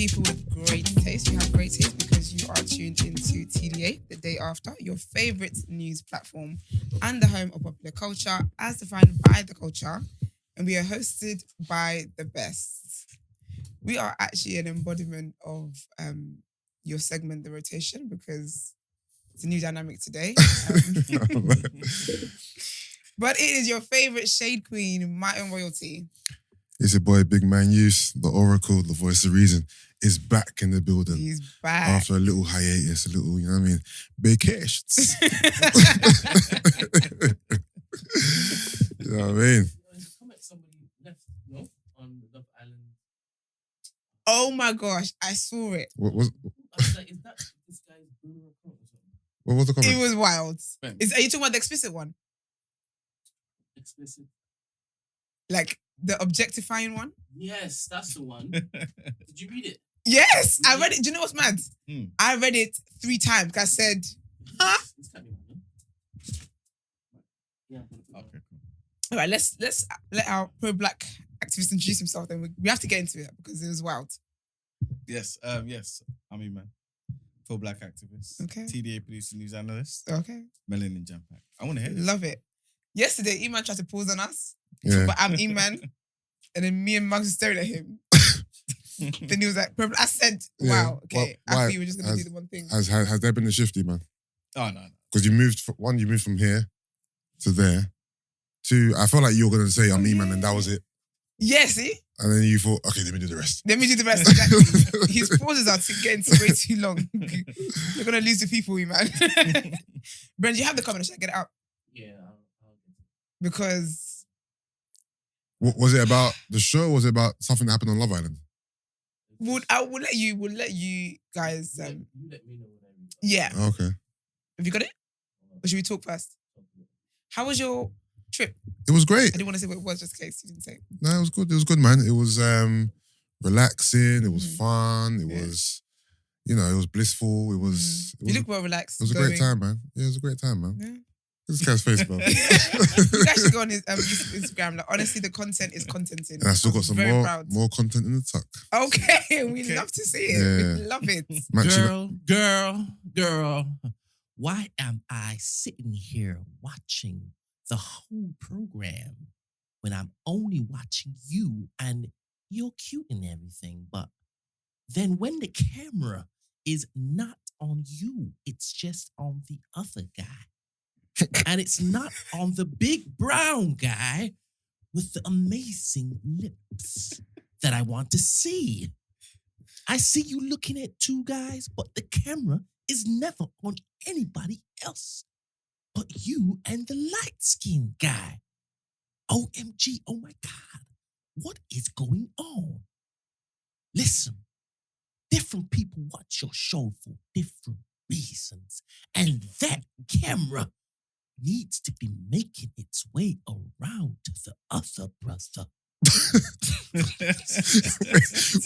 people with great taste. You have great taste because you are tuned into TDA, The Day After, your favourite news platform and the home of popular culture as defined by the culture. And we are hosted by the best. We are actually an embodiment of your segment, The Rotation, because it's a new dynamic today. But it is your favourite shade queen, my own royalty. It's your boy, Big Man Use, the Oracle, the voice of reason, is back in the building. He's back. After a little hiatus, a little, you know what I mean, vacations. You know what I mean? Somebody left, no? On Love Island. Oh my gosh, I saw it. What was I was like, is that this guy's Bruno account or something? what was the comment? It was wild. Brent. Are you talking about the explicit one? Explicit. Like the objectifying one? Yes, that's the one. Did you read it? Yes, I read it. Do you know what's mad? Hmm. I read it 3 times. I said, huh? It's kind of no? Yeah. Okay, cool. All right, let's let our pro-black activist introduce himself. Then we have to get into it because it was wild. Yes, I'm man. Full black activist. Okay. TDA producer, news analyst. Okay, Melanin Jam Pack. I want to hear this. love it. Yesterday, Iman tried to pause on us, Yeah. but I'm Iman, and then me and Mugs were staring at him. Then he was like, I said, Yeah. wow, okay, I Why- thought you were just going to do the one thing. Has there been a shifty, man? Oh, no. Because you moved from here to there. To, I felt like you were going to say, I'm E-man, and that was it. Yeah, see? And then you thought, okay, let me do the rest. Let me do the rest. Exactly. His pauses are getting way too long. You're going to lose the people, man. Brent, you have the comment. Should I get it out? Yeah, I'll get it. Because Was it about the show or was it about something that happened on Love Island? we'll let you guys. You let me know when I read it. Yeah. Okay. Have you got it? Or should we talk first? How was your trip? It was I great. didn't want to say what it was just in case you didn't say. No, it was good. It was good, man. It was relaxing. It was fun. It Yeah. was, it was blissful. It was. You look well relaxed. It was a great time, man. Yeah, it was a great time, man. Yeah. This guy's face, bro. You can actually go on his Instagram. Like, honestly, the content is contenting. And I still got some Very proud. more content in the tuck. Okay, we love to see it. Yeah. We love it. Girl, why am I sitting here watching the whole program when I'm only watching you and you're cute and everything? But then when the camera is not on you, it's just on the other guy. And it's not on the big brown guy with the amazing lips that I want to see. I see you looking at 2 guys, but the camera is never on anybody else but you and the light-skinned guy. OMG, oh my God, what is going on? Listen, different people watch your show for different reasons, and that camera needs to be making its way around to the other brother.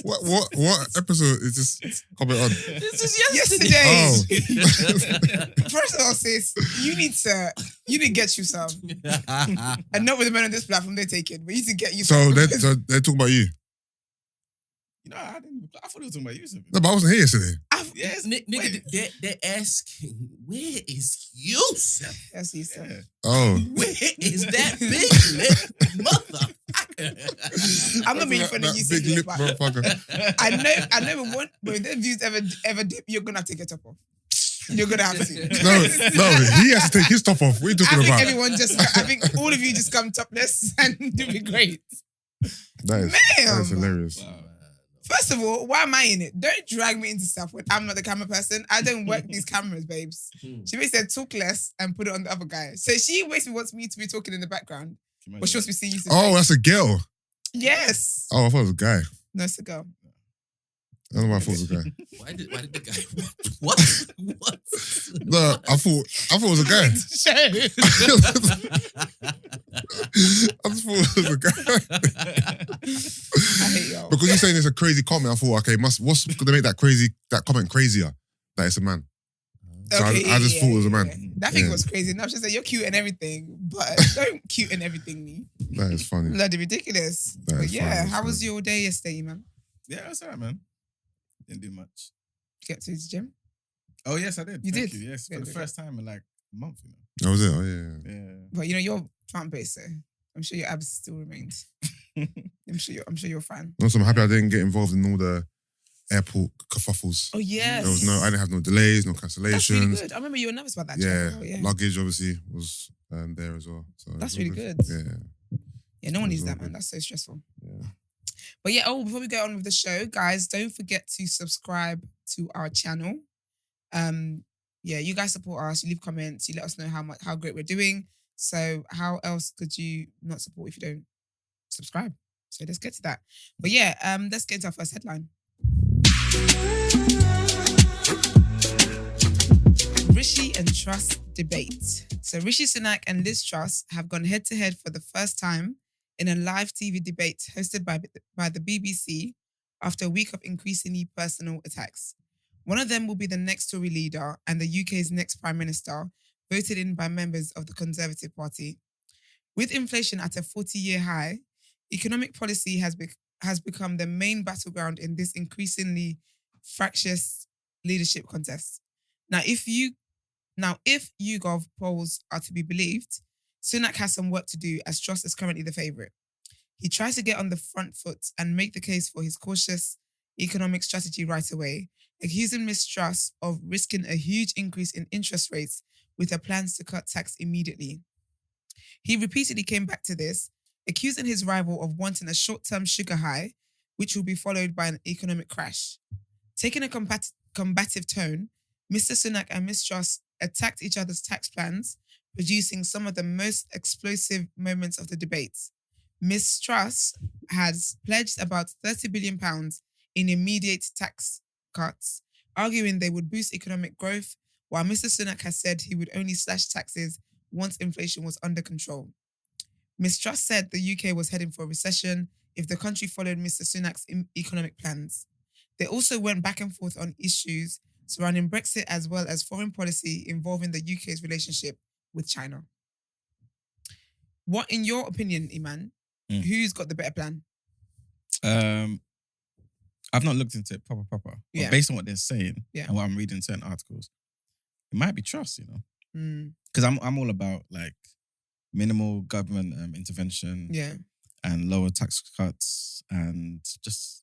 What episode is this comment on? This is Yesterday. Oh. First of all, sis, you need to get you some. And not with the men on this platform, they take it, but you need to get you So some. they're talking about you. I thought they were talking about you. No, but I wasn't here yesterday. Yes, Nigga, they're asking, where is Yusuf? Yes, you said. Yeah. Oh. Where is that big lip motherfucker? I'm not being funny. That You big said lip but motherfucker. I know when their views ever dip, you're gonna have to take your top off. You're gonna have to. No, he has to take his top off. What are you talking about? I think all of you just come topless and it'll be great. That is Ma'am. hilarious. Wow. First of all, why am I in it? Don't drag me into stuff when I'm not the camera person. I don't work these cameras, babes. She basically said talk less and put it on the other guy. So she basically wants me to be talking in the background, but she wants me to see you. Oh, that's a girl. Yes. Oh, I thought it was a guy. No, it's a girl. I don't know why I thought it was a guy. Why did the guy... What? No, I thought it was a guy. I just thought it was a guy. I hate y'all. Because you're saying it's a crazy comment, I thought, okay, what's gonna make that comment crazier? That it's a man. So I just thought it was a man. Yeah. That thing Yeah. was crazy enough. She said, you're cute and everything, but don't cute and everything me. That is funny. Bloody ridiculous. That But is yeah, funny, how that's was funny. your day yesterday, man? Yeah, that's all right, man. Didn't do much. Get to his gym. Oh yes, I did. You Thank did? You. Yes, Yeah, for the yeah. first time in like a month. That was it. Oh yeah. Yeah. But you're plant-based, so I'm sure your abs still remains. I'm sure you're a fan. Also, I'm happy I didn't get involved in all the airport kerfuffles. Oh yes. I didn't have no delays, no That's really cancellations. good. I remember you were nervous about that. Yeah, luggage obviously was there as well. So it That's was really all good. Yeah. No one It needs was all that, man. good. That's so stressful. Yeah. But yeah, before we go on with the show, guys, don't forget to subscribe to our channel. You guys support us. You leave comments. You let us know how great we're doing. So how else could you not support if you don't subscribe? So let's get to that. But yeah, let's get into our first headline. Rishi and Truss debate. So Rishi Sunak and Liz Truss have gone head to head for the first time in a live TV debate hosted by the BBC after a week of increasingly personal attacks. One of them will be the next Tory leader and the UK's next Prime Minister, voted in by members of the Conservative Party. With inflation at a 40-year high, economic policy has become the main battleground in this increasingly fractious leadership contest. Now, if YouGov polls are to be believed, Sunak has some work to do as Truss is currently the favourite. He tries to get on the front foot and make the case for his cautious economic strategy right away, accusing Ms. Truss of risking a huge increase in interest rates with her plans to cut tax immediately. He repeatedly came back to this, accusing his rival of wanting a short-term sugar high, which will be followed by an economic crash. Taking a combative tone, Mr. Sunak and Ms. Truss attacked each other's tax plans, producing some of the most explosive moments of the debate. Ms. Truss has pledged about £30 billion in immediate tax cuts, arguing they would boost economic growth, while Mr. Sunak has said he would only slash taxes once inflation was under control. Ms. Truss said the UK was heading for a recession if the country followed Mr. Sunak's economic plans. They also went back and forth on issues surrounding Brexit as well as foreign policy involving the UK's relationship with China. What, in your opinion, Iman, who's got the better plan? I've not looked into it proper. But based on what they're saying and what I'm reading in certain articles, it might be Truss, Because I'm all about like minimal government intervention and lower tax cuts and just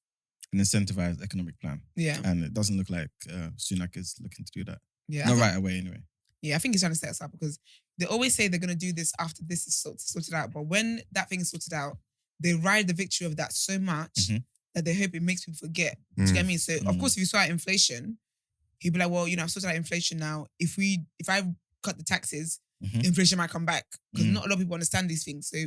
an incentivized economic plan. Yeah. And it doesn't look like Sunak is looking to do that. Yeah. Not right away anyway. Yeah, I think he's trying to set us up because they always say they're going to do this after this is sorted out. But when that thing is sorted out, they ride the victory of that so much that they hope it makes people forget. Do you get what I mean? So, of course, if you saw inflation, he'd be like, well, I've sorted out inflation now. If I cut the taxes, inflation might come back. Because not a lot of people understand these things. So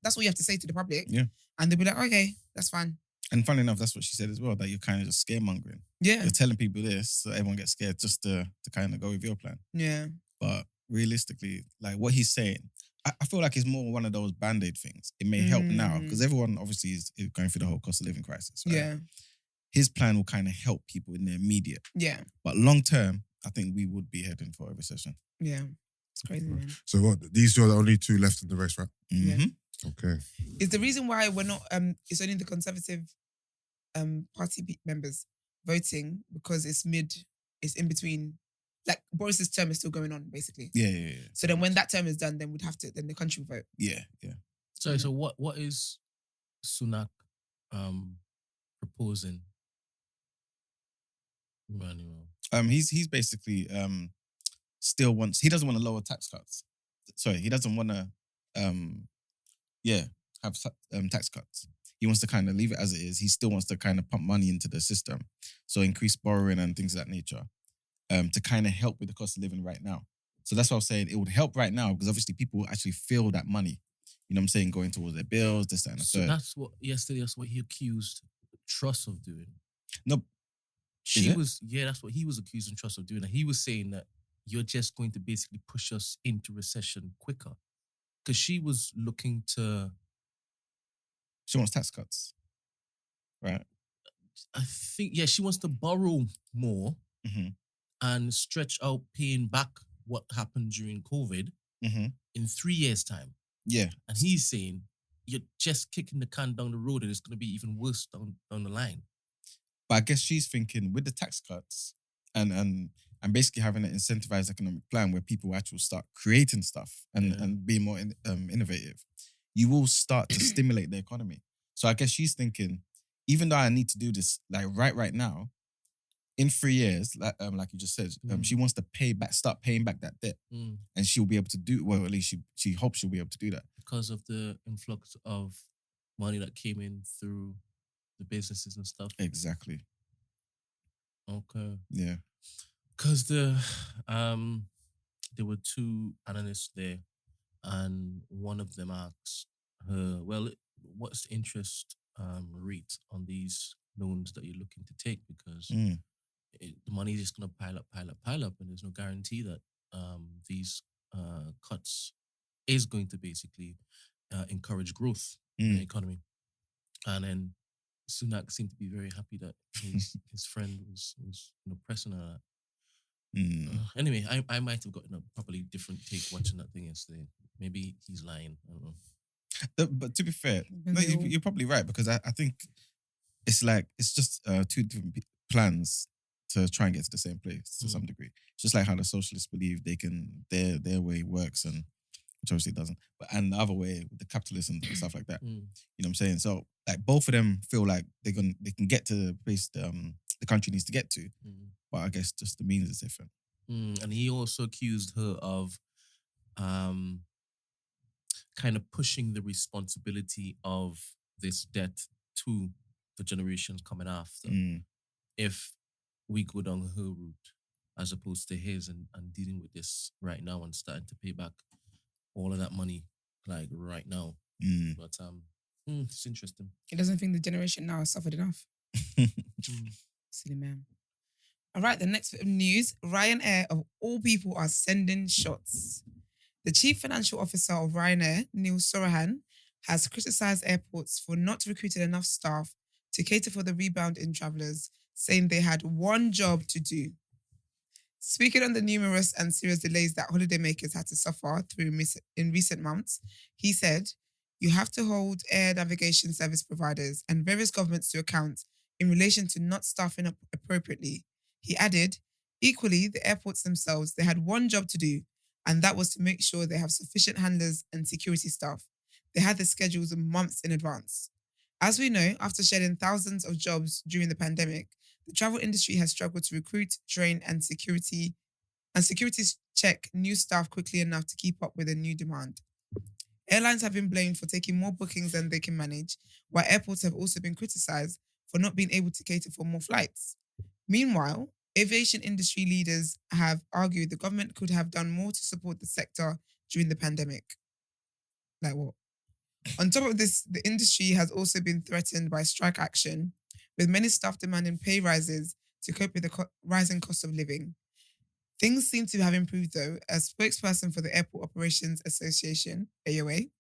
that's all you have to say to the public. Yeah. And they'll be like, okay, that's fine. And funnily enough, that's what she said as well, that you're kind of just scaremongering. Yeah. You're telling people this so everyone gets scared just to kind of go with your plan. Yeah. But realistically, like what he's saying, I feel like it's more one of those Band-Aid things. It may help now because everyone obviously is going through the whole cost of living crisis. Right? Yeah. His plan will kind of help people in the immediate. Yeah. But long term, I think we would be heading for a recession. Yeah. It's crazy, man. So what? These two are the only two left in the race, right? Yeah. Okay. Is the reason why we're not it's only the Conservative party members voting because it's in between, like Boris's term is still going on basically. Yeah. So then when that term is done, then then the country will vote. Yeah. So what is Sunak proposing? He's basically still wants, he doesn't want to lower tax cuts. Sorry, he doesn't want to have tax cuts. He wants to kind of leave it as it is. He still wants to kind of pump money into the system. So increase borrowing and things of that nature to kind of help with the cost of living right now. So that's what I was saying. It would help right now because obviously people will actually feel that money. You know what I'm saying? Going towards their bills, this, that, and the third. That's what he accused Truss of doing. No. That's what he was accusing Truss of doing. And he was saying that you're just going to basically push us into recession quicker. Because she was looking to... She wants tax cuts, right? I think, she wants to borrow more and stretch out paying back what happened during COVID in 3 years' time. Yeah. And he's saying, you're just kicking the can down the road and it's going to be even worse down the line. But I guess she's thinking with the tax cuts and basically having an incentivized economic plan where people actually start creating stuff and being more innovative, you will start to stimulate the economy. So I guess she's thinking, even though I need to do this like right now, in 3 years, like you just said, she wants to start paying back that debt, and she'll be able to do. Well, at least she hopes she'll be able to do that because of the influx of money that came in through the businesses and stuff. Exactly. Okay. Yeah. Because there were two analysts there, and one of them asked her, "Well, what's the interest rate on these loans that you're looking to take? Because the money is just going to pile up, and there's no guarantee that these cuts is going to basically encourage growth in the economy." And then Sunak seemed to be very happy that his friend was pressing her. Anyway, I might have gotten a probably different take watching that thing yesterday. Maybe he's lying. I don't know. But to be fair, no, you're probably right, because I think it's just two different plans to try and get to the same place to some degree. It's just like how the socialists believe they can their way works, and which obviously doesn't. And the other way with the capitalism and stuff like that. You know what I'm saying? So like both of them feel like they can get to the place the country needs to get to, but I guess just the means is different. And he also accused her of kind of pushing the responsibility of this debt to the generations coming after. If we go down her route as opposed to his and dealing with this right now and starting to pay back all of that money like right now. But it's interesting. He doesn't think the generation now has suffered enough. Silly man. All right, the next bit of news. Ryanair, of all people, are sending shots. The chief financial officer of Ryanair, Neil Sorahan, has criticised airports for not recruiting enough staff to cater for the rebound in travellers, saying they had one job to do. Speaking on the numerous and serious delays that holidaymakers had to suffer through in recent months, he said, "You have to hold air navigation service providers and various governments to account in relation to not staffing up appropriately." He added, "Equally, the airports themselves, they had one job to do, and that was to make sure they have sufficient handlers and security staff. They had the schedules months in advance. As we know, after shedding thousands of jobs during the pandemic, the travel industry has struggled to recruit, train, and security check new staff quickly enough to keep up with the new demand. Airlines have been blamed for taking more bookings than they can manage, while airports have also been criticised for not being able to cater for more flights. Meanwhile, aviation industry leaders have argued the government could have done more to support the sector during the pandemic." Like what? On top of this, the industry has also been threatened by strike action, with many staff demanding pay rises to cope with the rising cost of living. Things seem to have improved though, as spokesperson for the Airport Operations Association, AOA,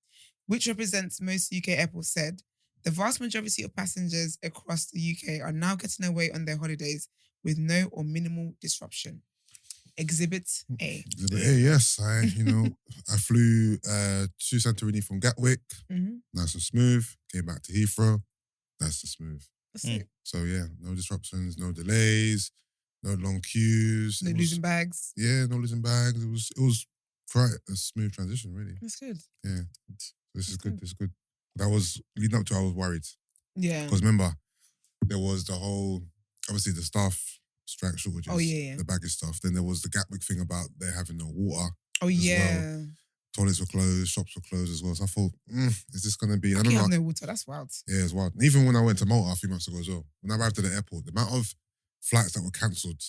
which represents most UK airports, said, "The vast majority of passengers across the UK are now getting away on their holidays with no or minimal disruption." Exhibit A. Exhibit A, yes. I flew to Santorini from Gatwick. Nice and smooth. Came back to Heathrow. Nice and smooth. That's it. So yeah, no disruptions, no delays, no long queues. No losing bags. Yeah, no losing bags. It was quite a smooth transition, really. That's good. Yeah. This is good. This is good. That was leading up to, I was worried. Yeah. Because remember, there was the whole, obviously the staff strike shortages, the baggage stuff. Then there was the Gatwick thing about they having no water. Well. Toilets were closed, shops were closed as well. So I thought, is this going to be... I don't know. No water, that's wild. Yeah, it's wild. And even when I went to Malta a few months ago as well, when I arrived at the airport, the amount of flights that were cancelled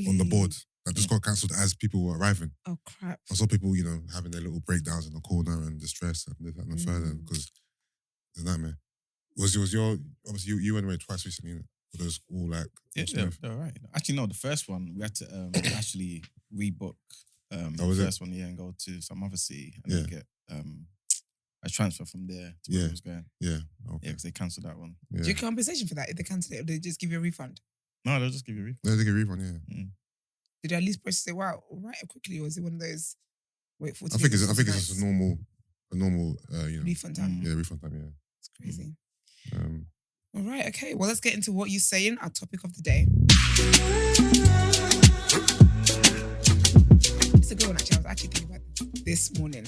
on the board, that just got cancelled as people were arriving. Oh, crap. I saw people, having their little breakdowns in the corner and distress and this, that, and the further, because it's a nightmare. Was your... Obviously, you went away twice recently, innit? Were those all like... Yeah, they're right. Actually, no, the first one, we had to actually rebook was the first one, and go to some other city and then get a transfer from there to where I was going. Yeah, okay. Yeah, because they cancelled that one. Yeah. Do you get compensation for that if they cancel it, or do they just give you a refund? No, they'll just give you a refund. They'll give you a refund, yeah. Did they at least process it right quickly, or is it one of those wait 40 I think it's just a normal refund time? Yeah, refund time, yeah. It's crazy. All right, okay. Well, let's get into what you're saying, our topic of the day. It's a good one, actually. I was actually thinking about this morning.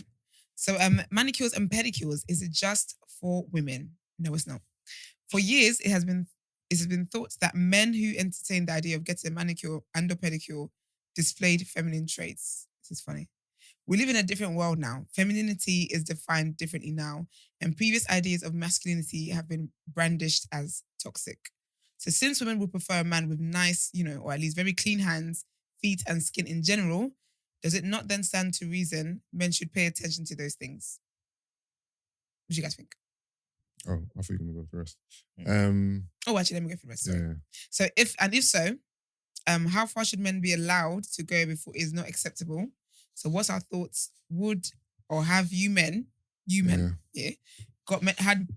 So, manicures and pedicures, is it just for women? No, it's not. For years, it has been thought that men who entertain the idea of getting a manicure and a pedicure displayed feminine traits. This is funny. We live in a different world now. Femininity is defined differently now, and previous ideas of masculinity have been brandished as toxic. So since women would prefer a man with nice, or at least very clean hands, feet, and skin in general, does it not then stand to reason men should pay attention to those things? What do you guys think? Oh, I thought you were going to go first. Actually, let me go for the rest. Yeah. So if so, how far should men be allowed to go before it is not acceptable? So what's our thoughts? Would or have you men, had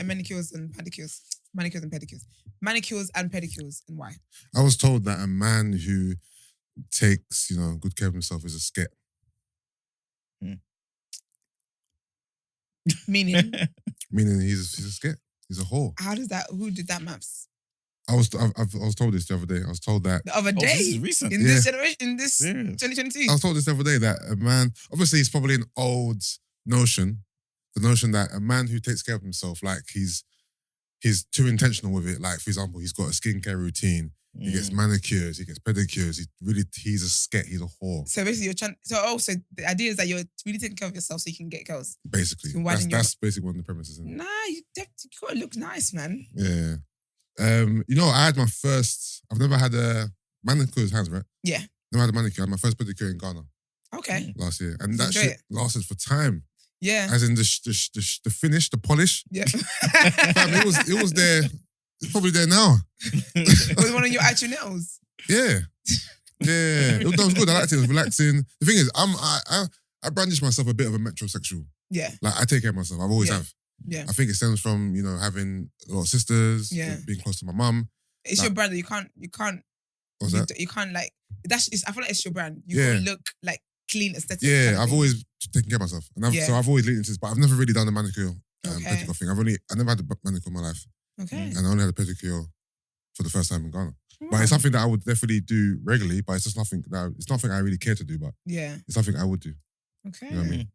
manicures and pedicures? Manicures and pedicures, and why? I was told that a man who takes, good care of himself is a sket. Meaning? Meaning he's a sket. He's a whore. How does that? Who did that maths? I was told this the other day. I was told that the other day. This is recent. In this generation, in this 2022. I was told this the other day that a man, obviously, it's probably an old notion. The notion that a man who takes care of himself, like he's too intentional with it. Like, for example, he's got a skincare routine. He gets manicures, he gets pedicures. He's a sket, he's a whore. So basically you're trying, so the idea is that you're really taking care of yourself so you can get girls. Basically. So that's basically one of the premises. Isn't it? Nah, you gotta look nice, man. Yeah. I had I've never had a manicures hands, right? Yeah. Never had a manicure. I had my first pedicure in Ghana. Okay. Last year. And that shit lasted for time. Yeah. As in the finish, the polish. Yeah. It was there. It's probably there now. It was one of your actual nails. Yeah. Yeah. That was good. I liked it. It was relaxing. The thing is, I brandish myself a bit of a metrosexual. Yeah. Like, I take care of myself. I've always have. Yeah. I think it stems from, having a lot of sisters, being close to my mum. It's your brand. You can't. What's that? You can't I feel like it's your brand. You gotta look like clean, aesthetic. Yeah, I've always taken care of myself, and so I've always leaned into this, but I've never really done the manicure pedicure thing. I never had a manicure in my life. Okay. And I only had a pedicure for the first time in Ghana. But it's something that I would definitely do regularly. But it's just nothing I really care to do. But it's something I would do. Okay. You know what I mean?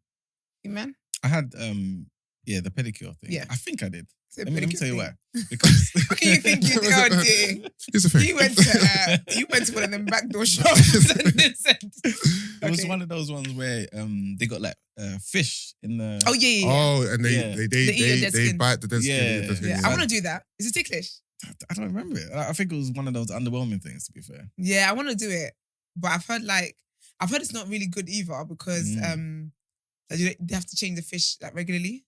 You man? I had the pedicure thing. Yeah. I think I did. Let me tell you thing. why. Because what do you think you did? Oh dear. Here's the thing. You went to one of them backdoor shops and said, it was one of those ones where they got like fish in the. Oh yeah. Oh, and they bite the dead skin. Yeah. I want to do that. Is it ticklish? I don't remember it. I think it was one of those underwhelming things, to be fair. Yeah, I want to do it, but I've heard it's not really good either because they have to change the fish like regularly.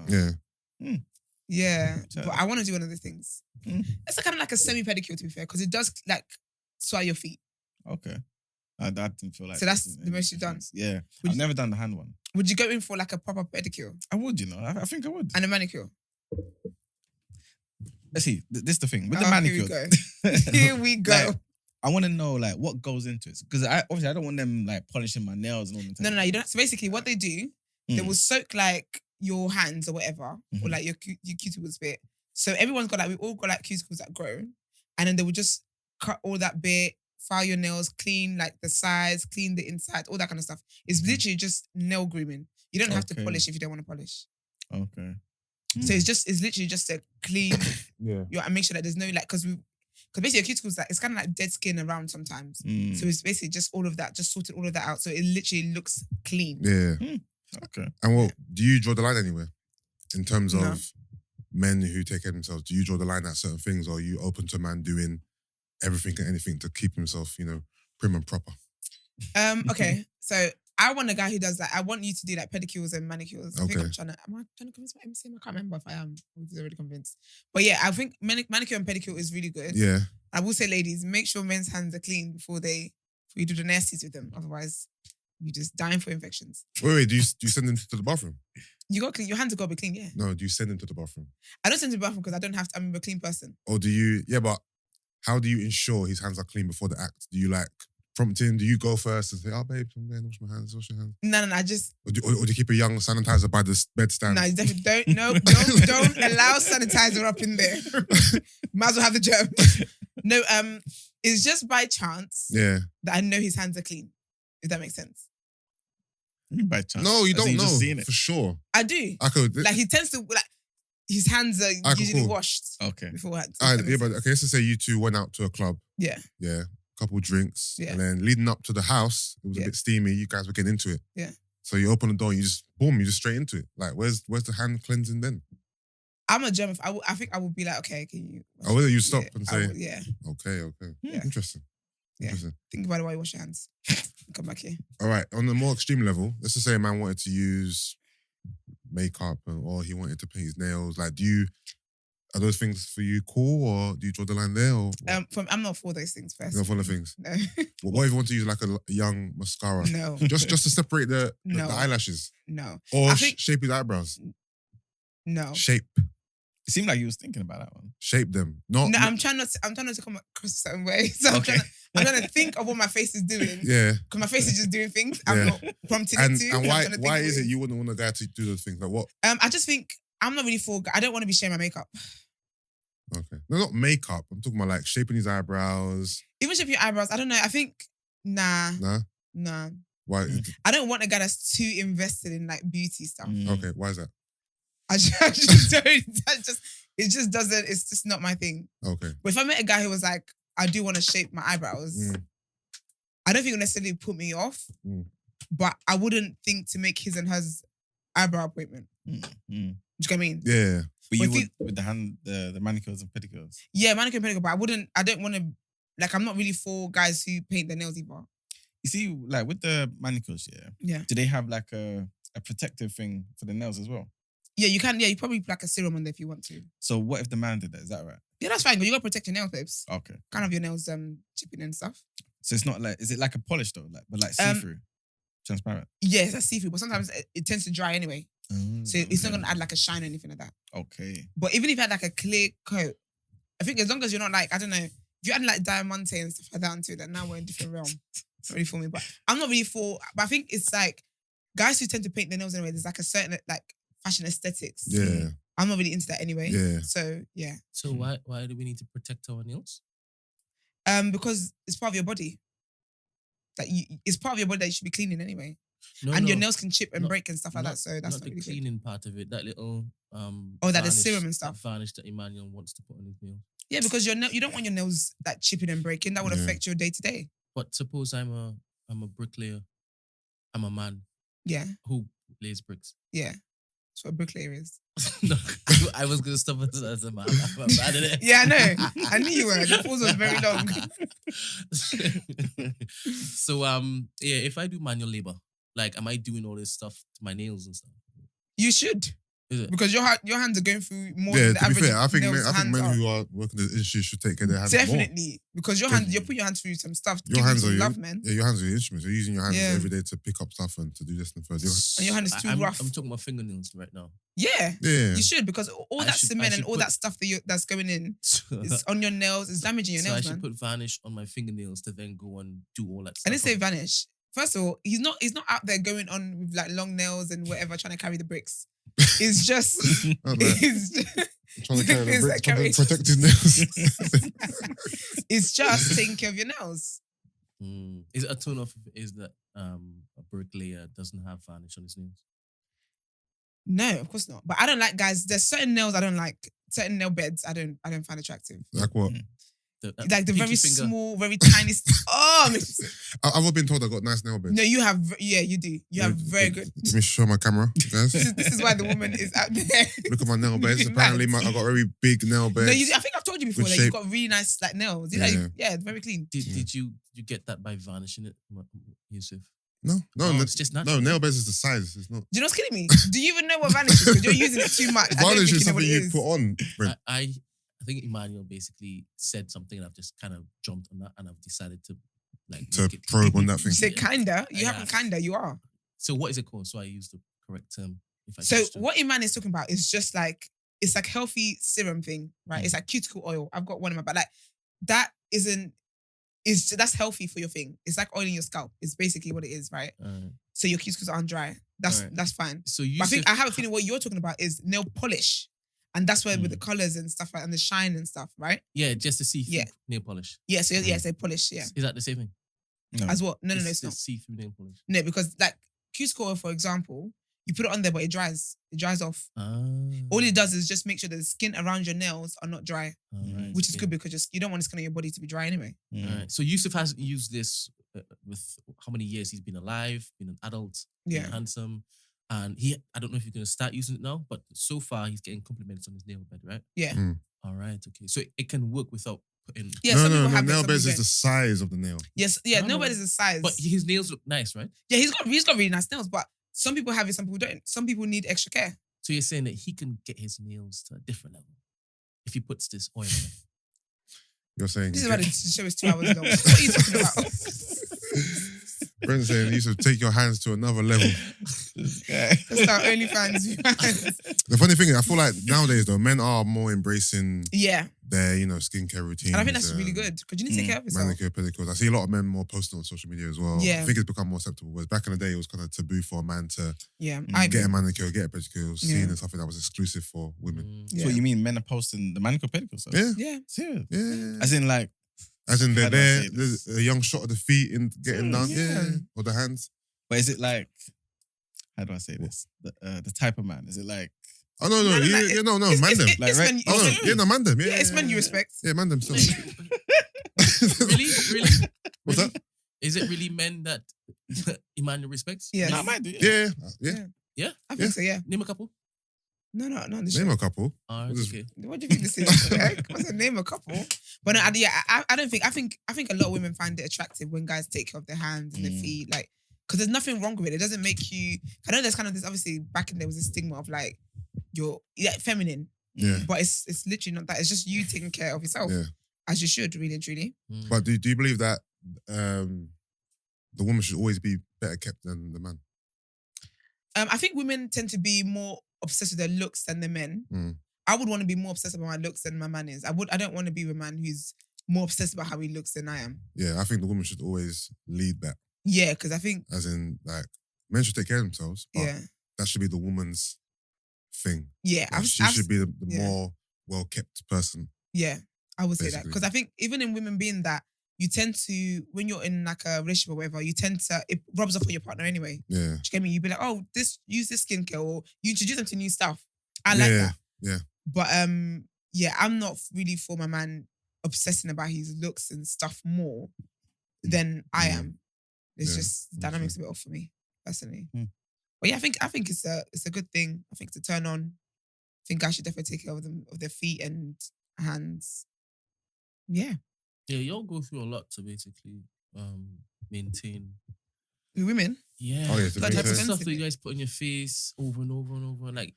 Yeah. Yeah, but I want to do one of those things. It's kind of like a semi-pedicure, to be fair, because it does like swell your feet. Okay. I didn't feel like. So that's the most you've done? Yeah. I've never done the hand one. Would you go in for like a proper pedicure? I would, I think I would. And a manicure? Let's see. This is the thing. With the manicure. Here we go. Like, I want to know like what goes into it. Because obviously I don't want them like polishing my nails and all the time. No, you don't. So basically what they do, they will soak like your hands or whatever, or like your cuticles bit. So everyone's got we've all got like cuticles that grow. And then they will just cut all that bit, file your nails, clean like the sides, clean the inside, all that kind of stuff. It's literally just nail grooming. You don't have to polish if you don't want to polish. Okay. So it's literally just a clean, and make sure that there's no because basically your cuticles it's kind of like dead skin around sometimes. So it's basically just all of that, just sorted all of that out. So it literally looks clean. Yeah. Okay. And do you draw the line anywhere in terms of men who take care of themselves? Do you draw the line at certain things, or are you open to a man doing everything and anything to keep himself, prim and proper? Okay. So I want a guy who does that. I want you to do like pedicures and manicures. I think am I trying to convince my MC? I can't remember if I am. He's already convinced. But yeah, I think manicure and pedicure is really good. Yeah. I will say, ladies, make sure men's hands are clean before you do the nasties with them. Otherwise, you're just dying for infections. Wait, do you send them to the bathroom? You got clean. Your hands have got to be clean, yeah. No, do you send them to the bathroom? I don't send them to the bathroom because I don't have to. I'm a clean person. Or do you? Yeah, but how do you ensure his hands are clean before the act? Do you prompting? Do you go first and say, "Oh, babe, I'm going to wash my hands. Wash your hands." No. I just. Or do you keep a young sanitizer by the bedstand? No, you definitely don't. No, don't allow sanitizer up in there. Might as well have the germ. No, it's just by chance. That I know his hands are clean. If that makes sense. By chance. No, you don't know it? for sure. I do. I could. Like he tends to like. His hands are usually washed. Okay. Beforehand. But okay, let's just say you two went out to a club. Yeah. Yeah. Couple drinks. Yeah. And then leading up to the house, it was a bit steamy. You guys were getting into it. Yeah. So you open the door and you just, boom, you just straight into it. Like, where's the hand cleansing then? I'm a germ. I think I would be like, okay, can you... Oh, will you stop and say... Yeah. Okay. Yeah. Interesting. Yeah. Think about it while you wash your hands. Come back here. All right. On the more extreme level, let's just say a man wanted to use makeup or he wanted to paint his nails. Like, are those things for you cool, or do you draw the line there? Or I'm not for those things first. You're not for the things? No. What if you want to use like a young mascara? No. Just to separate the eyelashes? No. Or shape his eyebrows? No. Shape. It seemed like you was thinking about that one. Shape them. No, I'm trying not to come across a certain way. So I'm trying to think of what my face is doing. Yeah. Because my face is just doing things. I'm not prompting it to. And why is it you wouldn't want a guy to do those things? Like what? I just think I'm not really for... I don't want to be sharing my makeup. Okay. No, not makeup. I'm talking about like shaping his eyebrows. Even shaping your eyebrows, I don't know. I think, nah. Why? I don't want a guy that's too invested in like beauty stuff. Okay, why is that? I just don't. It just doesn't, it's just not my thing. Okay. But if I met a guy who was like, I do want to shape my eyebrows, I don't think it would necessarily put me off, but I wouldn't think to make his and hers eyebrow appointment. Do you know what I mean? Yeah. But you would with the manicures and pedicures? Yeah, manicure and pedicure, but I don't want to, like, I'm not really for guys who paint their nails either. You see, like with the manicures, do they have like a protective thing for the nails as well? Yeah, you can. Yeah, you probably put like a serum on there if you want to. So what if the man did that? Is that right? Yeah, that's fine, but you got to protect your nails, babes. Okay. Can't have your nails chipping and stuff. So it's not like, is it like a polish though? But like see-through? Transparent? Yeah, it's see-through, but sometimes it tends to dry anyway. So it's not going to add like a shine or anything like that. Okay. But even if you had like a clear coat, I think as long as you're not like, I don't know, if you add like diamante and stuff like that onto it, then now we're in a different realm. Not really for me, but I'm not really for, but I think it's like, guys who tend to paint their nails anyway, there's like a certain like fashion aesthetics. Yeah. I'm not really into that anyway. Yeah. So, yeah. So why do we need to protect our nails? Because it's part of your body. Like it's part of your body that you should be cleaning anyway. Your nails can chip and break and stuff like that. So that's not the really cleaning part of it. That little that the serum and stuff. Varnish that Emmanuel wants to put on his nail. Yeah, because you don't want your nails like chipping and breaking. That would affect your day to day. But suppose I'm a bricklayer. I'm a man. Yeah. Who lays bricks. Yeah. That's what a bricklayer is. No, I was gonna stop as a man. Yeah, I know. I knew you were. The pause was very long. So if I do manual labor, like, am I doing all this stuff to my nails and stuff? You should. Is it? Because your hands are going through more than the to be average. fair, I think men are. who are working in the industry should take care of their hands Definitely. more. Because you're putting your hands through some stuff. Your hands are love, man. Yeah, your hands are your instruments. You're using your hands every day to pick up stuff and to do this and further. And your hand is too rough. I'm talking about fingernails right now. Yeah. You should, because all that cement and all that stuff that's going in is on your nails. It's damaging your nails, man. So I should put varnish on my fingernails to then go and do all that stuff. I didn't say vanish. First of all, he's not out there going on with like long nails and whatever trying to carry the bricks. It's just trying to carry the bricks, trying to protect his nails. It's just taking care of your nails. Is it a turn off if it is that a bricklayer doesn't have varnish on his nails? No, of course not. But I don't like guys. There's certain nails I don't like. Certain nail beds I don't find attractive. Like what? Like the very finger. Small, very tiny. I've been told I got nice nail beds. No, you have. Yeah, you do. You have very good. Let me show my camera, guys. This is why the woman is out there. Look at my nail beds. Apparently, I got very big nail beds. No, I think I've told you before that you've got really nice like nails. Yeah, very clean. Did you get that by varnishing it, Yusuf? No, it's just natural. No, nail beds is the size. It's not. Do you know what's killing me? Do you even know what varnish is? Because you're using it too much. Varnish is something you put on, Brent. I think Emmanuel basically said something and I've just kind of jumped on that and I've decided to probe on that thing. You said kinda. You haven't kinda, you are. So what is it called? So I use the correct term. What Iman is talking about is just like, it's like healthy serum thing, right? It's like cuticle oil. I've got one in my bag. Like, that isn't that's healthy for your thing. It's like oiling your scalp. It's basically what it is, right? So your cuticles aren't dry. That's fine. So I have a feeling what you're talking about is nail polish. And that's where with the colours and stuff like and the shine and stuff, right? Yeah, just to see through nail polish. Yeah, so say polish, yeah. Is that the same thing? No. As what? No, it's not. See-through nail polish. No, because like cuticle oil, for example, you put it on there, but it dries. It dries off. All it does is just make sure that the skin around your nails are not dry, which is good because you don't want the skin on your body to be dry anyway. Right. So Yusuf hasn't used this with how many years he's been alive, been an adult, been handsome. And I don't know if he's going to start using it now, but so far he's getting compliments on his nail bed, right? Yeah. All right, okay. So it can work without putting... Yeah, no, nail beds is the size of the nail. Yes, nail bed is the size. But his nails look nice, right? Yeah, he's got really nice nails, but some people have it, some people don't. Some people need extra care. So you're saying that he can get his nails to a different level if he puts this oil in it? You're saying... This is why the show is 2 hours long. What are you talking about? Brent's saying you should take your hands to another level. That's our OnlyFans. The funny thing is, I feel like nowadays though, men are more embracing their skincare routines. And I think that's really good because you need to take care of yourself. Manicure, pedicures. I see a lot of men more posting on social media as well. Yeah. I think it's become more acceptable. Whereas back in the day, it was kind of taboo for a man to get a manicure, get a pedicure, seen as something that was exclusive for women. So you mean men are posting the manicure, pedicure? Yeah. Serious? Yeah. As in they're there, there's a young shot of the feet in getting done, or the hands. But is it like, how do I say this? The type of man, is it like? Oh no, man them. Man them. Yeah, it's men you respect. Yeah, man them. So. Really? What's that? Is it really men that Emmanuel respects? Yeah, no, I might do. Yeah. I think so. Yeah. Name a couple. No. Name a couple. Okay. What do you think this is? I said name a couple. But no, I don't think. I think a lot of women find it attractive when guys take care of their hands and their feet, like, because there's nothing wrong with it. It doesn't make you. I know there's kind of this. Obviously, back in there was a stigma of like you're feminine. Yeah. But it's literally not that. It's just you taking care of yourself, as you should, really and truly. But do you believe that the woman should always be better kept than the man? I think women tend to be more obsessed with their looks than the men. I would want to be more obsessed about my looks than my man is. I don't want to be with a man who's more obsessed about how he looks than I am. Yeah, I think the woman should always lead that. Yeah, because I think... As in, like, men should take care of themselves, but that should be the woman's thing. Yeah. Like, she should be the more well-kept person. Yeah, I would say that. Because I think even in women being that, you tend to, when you're in like a relationship or whatever, it rubs off on your partner anyway. Yeah. Do you get me? You'd be like, oh, use this skincare, or you introduce them to new stuff. I like that. Yeah. But I'm not really for my man obsessing about his looks and stuff more than I am. It's just dynamics a bit off for me, personally. But yeah, I think it's a good thing. I think it's a turn on. I think guys should definitely take care of their feet and hands. Yeah. Yeah, y'all go through a lot to basically maintain. Women? Yeah. Oh, yeah, the type of stuff that you guys put on your face over and over and over. Like,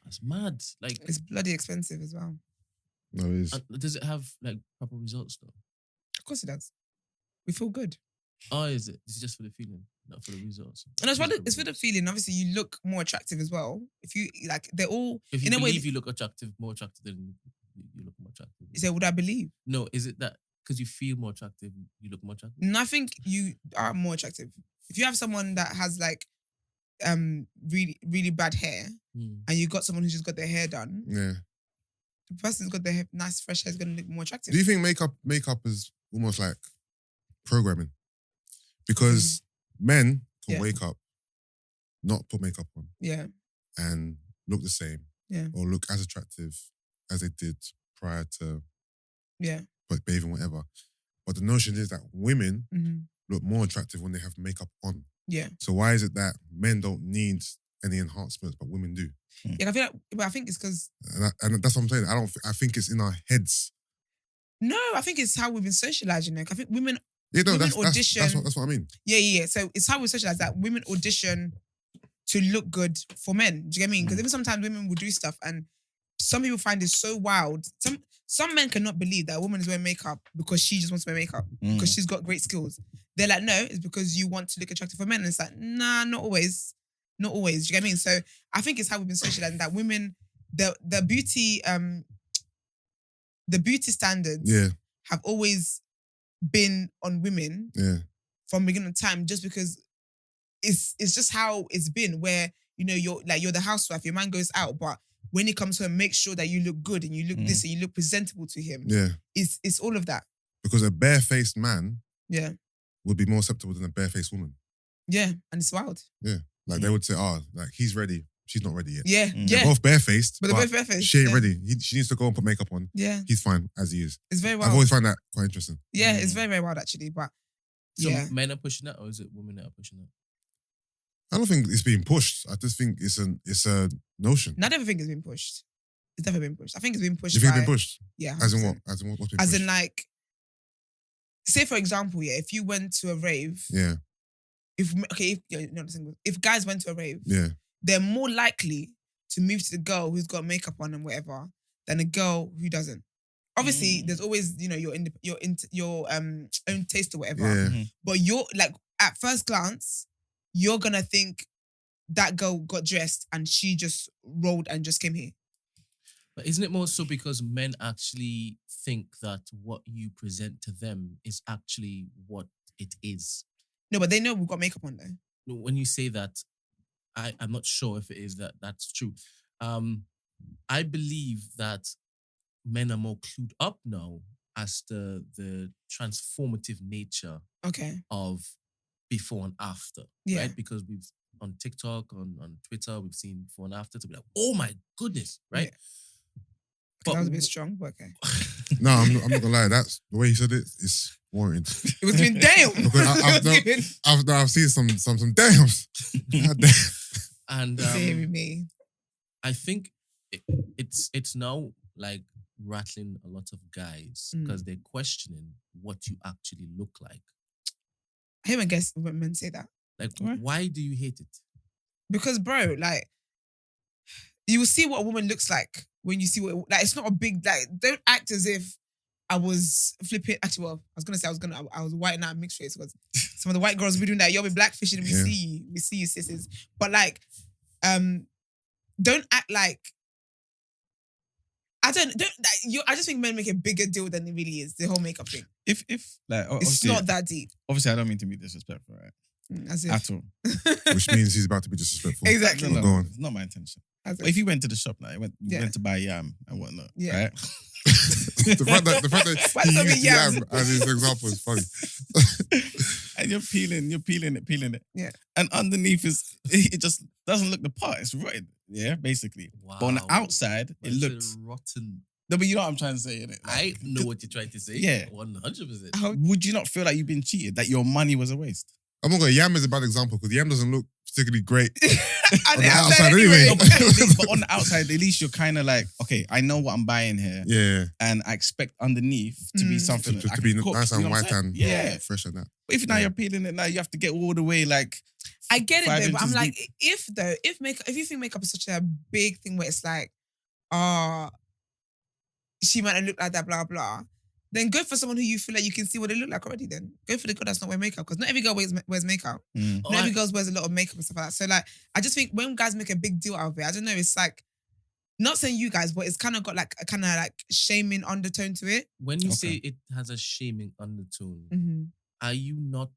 that's mad. Like, it's bloody expensive as well. No, it is. Does it have like proper results though? Of course it does. We feel good. Oh, is it? It's just for the feeling, not for the results. And it's for the feeling. Obviously, you look more attractive as well. If you like, they're all. If you believe you look attractive, more attractive than you look more attractive. Is that what I believe? No, is it that because you feel more attractive, you look more attractive? No, I think you are more attractive. If you have someone that has like really, really bad hair and you got someone who's just got their hair done, the person who's got their nice fresh hair is going to look more attractive. Do you think makeup is almost like programming? Because men can wake up, not put makeup on, and look the same, or look as attractive as they did prior to, but bathing, whatever. But the notion is that women look more attractive when they have makeup on. Yeah. So why is it that men don't need any enhancements, but women do? Yeah, I feel like, but I think it's because, and that's what I'm saying. I think it's in our heads. No, I think it's how we've been socialized. You know, I think women. Yeah, no, women that's what I mean. Yeah. So it's how we socialize that women audition to look good for men. Do you get me? Because even sometimes women will do stuff and some people find it so wild. Some men cannot believe that a woman is wearing makeup because she just wants to wear makeup because she's got great skills. They're like, no, it's because you want to look attractive for men. And it's like, nah, not always. Not always. Do you get me? So I think it's how we've been socializing that women, the beauty standards have always been on women from beginning of time, just because it's just how it's been, where, you know, you're the housewife, your man goes out, but when he comes home, make sure that you look good and you look this and you look presentable to him. Yeah. It's all of that. Because a barefaced man would be more acceptable than a barefaced woman. Yeah, and it's wild. Yeah. Like they would say, like he's ready, she's not ready yet. Yeah. They're both barefaced, but they're both barefaced. She ain't ready. She needs to go and put makeup on. Yeah. He's fine as he is. It's very wild. I've always found that quite interesting. Yeah, it's very, very wild actually. But so men are pushing that, or is it women that are pushing that? I don't think it's being pushed. I just think it's a notion. I never think it's been pushed. It's definitely been pushed. I think it's been pushed. You think it's been pushed? Yeah. 100%. As in what? What's been pushed? As in, like, say for example, if you went to a rave. Yeah. If guys went to a rave. Yeah. They're more likely to move to the girl who's got makeup on and whatever than a girl who doesn't. Obviously, there's always, you know, your own taste or whatever. Yeah. But you're like, at first glance, you're gonna think that girl got dressed and she just rolled and just came here. But isn't it more so because men actually think that what you present to them is actually what it is? No, but they know we've got makeup on though. When you say that, I'm not sure if it is that's true. I believe that men are more clued up now as to the transformative nature of before and after, right? Because we've on TikTok, on Twitter, we've seen before and after to be like, oh my goodness, right? Yeah. But that was a bit strong, but okay. No, I'm not gonna lie. That's the way he said it. It's warranted. It was doing damn. Because I've seen some dams. And me. I think it's now like rattling a lot of guys because they're questioning what you actually look like. I hate when guys when men say that. Like, why do you hate it? Because, bro, like, you will see what a woman looks like when you see what, like, it's not a big, like, don't act as if I was flipping. Actually, well, I was going to say I was white and out mixed race because some of the white girls be doing that. You'll be blackfishing and we see you, sisters. But, like, don't act like, I just think men make a bigger deal than it really is, the whole makeup thing. If like, it's not that deep. Obviously, I don't mean to be disrespectful, right? At all. Which means he's about to be disrespectful. Exactly. No, go on. It's not my intention. But if you went to the shop now, you went to buy yam and whatnot, right? the fact that he used yam as his example is funny. And you're peeling it. Yeah. And underneath it just doesn't look the part. It's rotten. Yeah, basically. Wow. But on the outside, it looks rotten. No, but you know what I'm trying to say, innit? Like, I know what you're trying to say. Yeah. 100%. Would you not feel like you've been cheated? That your money was a waste? I'm not going to, yam is a bad example because yam doesn't look particularly great on the outside anyway. No, but on the outside, at least you're kind of like, okay, I know what I'm buying here. Yeah. And I expect underneath to be something to be nice and white and fresh and that. But if now you're peeling it now, you have to get all the way like. I get it though, but I'm like, if you think makeup is such a big thing where it's like, she might not look like that, blah, blah, then go for someone who you feel like you can see what they look like already then. Go for the girl that's not wearing makeup because not every girl wears makeup. Not every girl wears a lot of makeup and stuff like that. So like, I just think when guys make a big deal out of it, I don't know, it's like, not saying you guys, but it's kind of got like a kind of like shaming undertone to it. When you say it has a shaming undertone, are you not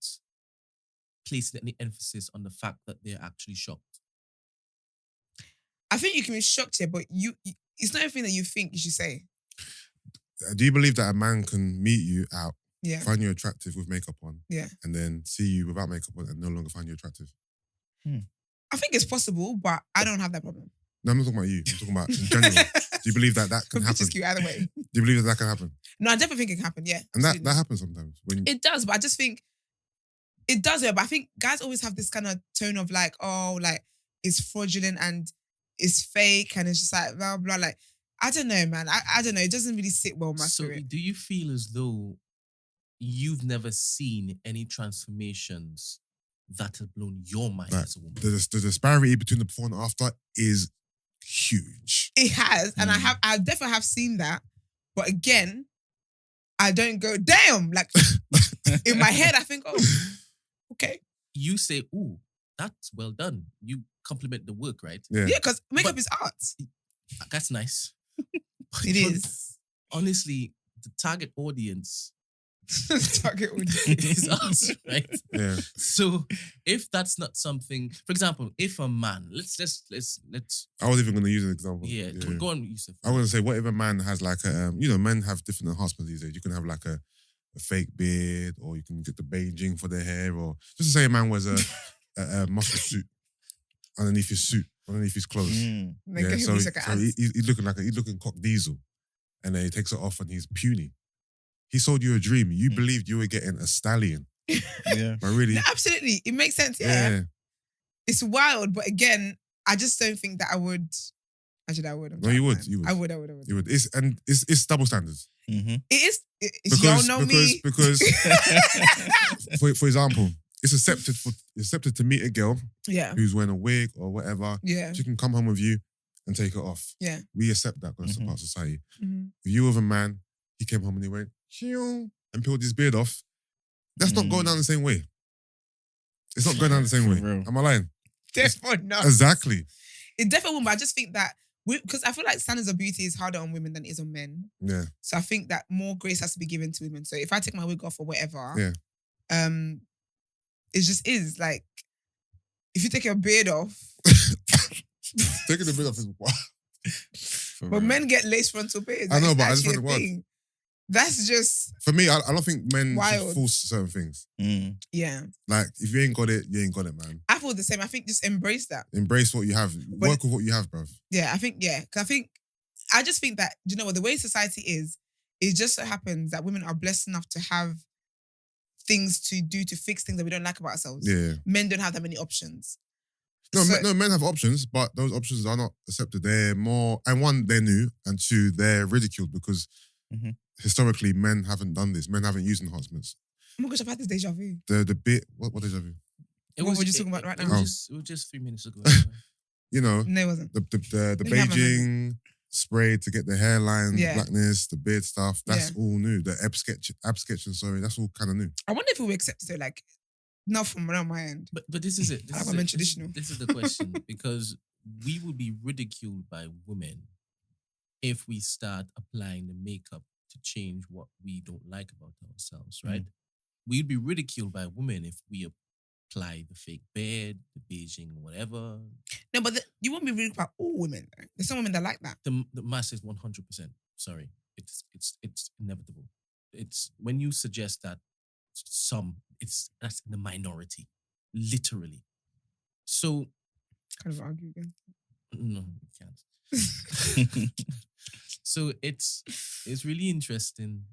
placing any emphasis on the fact that they're actually shocked? I think you can be shocked here, but it's not everything that you think you should say. Do you believe that a man can meet you out, find you attractive with makeup on, and then see you without makeup on and no longer find you attractive? I think it's possible, but I don't have that problem. No, I'm not talking about you. I'm talking about in general. Do you believe that can happen? It's cute either way. Do you believe that can happen? No, I definitely think it can happen, yeah. And that happens sometimes. It does, but I just think it does, but I think guys always have this kind of tone of like, oh, like it's fraudulent and it's fake and it's just like blah, blah, like, I don't know, man. I don't know. It doesn't really sit well with my spirit. So do you feel as though you've never seen any transformations that have blown your mind as a woman? The disparity between the before and after is huge. It has. And I definitely have seen that. But again, I don't go, damn. Like, in my head, I think, oh, okay. You say, ooh, that's well done. You compliment the work, right? Yeah, because makeup is art. That's nice. It is. Honestly, the target audience Target audience. It's us, right? Yeah. So if that's not something, for example, if a man, let's. I was even going to use an example. Yeah, go on, Yusuf. I was going to say, what if a man has like a, men have different enhancements these days. You can have like a fake beard, or you can get the beiging for their hair, or just to say a man wears a muscle suit underneath his suit, underneath his clothes. Yeah, so he's looking cock diesel, and then he takes it off and he's puny. He sold you a dream. You believed you were getting a stallion. Yeah. But really... No, absolutely. It makes sense, yeah. It's wild, but again, I just don't think that I would... Actually, I would. No, you would. I would. You would. It's double standards. Mm-hmm. It is. Y'all know me. Because for example, it's accepted to meet a girl who's wearing a wig or whatever. Yeah. She can come home with you and take it off. Yeah. We accept that because it's a part of society. Mm-hmm. If you with a man, he came home and he went, Shiong, and peeled his beard off. That's not going down the same way. It's not going down the same way. Real. Am I lying? Definitely not. Exactly. It definitely won't, but I just think that because I feel like standards of beauty is harder on women than it is on men. Yeah. So I think that more grace has to be given to women. So if I take my wig off or whatever, it just is like, if you take your beard off. Taking the beard off is wild. But men get lace frontal beards. I know, but I just find it wild. That's just... For me, I don't think men wild. should force certain things. Yeah. Like, if you ain't got it, you ain't got it, man. I feel the same. I think just embrace that. Embrace what you have. Work with what you have, bruv. Yeah, I think, Because I just think that, do you know what, the way society is, it just so happens that women are blessed enough to have things to do to fix things that we don't like about ourselves. Yeah. Men don't have that many options. No, men have options, but those options are not accepted. They're more, and one, they're new, and two, they're ridiculed because historically, men haven't done this. Men haven't used enhancements. Oh my gosh, I've had this deja vu. The bit, what deja vu? What were you talking about right now? It was just 3 minutes ago. No, it wasn't. The beiging spray to get the hairline blackness, the beard stuff, that's all new. The ab sketching, sorry, that's all kind of new. I wonder if we accepted it, like, not from around my end. But this is it. Traditional. This is the question, because we would be ridiculed by women if we start applying the makeup to change what we don't like about ourselves, right? We'd be ridiculed by women if we apply the fake beard, the beiging, whatever. No, but you won't be ridiculed by all women. There's some women that like that. The mass is 100%. Sorry, it's inevitable. It's when you suggest that that's in the minority, literally. So, kind of argue again. No, you can't. So it's really interesting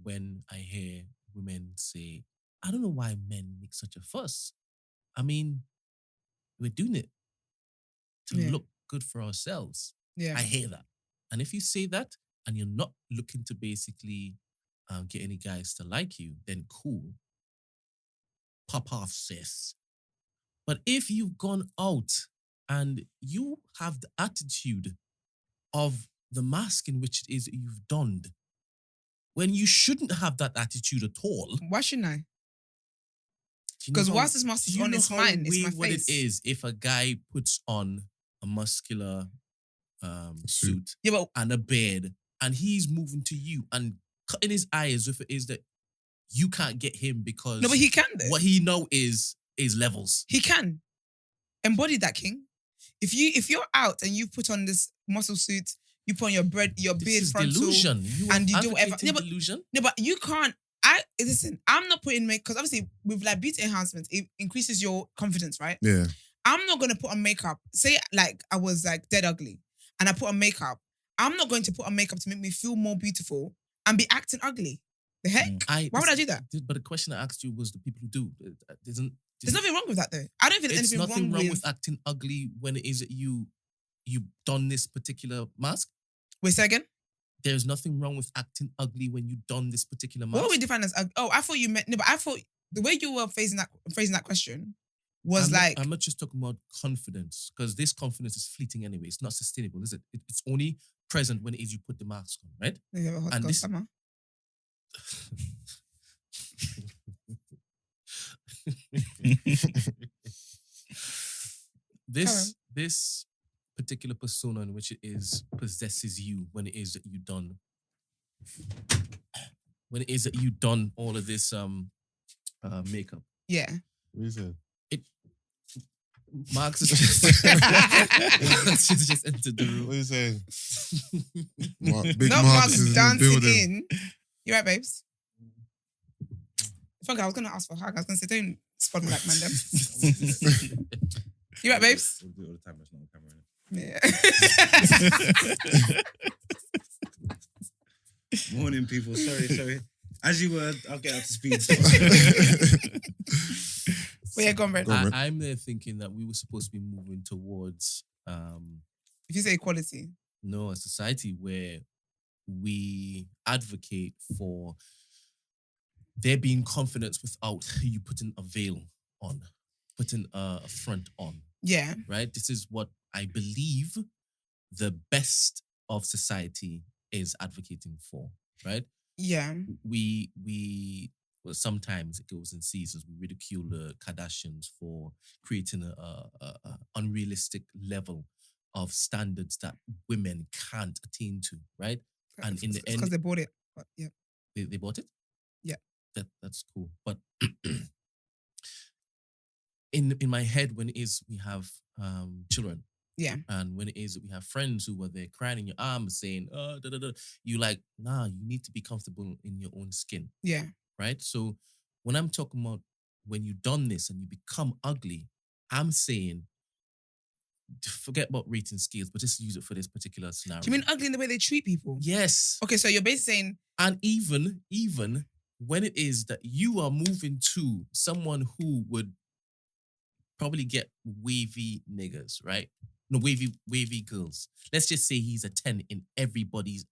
when I hear women say, I don't know why men make such a fuss. I mean, we're doing it to look good for ourselves. Yeah. I hear that. And if you say that and you're not looking to basically get any guys to like you, then cool. Pop off, sis. But if you've gone out and you have the attitude of the mask in which it is that you've donned, when you shouldn't have that attitude at all. Why shouldn't I? Because whilst this mask is on, it's mine. It's my face. What it is if a guy puts on a muscular suit and a beard and he's moving to you and cutting his eye as if it is that you can't get him because... No, but he can. What he know is levels. He can. Embody that, King. If you're out and you put on this muscle suit, you put on your beard frontal, delusion. And you do whatever. Delusion. No, but you can't. Listen, I'm not putting makeup because obviously with like beauty enhancements, it increases your confidence, right? Yeah. I'm not gonna put on makeup. Say like I was like dead ugly, and I put on makeup. I'm not going to put on makeup to make me feel more beautiful and be acting ugly. The heck? Why would I do that? But the question I asked you was the people who do. There's nothing wrong with that though. I don't think there's anything nothing wrong with acting ugly when it is that you don this particular mask. Wait, say again? There's nothing wrong with acting ugly when you don this particular mask. What are we defining as ugly? Oh, I thought you meant... No, but I thought the way you were phrasing that question was I'm not just talking about confidence, because this confidence is fleeting anyway. It's not sustainable, is it? It's only present when it is you put the mask on, right? You have a hot girl summer. This particular persona in which it is possesses you when it is that you done when it is that you done all of this makeup. Yeah. What you said? Marx has just entered the room. What are you saying? Big Marx is dancing in. You right, babes? Fuck, I was gonna ask for a hug. I was gonna say, don't spot me like man them. You right, babes? We'll do it all the time. It's not on camera. Yeah. Morning, people. Sorry. As you were, I'll get up to speed. Well, yeah, go on, Brent. I'm there thinking that we were supposed to be moving towards if you say equality. No, a society where we advocate for there being confidence without you putting a veil on, putting a front on. Yeah. Right? This is what I believe the best of society is advocating for, right? Yeah. Well, sometimes it goes in seasons. We ridicule the Kardashians for creating a unrealistic level of standards that women can't attain to, right? And in the end, because they bought it. But yeah, they bought it. Yeah, that's cool. But in my head, when it is we have children, yeah, and when it is we have friends who are there crying in your arms saying, you like, nah, you need to be comfortable in your own skin. Yeah. Right? So when I'm talking about when you've done this and you become ugly, I'm saying forget about rating scales, but just use it for this particular scenario. Do you mean ugly in the way they treat people? Yes. Okay, so you're basically saying... And even when it is that you are moving to someone who would probably get wavy niggas, right? No, wavy girls. Let's just say he's a 10 in everybody's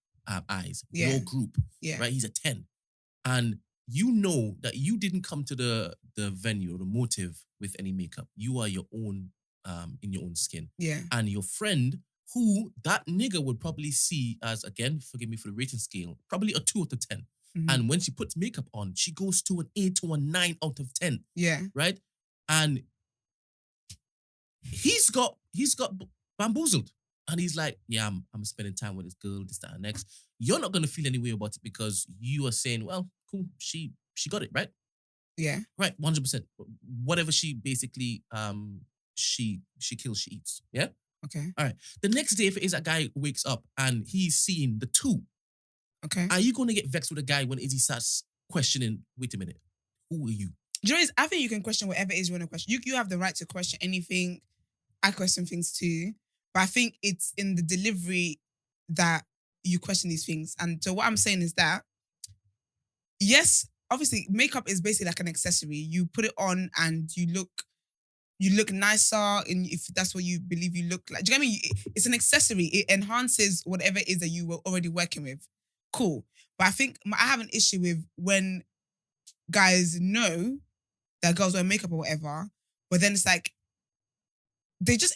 eyes. Yeah. Your group. Yeah. Right? He's a 10. And you know that you didn't come to the venue or the motive with any makeup. You are your own, in your own skin. Yeah. And your friend, who that nigga would probably see as, again, forgive me for the rating scale, probably a 2 out of 10. Mm-hmm. And when she puts makeup on, she goes to an 8 to a 9 out of 10. Yeah. Right? And he's got bamboozled. And he's like, yeah, I'm spending time with this girl, this, that, and next. You're not going to feel any way about it because you are saying, well, cool, she got it, right? Yeah. Right, 100%. Whatever she basically, she kills, she eats. Yeah? Okay. All right. The next day, if it is a guy wakes up and he's seeing the 2, okay, are you going to get vexed with a guy when he starts questioning, wait a minute, who are you? Do you know, I think you can question whatever it is you want to question. You have the right to question anything. I question things too. But I think it's in the delivery that you question these things. And so what I'm saying is that, yes, obviously makeup is basically like an accessory. You put it on and you look nicer, and if that's what you believe you look like. Do you get me? It's an accessory. It enhances whatever it is that you were already working with. Cool. But I think I have an issue with when guys know that girls wear makeup or whatever, but then it's like, it's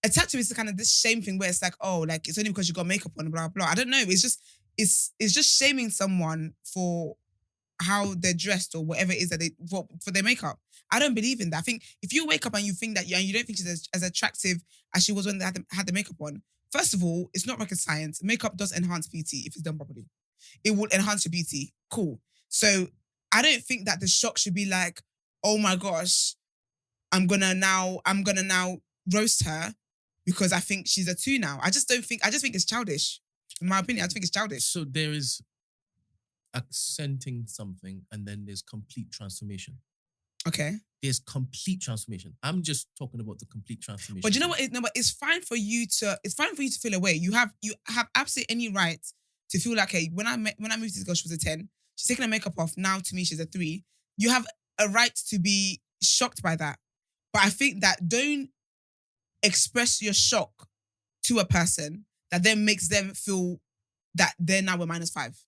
attached to it. It's kind of this shame thing where it's like, oh, like it's only because you got makeup on, blah blah. I don't know. It's just shaming someone for how they're dressed or whatever it is that they for their makeup. I don't believe in that. I think if you wake up and you think that you don't think she's as attractive as she was when they had the makeup on. First of all, it's not rocket science. Makeup does enhance beauty if it's done properly. It will enhance your beauty. Cool. So I don't think that the shock should be like, oh my gosh, I'm gonna now roast her because I think she's a 2 now. I just think it's childish. In my opinion, I just think it's childish. So there is accenting something and then there's complete transformation. Okay. There's complete transformation. I'm just talking about the complete transformation. But you know what? But it's fine for you to feel a way. You have absolutely any right to feel like, hey, when I moved to this girl, she was a 10. She's taking her makeup off. Now to me, she's a 3. You have a right to be shocked by that. But I think that don't express your shock to a person that then makes them feel that they're now a -5.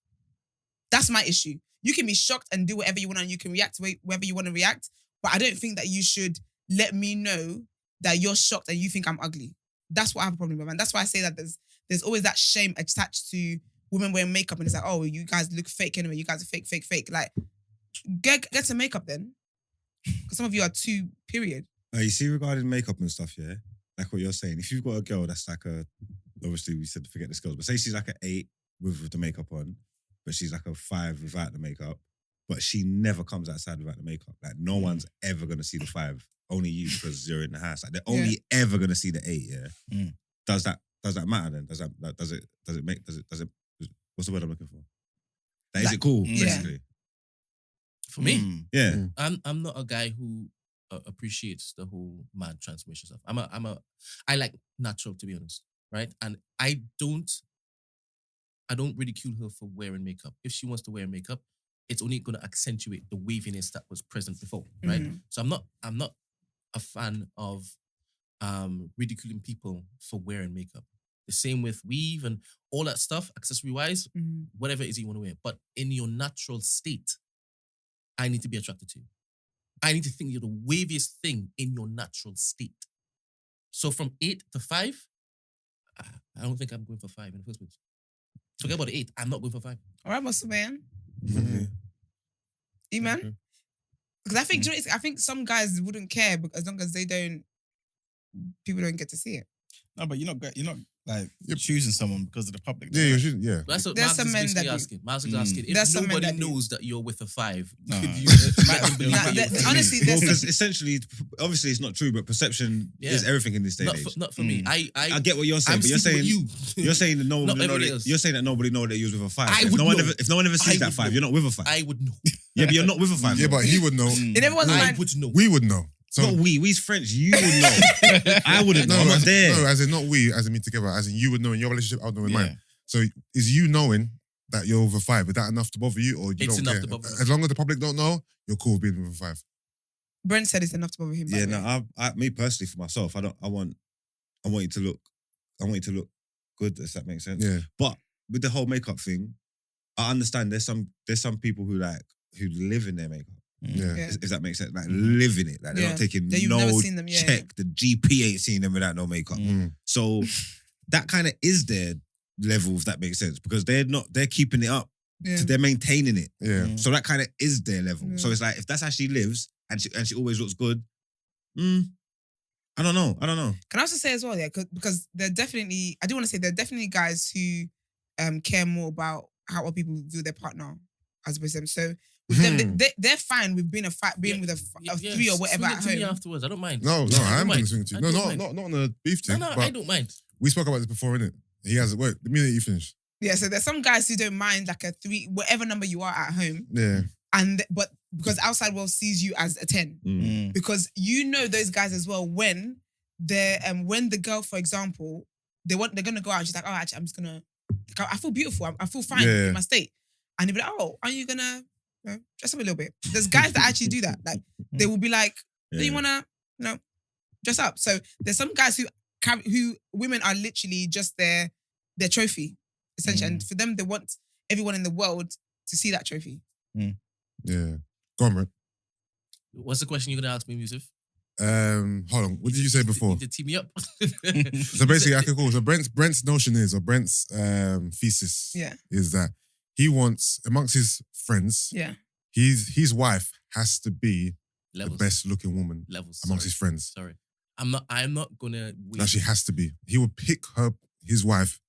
That's my issue. You can be shocked and do whatever you want and you can react wherever you want to react. But I don't think that you should let me know that you're shocked and you think I'm ugly. That's what I have a problem with. And that's why I say that there's always that shame attached to women wearing makeup. And it's like, oh, you guys look fake anyway. You guys are fake. Like, get some makeup then. Because some of you are 2, period. You see, regarding makeup and stuff, yeah? Like what you're saying, if you've got a girl that's like obviously we said forget the skills, but say she's like an 8 with the makeup on, but she's like a 5 without the makeup. But she never comes outside without the makeup. Like no one's ever gonna see the 5. Only you because you're in the house. Like they're only ever gonna see the 8. Yeah. Does that matter then? Does it what's the word I'm looking for? Is it cool? Basically. For me, yeah. I'm not a guy who appreciates the whole mad transformation stuff. I like natural, to be honest, right? And I don't ridicule her for wearing makeup. If she wants to wear makeup, it's only going to accentuate the waviness that was present before, right? So I'm not a fan of ridiculing people for wearing makeup. The same with weave and all that stuff, accessory-wise, whatever it is you want to wear. But in your natural state, I need to be attracted to you. I need to think you're the waviest thing in your natural state. So from 8 to 5, I don't think I'm going for 5 in the first place. Forget about the 8. I'm not going for 5. All right, Mr. Man. E-man? Because I think some guys wouldn't care as long as people don't get to see it. No, but you're not like choosing someone because of the public. Yeah, you should. Yeah. That's what There's some men that asking. Miles is asking. If nobody knows that you're with a 5, could you honestly, because essentially, obviously, it's not true, but perception is everything in this day and age. Not for me. I get what you're saying, but you're saying that nobody know that you're saying that nobody know that you was with a 5. If no one ever sees that 5, you're not with a 5. I would know. Yeah, but you're not with a 5. Yeah, but he would know. In everyone's mind, would know. We would know. So, not we's French. You would know. I wouldn't know. I'm not there. No, as in not we, as in me together. As in you would know in your relationship, I would know in mine. So is you knowing that you're with a 5, is that enough to bother you, or you don't care? As long as the public don't know, you're cool with being with a 5. Brent said it's enough to bother him. Yeah, no, me personally, for myself, I want you to look good, if that makes sense. Yeah. But with the whole makeup thing, I understand there's some people who live in their makeup. Yeah. If that makes sense. Like living it. Like they're not taking no check. The GP ain't seen them without no makeup. So that kind of is their level, if that makes sense. Because they're keeping it up. So they're maintaining it. Yeah. So that kind of is their level. So it's like, if that's how she lives and she always looks good, I don't know. Can I also say as well, because there are definitely guys who care more about how other people view their partner as opposed to them. So with them, they're fine with being with a 3 or whatever at home. Afterwards, I don't mind. No, I am going to swing to you. No, not on a beef thing. No, I don't mind. We spoke about this before, innit? He has it. Wait, the minute you finish. Yeah, so there's some guys who don't mind like a 3, whatever number you are at home. Yeah. But because outside world sees you as a 10. Because you know those guys as well when the girl, for example, they're gonna go out, she's like, oh, actually, I'm just gonna, I feel beautiful, I feel fine in my state. And they'll be like, oh, are you gonna dress up a little bit? There's guys that actually do that. Like they will be like, do you wanna dress up? So there's some guys who women are literally just their trophy, essentially. And for them, they want everyone in the world to see that trophy. Yeah. Go on, Brent. What's the question you're gonna ask me, Yusuf? Hold on. What did you say before? To tee me up. So basically, okay, cool. So Brent's notion is, or Brent's thesis is that he wants, amongst his friends, his wife has to be the best looking woman amongst his friends. Sorry. I'm not gonna wait. No, she has to be. He would pick his wife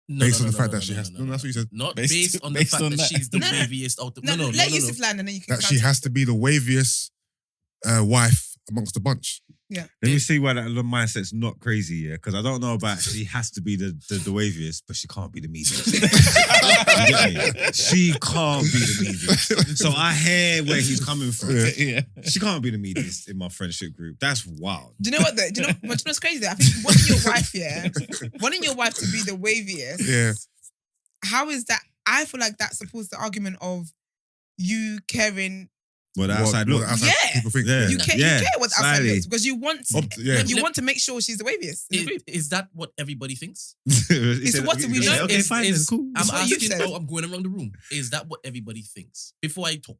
based on the fact that she has to. No, that's what he said. Not based on the fact that she's the waviest. No, let Yusuf land and then you can. That she has to be the waviest wife amongst the bunch. Yeah. Let me see why that mindset's not crazy, yeah? Because I don't know about she has to be the waviest, but she can't be the meatiest. You get me? She can't be the meatiest. So I hear where he's coming from. Yeah. She can't be the meatiest in my friendship group. That's wild. Do you know what? Do you know what's crazy though? I think wanting your wife to be the waviest. How is that? I feel like that supports the argument of you caring. What the outside look. People think. You care what the outside looks because you want to make sure she's the waviest. Is that what everybody thinks? It's what we know. Okay, fine. It's cool. I'm asking. I'm going around the room. Is that what everybody thinks? Before I talk.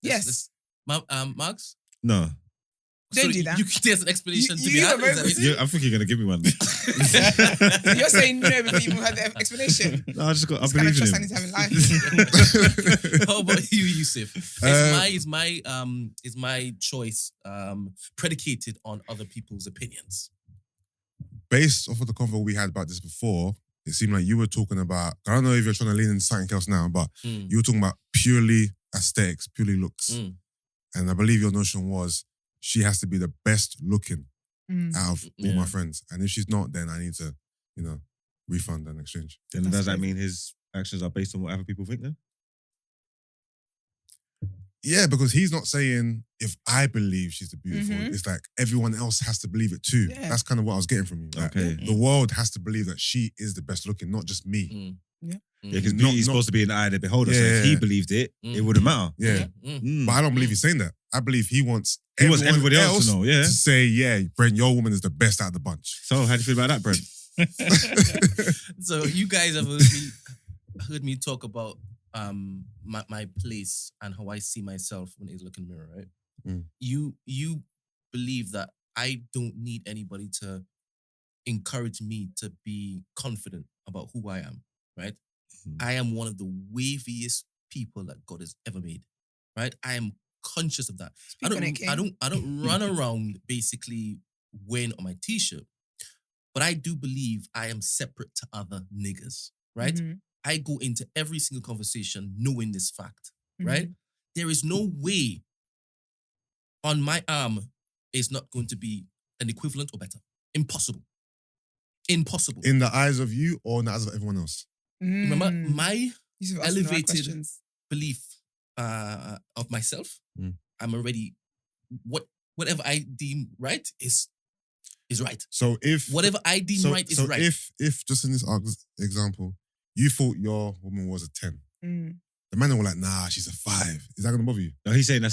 Yes. Marks? No. Don't do that. There's an explanation to be had. I think you're going to give me one. You're saying no before you even heard the explanation. No, I believe in him. I need to have in life. How about you, Yusuf? Is my choice predicated on other people's opinions? Based off of the convo we had about this before, it seemed like you were talking about, I don't know if you're trying to lean into something else now, but you were talking about purely aesthetics, purely looks. And I believe your notion was she has to be the best looking out of all my friends. And if she's not, then I need to, refund and exchange. Then does that mean his actions are based on what other people think then? Yeah, because he's not saying if I believe she's the beautiful. It's like everyone else has to believe it too. Yeah. That's kind of what I was getting from you. Like, the world has to believe that she is the best looking, not just me. Yeah, because beauty is supposed to be in the eye of the beholder. So if he believed it, it wouldn't matter. Yeah. But I don't believe he's saying that. I believe he wants everybody else to know, to say, yeah, Brent, your woman is the best out of the bunch. So how do you feel about that, Brent? So you guys have heard me talk about my place and how I see myself when I look in the mirror, right? You believe that I don't need anybody to encourage me to be confident about who I am, right? I am one of the waviest people that God has ever made, right? I am conscious of that. I don't run around basically wearing on my t-shirt, but I do believe I am separate to other niggas, right? I go into every single conversation knowing this fact, right? There is no way on my arm is not going to be an equivalent or better. Impossible. Impossible. In the eyes of you or in the eyes of everyone else? Remember, my elevated belief of myself, I'm already, whatever I deem right is right. So if... Whatever I deem right is right. If just in this example, you thought your woman was a 10. The man were like, nah, she's a 5. Is that going to bother you? No, he's saying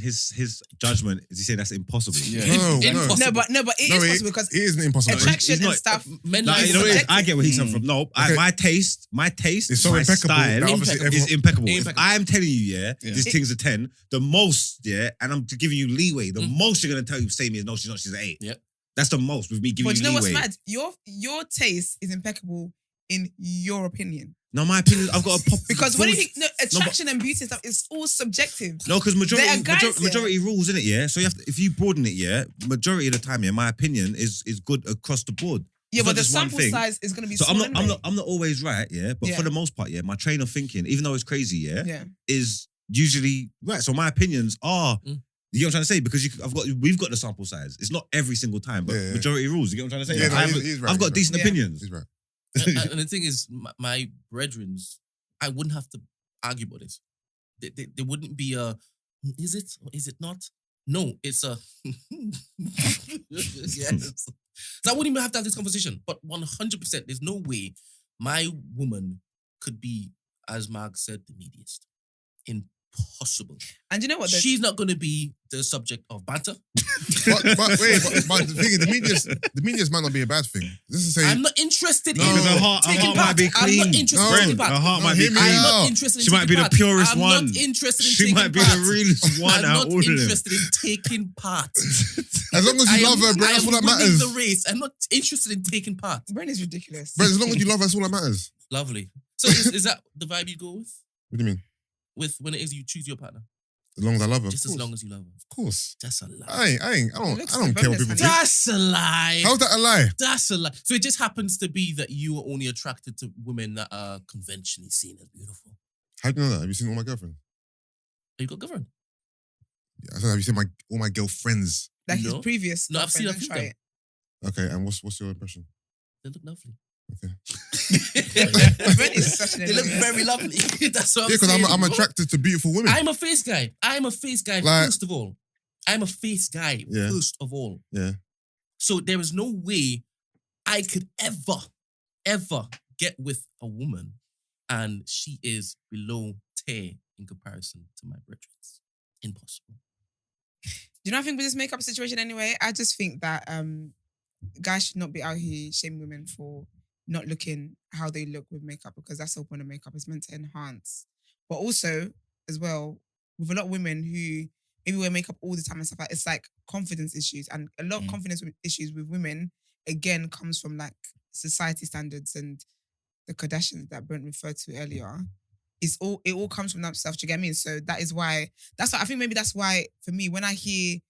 his judgment is he saying that's impossible. Yeah. No, but it is possible because it isn't impossible. Attraction and stuff. Men like, I get where he's coming from. No, my taste, it's so impeccable. Style is impeccable. If I'm telling you, this thing's a 10, the most, and I'm giving you leeway, the most you're going to say me is no, she's not, she's an 8. Yeah. That's the most with me giving you leeway. But you know what's mad? Your taste is impeccable in your opinion. No, my opinion, I've got a pop. Because when you think attraction and beauty and stuff, it's all subjective. No, because majority rules, isn't it? Yeah. So you have to, if you broaden it, majority of the time, my opinion is good across the board. Yeah, but the sample size is going to be so small. I'm not always right, But for the most part, my train of thinking, even though it's crazy, is usually right. So my opinions are. You get what I'm trying to say? Because we've got the sample size. It's not every single time, but majority rules. You get what I'm trying to say? Yeah, I've got decent opinions. He's right. And the thing is, my brethrens, I wouldn't have to argue about this. There wouldn't be a, is it or is it not? No, it's a, yes. So I wouldn't even have to have this conversation. But 100%, there's no way my woman could be, as Mark said, the neediest. Impossible. And you know what? She's not going to be the subject of banter. but the thing is, the media's might not be a bad thing. This is saying I'm not interested in her heart might be clean. I'm not interested in taking part. Her heart might be clean. I'm not interested in She might be the purest one. I'm not interested in taking part. She might be the realest one out of all of them. I'm not interested in taking part. As long as you love her, Brent, that's all that matters. The race. I'm not interested in taking part. Brent is ridiculous. Brent, as long as you love her, that's all that matters. Lovely. So is that the vibe you go with? What do you mean? With when it is you choose your partner? As long as I love her, just as long as you love her. Of course. That's a lie. I don't care what people think. That's a lie. How's that a lie? That's a lie. So it just happens to be that you are only attracted to women that are conventionally seen as beautiful. How do you know that? Have you seen all my girlfriends? You got a girlfriend? Yeah, I said, have you seen all my girlfriends? Like his previous. No, I've seen a few of them. Okay, and what's your impression? They look lovely. Okay. They look very lovely. That's what I'm saying. Because I'm attracted to beautiful women. I'm a face guy. First of all. I'm a face guy first of all. Yeah. So there is no way I could ever get with a woman and she is below tier in comparison to my brethren. Impossible. Do you know what I think with this makeup situation anyway? I just think that guys should not be out here shaming women for not looking how they look with makeup, because that's the whole point of makeup. It's meant to enhance. But also, as well, with a lot of women who maybe wear makeup all the time and stuff like that, it's like confidence issues. And a lot of confidence issues with women, again, comes from like society standards and the Kardashians that Brent referred to earlier. It all comes from that stuff. Do you get me? So I think maybe that's why, for me, when I hear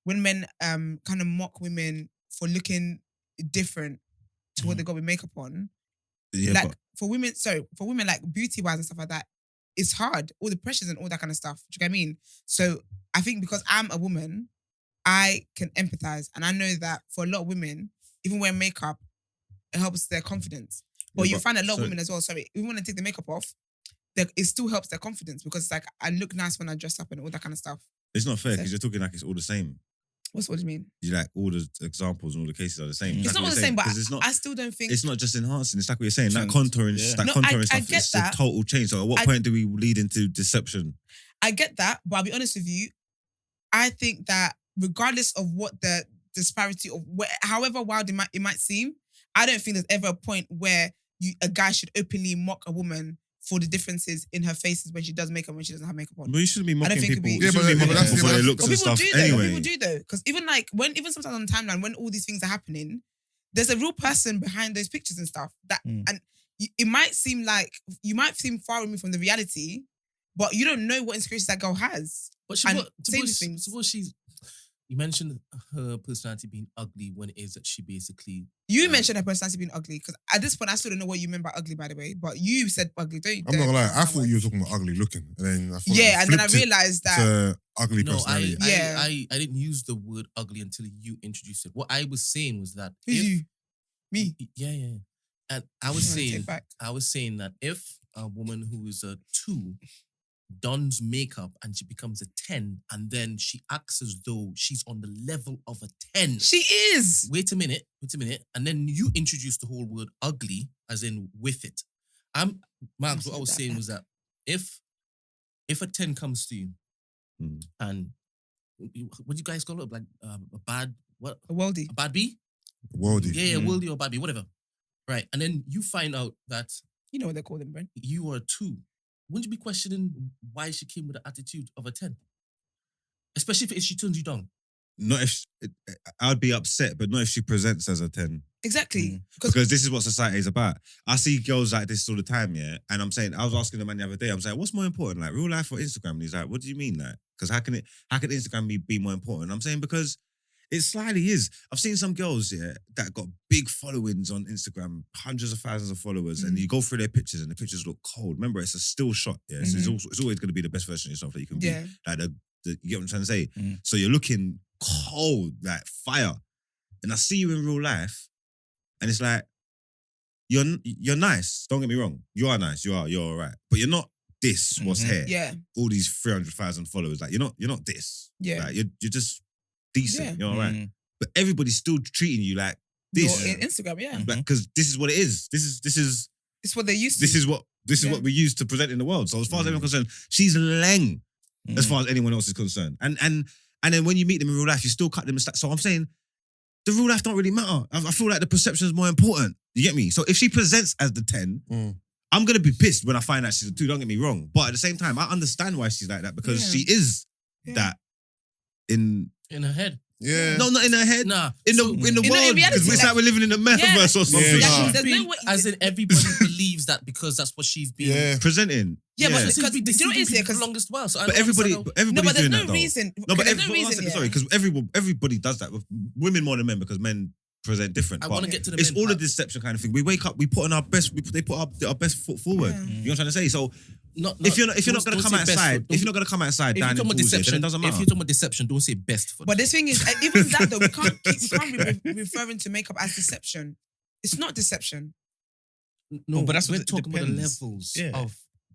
when men kind of mock women for looking different to what they got with makeup on, Yeah, like for women, like beauty wise and stuff like that, it's hard. All the pressures and all that kind of stuff. Do you get what I mean? So I think because I'm a woman, I can empathize, and I know that for a lot of women, even wearing makeup, it helps their confidence. But you find a lot of women as well. Sorry, even when they take the makeup off, it still helps their confidence because it's like I look nice when I dress up and all that kind of stuff. It's not fair because you're talking like it's all the same. What do you mean? You like all the examples and all the cases are the same. It's not all the same, but I still don't think it's not just enhancing. It's like what you're saying. That contouring, stuff. It's a total change. So at what point do we lead into deception? I get that, but I'll be honest with you. I think that regardless of what the disparity of however wild it might seem, I don't think there's ever a point where a guy should openly mock a woman for the differences in her faces when she does makeup and when she doesn't have makeup on. But you shouldn't be mocking people. That's for their looks and stuff anyway. People do though, because even sometimes on the timeline when all these things are happening, there's a real person behind those pictures and stuff. And it might seem like you might seem far removed from the reality, but you don't know what insecurities that girl has. But suppose you mentioned her personality being ugly when it is that she basically... You mentioned her personality being ugly, because at this point, I still don't know what you meant by ugly, by the way, but you said ugly, don't you? I'm not gonna lie, I thought you were talking about ugly looking, and then I thought and then I realised that... ugly personality. I didn't use the word ugly until you introduced it. What I was saying was that... Who's you? Me? Yeah. And I was saying that if a woman who is a 2 dons makeup and she becomes a 10 and then she acts as though she's on the level of a 10. She is. Wait a minute. And then you introduce the whole word ugly as in with it. Mark, what I was saying was that if a 10 comes to you and what do you guys call it? Like a bad, what? A worldie. A bad B? Worldie. Yeah, worldie or bad B, whatever. Right. And then you find out that... You know what they call them, Brent. You are a 2. Wouldn't you be questioning why she came with the attitude of a 10? Especially if she turns you down. Not if I'd be upset, but not if she presents as a 10. Exactly. Because this is what society is about. I see girls like this all the time, yeah. And I'm saying, I was asking the man the other day, I'm saying, what's more important, like real life or Instagram? And he's like, what do you mean, like? Because how can Instagram be more important? I'm saying because it slightly is. I've seen some girls, yeah, that got big followings on Instagram, hundreds of thousands of followers, and you go through their pictures and the pictures look cold. Remember, it's a still shot, yeah. So it's always going to be the best version of yourself that you can be. Like you get what I'm trying to say? So you're looking cold, like fire. And I see you in real life, and it's like, you're nice. Don't get me wrong. You are nice. You're all right. But you're not this, what's here. Yeah. All these 300,000 followers. Like, you're not this. Yeah. Like, you're just decent. You're all right. But everybody's still treating you like this. You're in Instagram, yeah. Because this is what it is. This is it's what they used to. This is what we use to present in the world. So as far as anyone's concerned, she's leng as far as anyone else is concerned. And then when you meet them in real life, you still cut them. So I'm saying the real life don't really matter. I feel like the perception is more important. You get me? So if she presents as the 10, I'm going to be pissed when I find out she's a 2. Don't get me wrong. But at the same time, I understand why she's like that because she is that in her head. Yeah. No, not in her head. Nah. In the world. Because it's like we're living in the metaverse or something. As in everybody believes that because that's what she's been presenting. Yeah, but because do you know what it is? For the longest while. So but everybody's doing that though. Reason. No, but there's no reason. Sorry, because everybody does that. Women more than men because men present different. I want to get to the it's men all part. a deception kind of thing. We wake up, we put on our best. They put our best foot forward. You know what I'm trying to say? So if you're not going to come outside, if you're not going to come outside, down in deception, it doesn't matter. If you're talking about deception, don't say best foot. But the thing is, even that though, we can't be referring to makeup as deception. It's not deception. No, but that's what we're talking about. The levels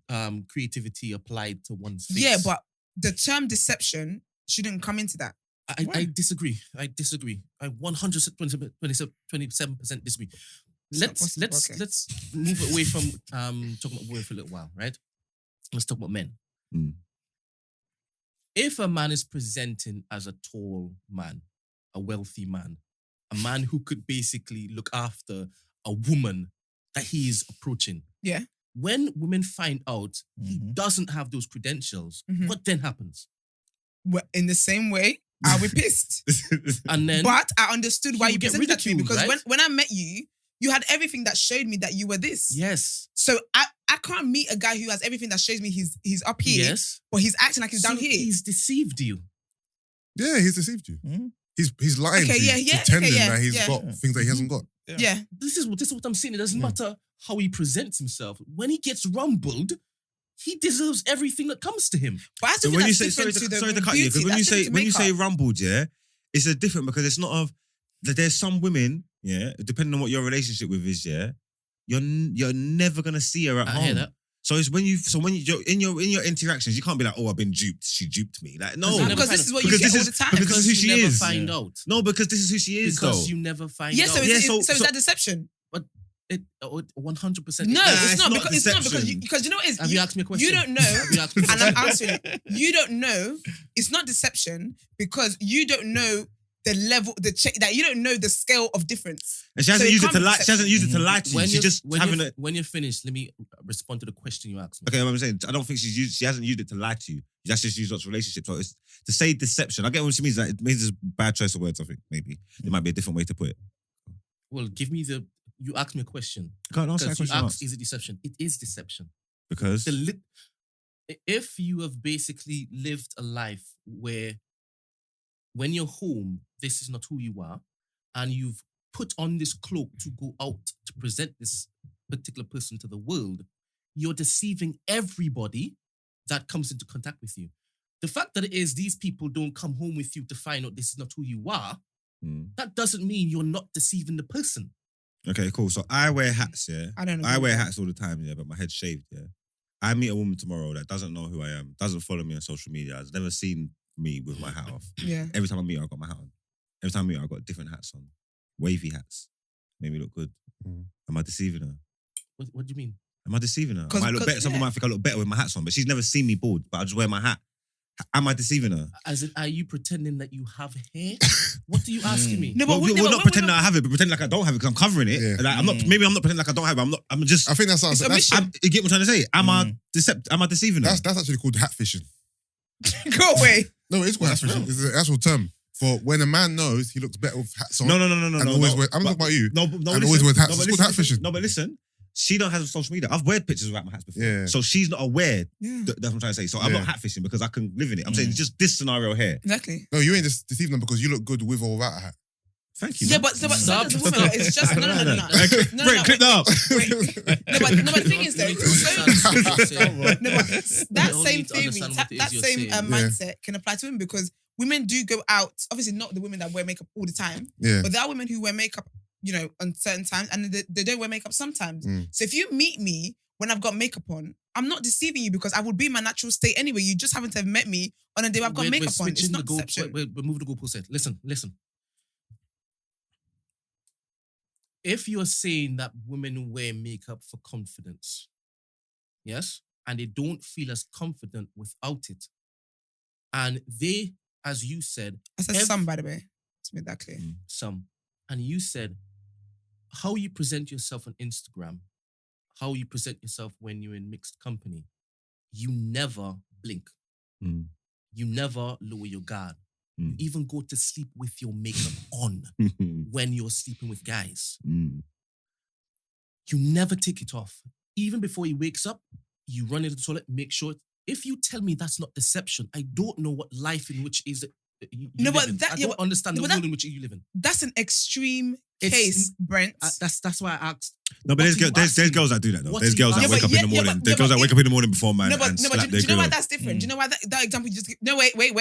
of creativity applied to one's face. Yeah, but the term deception shouldn't come into that. I disagree. I 127% disagree. Let's move away from talking about women for a little while, right? Let's talk about men. If a man is presenting as a tall man, a wealthy man, a man who could basically look after a woman that he is approaching. Yeah. When women find out he doesn't have those credentials, what then happens? Well, in the same way, I'll be pissed. And then, but I understood why you presented that to me because right? when I met you, you had everything that showed me that you were this. Yes. So I can't meet a guy who has everything that shows me he's up here. Yes. But he's acting like he's down here. He's deceived you. Yeah, he's deceived you. He's lying to you, pretending that he's got things that he hasn't got. Yeah. This is what I'm saying. It doesn't matter how he presents himself. When he gets rumbled, he deserves everything that comes to him. But I still think that's different to the sorry to cut you, because when you say rumbled, yeah, it's a different, because it's not of there's some women, yeah, depending on what your relationship with is, yeah, you're never gonna see her at home. I hear that. So it's when you're in your interactions, you can't be like, oh, I've been duped. She duped me. Like, no, because this is what you get all the time. Because this is who she is. Find out. No, because this is who she is. Because you never find out. So is that deception? But it 100%. No, it's not because you know what it is. Have you asked me a question? You don't know, and I'm answering it. You don't know. It's not deception because you don't know the level, that you don't know the scale of difference. And she hasn't used it to lie. She hasn't used it to lie to you. When you're finished, let me respond to the question you asked me. Okay, what I'm saying, I don't think she hasn't used it to lie to you. That's just used it to relationships. So it's to say deception. I get what she means. That it means it's a bad choice of words. I think maybe there might be a different way to put it. Well, give me you asked me a question. I can't answer that question. Is it deception? It is deception. Because if you have basically lived a life where when you're home, this is not who you are, and you've put on this cloak to go out to present this particular person to the world, you're deceiving everybody that comes into contact with you. The fact that it is these people don't come home with you to find out this is not who you are, that doesn't mean you're not deceiving the person. Okay, cool. So I wear hats, yeah? I don't know. I wear hats all the time, yeah, but my head's shaved, yeah? I meet a woman tomorrow that doesn't know who I am, doesn't follow me on social media, has never seen me with my hat off. Yeah. Every time I meet her, I've got my hat on. Every time I meet her, I've got different hats on. Wavy hats. Make me look good. Am I deceiving her? What do you mean? Am I deceiving her? I might look better. Some people might think I look better with my hats on, but she's never seen me bald, but I just wear my hat. Am I deceiving her? As in, are you pretending that you have hair? What are you asking me? No, but we're not pretending that I have it, but pretending like I don't have it because I'm covering it. Yeah. Like, maybe I'm not pretending like I don't have it. I'm just. I think that's you get what I'm trying to say? Am I deceiving her? That's actually called hat fishing. Go away. No, it's called hat fishing. It's an actual term for when a man knows he looks better with hats on. No. I'm talking about you. No, and always wear hats. It's called hat fishing. No, but listen. She don't have social media. I've wear pictures without my hats before. Yeah. So she's not aware. Yeah. That's what I'm trying to say. So I'm not hat fishing because I can live in it. I'm saying just this scenario here. Exactly. No, you ain't just deceiving them because you look good with or without a hat. Thank you. Yeah, but so does a woman. It's just no. Brent, click that up. No, but the thing is though, that same theory, that same mindset can apply to women because women do go out. Obviously, not the women that wear makeup all the time. Yeah. But there are women who wear makeup, on certain times, and they don't wear makeup sometimes. So if you meet me when I've got makeup on, I'm not deceiving you because I would be in my natural state anyway. You just happen to have met me on a day where I've got makeup on. It's not deception. We're moving the goalpost. Listen. If you're saying that women wear makeup for confidence, yes, and they don't feel as confident without it, and they, as you said... I said some, by the way, to make that clear. Some. And you said how you present yourself on Instagram, how you present yourself when you're in mixed company, you never blink. You never lower your guard. You even go to sleep with your makeup on when you're sleeping with guys. You never take it off. Even before he wakes up, you run into the toilet, make sure. If you tell me that's not deception, I don't know what life in which is you live in. I don't understand the world in which you live in. That's an extreme case, Brent. That's why I asked. No, but there's girls that do that though. There's girls that wake up in the morning. There's girls that wake up in the morning before man and slap their girl. Do you know why that's different? Do you know why that example you just... No, wait. Do you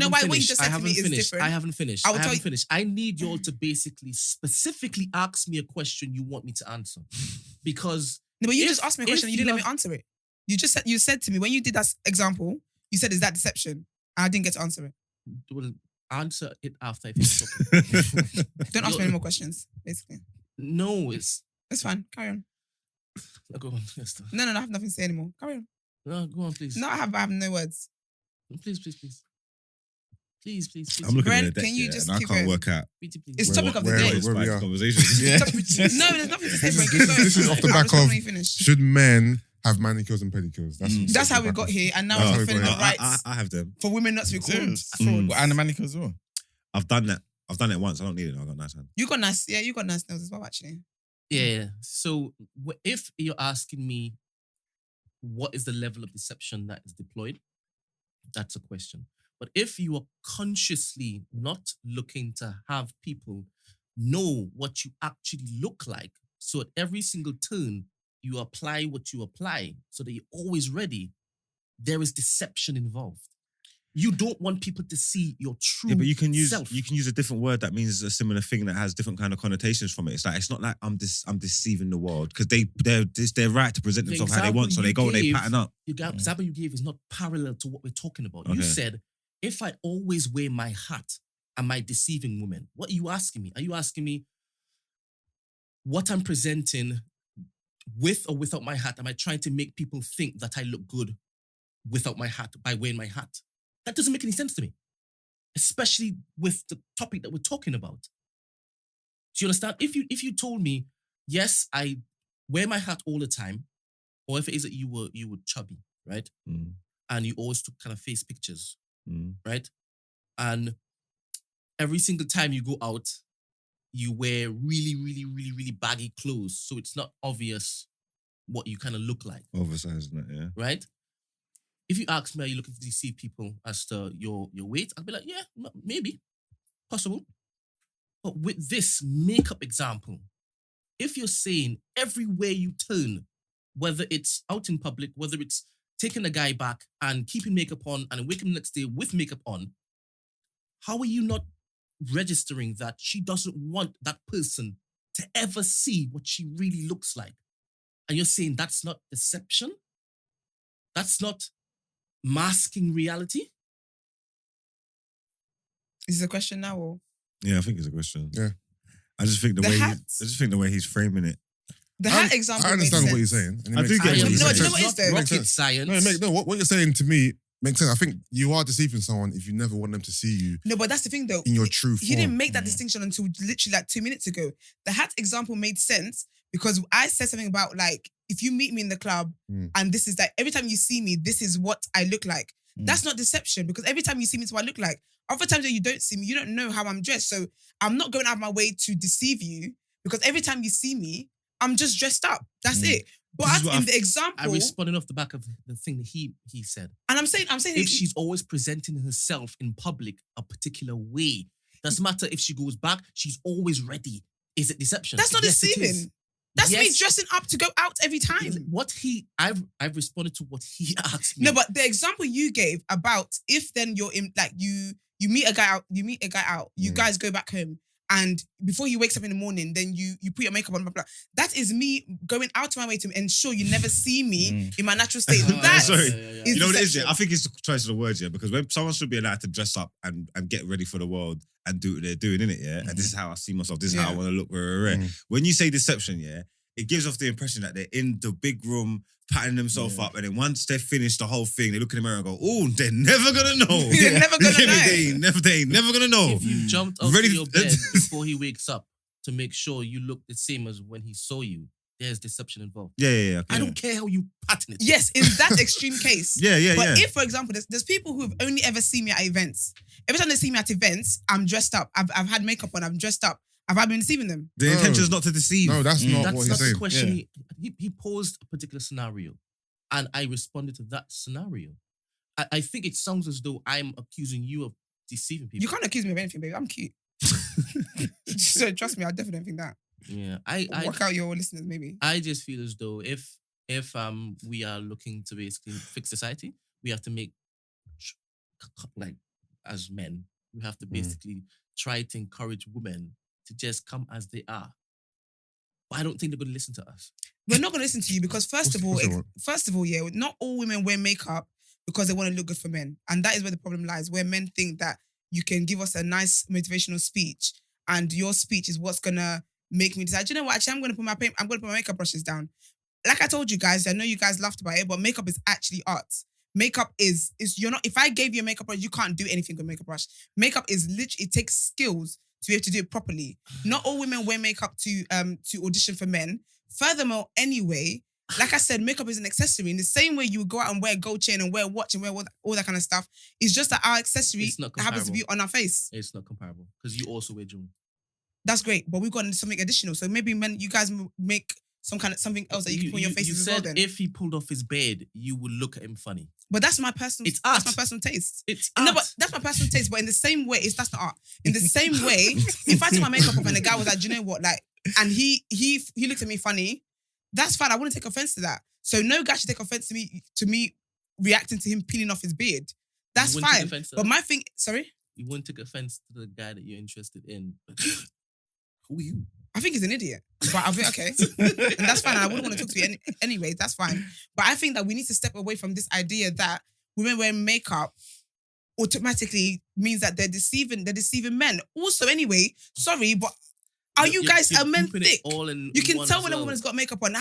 know why what you just said to me is different? I haven't finished. I need you all to basically specifically ask me a question you want me to answer. Because... No, but you just asked me a question and you didn't let me answer it. You said to me, when you did that example, you said, is that deception? And I didn't get to answer it. Well, answer it after. If Don't ask me any more questions, basically. No, it's fine. Carry on. Go on. No, I have nothing to say anymore. Carry on. No, go on, please. No, I have no words. Please. Please. I'm looking Brent, at the deck, can you just and I keep can't going? work out. It's topic of the day. Where we are. Conversation. No, there's nothing to say. This is off the back of should men have manicures and pedicures? That's how we got here, and now we're defending the rights. I have them for women not to be called fraud. And the manicures as well. I've done that. I've done it once. I don't need it. I got nice hands. You got nice nails as well, actually. Yeah. So if you're asking me what is the level of deception that is deployed, that's a question. But if you are consciously not looking to have people know what you actually look like, So at every single turn, you apply what you apply so that you're always ready. There is deception involved. You don't want people to see your true but you can use self. you can use a different word that means a similar thing that has different kind of connotations from it. It's not like I'm deceiving the world, because they're right to present themselves how they want, so they go and they pattern up. The example you gave is not parallel to what we're talking about. Okay. You said, if I always wear my hat, am I deceiving women? What are you asking me? Are you asking me what I'm presenting with or without my hat? Am I trying to make people think that I look good without my hat by wearing my hat? That doesn't make any sense to me, especially with the topic that we're talking about. Do you understand? If you told me, yes, I wear my hat all the time, or if it is that you were chubby, right? Mm. And you always took kind of face pictures, right? And every single time you go out, you wear really, really, really, really baggy clothes, so it's not obvious what you kind of look like. Oversized, yeah. Right? If you ask me, are you looking to deceive people as to your weight? I'll be like, yeah, maybe, possible. But with this makeup example, if you're saying everywhere you turn, whether it's out in public, whether it's taking a guy back and keeping makeup on and waking him the next day with makeup on, how are you not registering that she doesn't want that person to ever see what she really looks like? And you're saying that's not deception? That's not masking reality? Is it a question now or? Yeah, I think it's a question. Yeah. I just think the way he's framing it. The hat example. I understand what you're saying. I do get what you're saying. No, what is there? Rocket science. What you're saying to me makes sense. I think you are deceiving someone if you never want them to see you. No, but that's the thing though. In your true form. You didn't make that distinction until literally like 2 minutes ago. The hat example made sense because I said something about like, if you meet me in the club and this is like, every time you see me, this is what I look like. That's not deception, because every time you see me, it's what I look like. Other times that you don't see me, you don't know how I'm dressed. So I'm not going out of my way to deceive you, because every time you see me, I'm just dressed up. That's it. But in the example, I responded off the back of the thing that he said. And I'm saying if she's always presenting herself in public a particular way, doesn't matter if she goes back, she's always ready. Is it deception? That's not deceiving. That's me dressing up to go out every time. I've responded to what he asked me. No, but the example you gave about if then you're in like you meet a guy out, you guys go back home, and before he wakes up in the morning, then you put your makeup on, blah, blah. That is me going out of my way to ensure you never see me in my natural state. Sorry. You know what it is? I think it's the choice of the words, yeah, because when someone should be allowed to dress up and get ready for the world and do what they're doing, innit, yeah? And this is how I see myself, this is how I want to look, When you say deception, yeah, it gives off the impression that they're in the big room, patting themselves up, and then once they've finished the whole thing, they look in the mirror and go, oh, they're never gonna know. They're never gonna know. They ain't never gonna know. If you jumped off your bed before he wakes up to make sure you look the same as when he saw you, there's deception involved. Yeah. I don't care how you pattern it. Yes, in that extreme case. But if, for example, there's people who have only ever seen me at events. Every time they see me at events, I'm dressed up. I've had makeup on, I'm dressed up. Have I been deceiving them? The intention is not to deceive. No, that's not what he's saying. The question. He posed a particular scenario, and I responded to that scenario. I think it sounds as though I'm accusing you of deceiving people. You can't accuse me of anything, baby. I'm cute. So trust me, I definitely don't think that. Yeah, work out your listeners, maybe. I just feel as though if we are looking to basically fix society, we have to make, like, as men, we have to basically try to encourage women to just come as they are. But I don't think they're going to listen to us. We're not going to listen to you because first of all, not all women wear makeup because they want to look good for men. And that is where the problem lies, where men think that you can give us a nice motivational speech and your speech is what's going to make me decide, you know what, actually, I'm going to put my makeup brushes down. Like I told you guys, I know you guys laughed about it, but makeup is actually art. Makeup is you're not, if I gave you a makeup brush, you can't do anything with makeup brush. Makeup is literally, it takes skills to be able to do it properly. Not all women wear makeup to audition for men. Furthermore, anyway, like I said, makeup is an accessory. In the same way you would go out and wear a gold chain and wear a watch and wear all that kind of stuff, it's just that our accessory happens to be on our face. It's not comparable because you also wear jewelry. That's great, but we've got something additional. So maybe you guys make something else that you can put on your face as well. Then if he pulled off his bed, you would look at him funny. But that's my personal. It's art. That's my personal taste. It's art. No, but that's my personal taste. But in the same way, that's not art. In the same way, if I took my makeup off and the guy was like, do you know what? Like, and he looked at me funny, that's fine. I wouldn't take offense to that. So no guy should take offense to me reacting to him peeling off his beard. That's fine. But my thing, sorry? You wouldn't take offense to the guy that you're interested in. Who are you? I think he's an idiot. But I'll be okay. And that's fine. I wouldn't want to talk to you anyway. That's fine. But I think that we need to step away from this idea that women wearing makeup automatically means that they're deceiving men. Also, anyway, sorry, but are you guys a men thick? You can tell when a woman's got makeup on.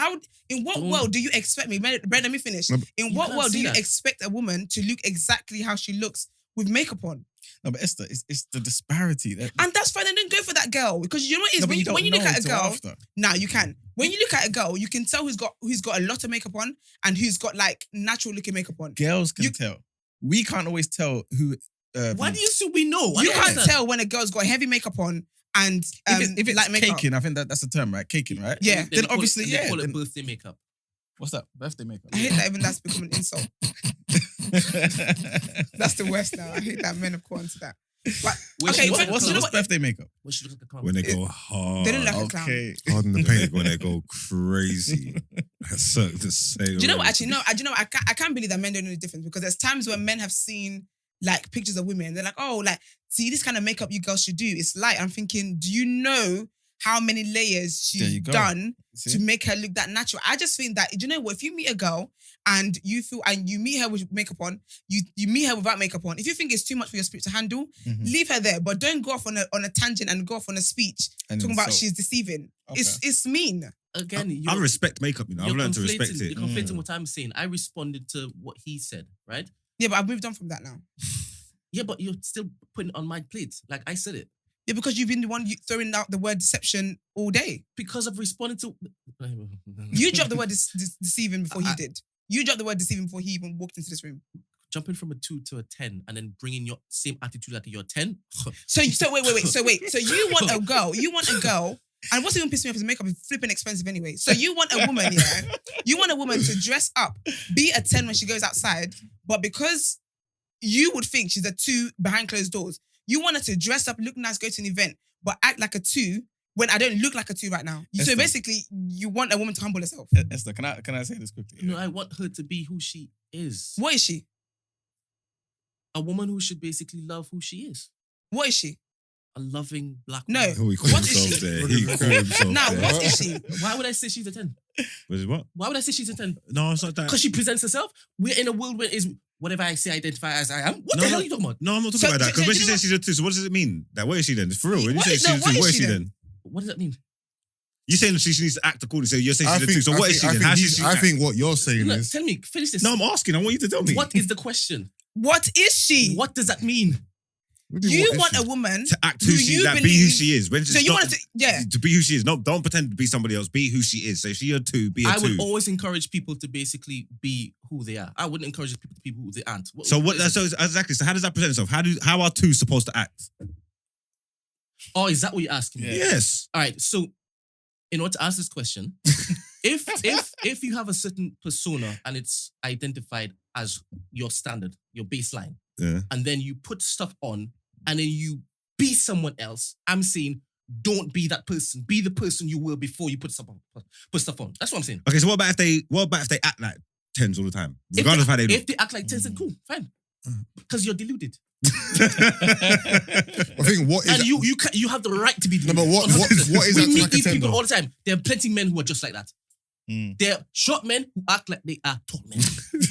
In what world do you expect me? Brent, let me finish. In what world do you expect a woman to look exactly how she looks with makeup on? No, but Esther, it's the disparity. And that's fine. I didn't go for that girl because you know what it is when you look at a girl. Nah, you can. When you look at a girl, you can tell who's got a lot of makeup on and who's got like natural looking makeup on. Girls can tell. We can't always tell who. Why do you assume we know? You can't tell when a girl's got heavy makeup on and if it's like makeup. caking. I think that's the term, right? Caking, right? Yeah. Then obviously, they call it birthday makeup. What's that? Birthday makeup. I hate that even that's become an insult. That's the worst now. I hate that men have caught onto that. But, what's birthday makeup? When she looks like a clown. When they go hard. They don't look like a clown. Hard in the paint when they go crazy. That's so to say. Do you know what? Actually, no. Do you know what? I can't believe that men don't know the difference because there's times when men have seen like pictures of women. They're like, oh, like, see this kind of makeup you girls should do. It's light. I'm thinking, do you know how many layers she's done to make her look that natural? I just think that, do you know what? If you meet a girl and you meet her with makeup on, you meet her without makeup on. If you think it's too much for your spirit to handle, leave her there. But don't go off on a tangent and go off on a speech talking about she's deceiving. Okay. It's mean. Again, I respect makeup. I've learned to respect it. You're conflating what I'm saying. I responded to what he said, right? Yeah, but I've moved on from that now. Yeah, but you're still putting it on my plate. Like I said it. Yeah, because you've been the one throwing out the word deception all day. Because I've responded to... You dropped the word deceiving before he did. You dropped the word deceiving before he even walked into this room. Jumping from a 2 to a 10 and then bringing your same attitude like you're 10? So wait. So you want a girl, and what's even pissing me off is makeup is flipping expensive anyway. So you want a woman, yeah? You want a woman to dress up, be a 10 when she goes outside, but because you would think she's a 2 behind closed doors, you want her to dress up, look nice, go to an event, but act like a 2 when I don't look like a 2 right now. Esther, so basically, you want a woman to humble herself. Esther, can I say this quickly? No, I want her to be who she is. What is she? A woman who should basically love who she is. What is she? A loving black woman. No. What is she? He called himself now, there. what is she? Why would I say she's a 10? What? Why would I say she's a 10? No, it's not that. Because she presents herself. We're in a world where it's whatever I say identify as I am. What the hell are you talking about? No, I'm not talking about that. Because when she says she's a 2, so what does it mean? Like, what is she then? For real, when you say she's a 2, what is she then? What does that mean? You're saying she needs to act accordingly, so you're saying she's a 2. So what is she then? I think what you're saying is... Tell me, finish this. No, I'm asking. I want you to tell me. What is the question? What is she? What does that mean? You want a woman to act be who she is. So you want to be who she is. No, don't pretend to be somebody else. Be who she is. So if you're a 2, be a 2. I would always encourage people to basically be who they are. I wouldn't encourage people to be who they aren't. So exactly. So how does that present itself? How are 2 supposed to act? Oh, is that what you're asking me? Yes. All right. So, in order to ask this question, if you have a certain persona and it's identified as your standard, your baseline, and then you put stuff on and then you be someone else, I'm saying don't be that person. Be the person you were before you put stuff on. That's what I'm saying. Okay, so what about if they act like 10s all the time, regardless of how they look? If they act like 10s, then cool, fine, because you're deluded. I think what is and you have the right to be deluded. No, but what is we that meet like these a 10 people though? all the time. There are plenty of men who are just like that. There are short men who act like they are tall men.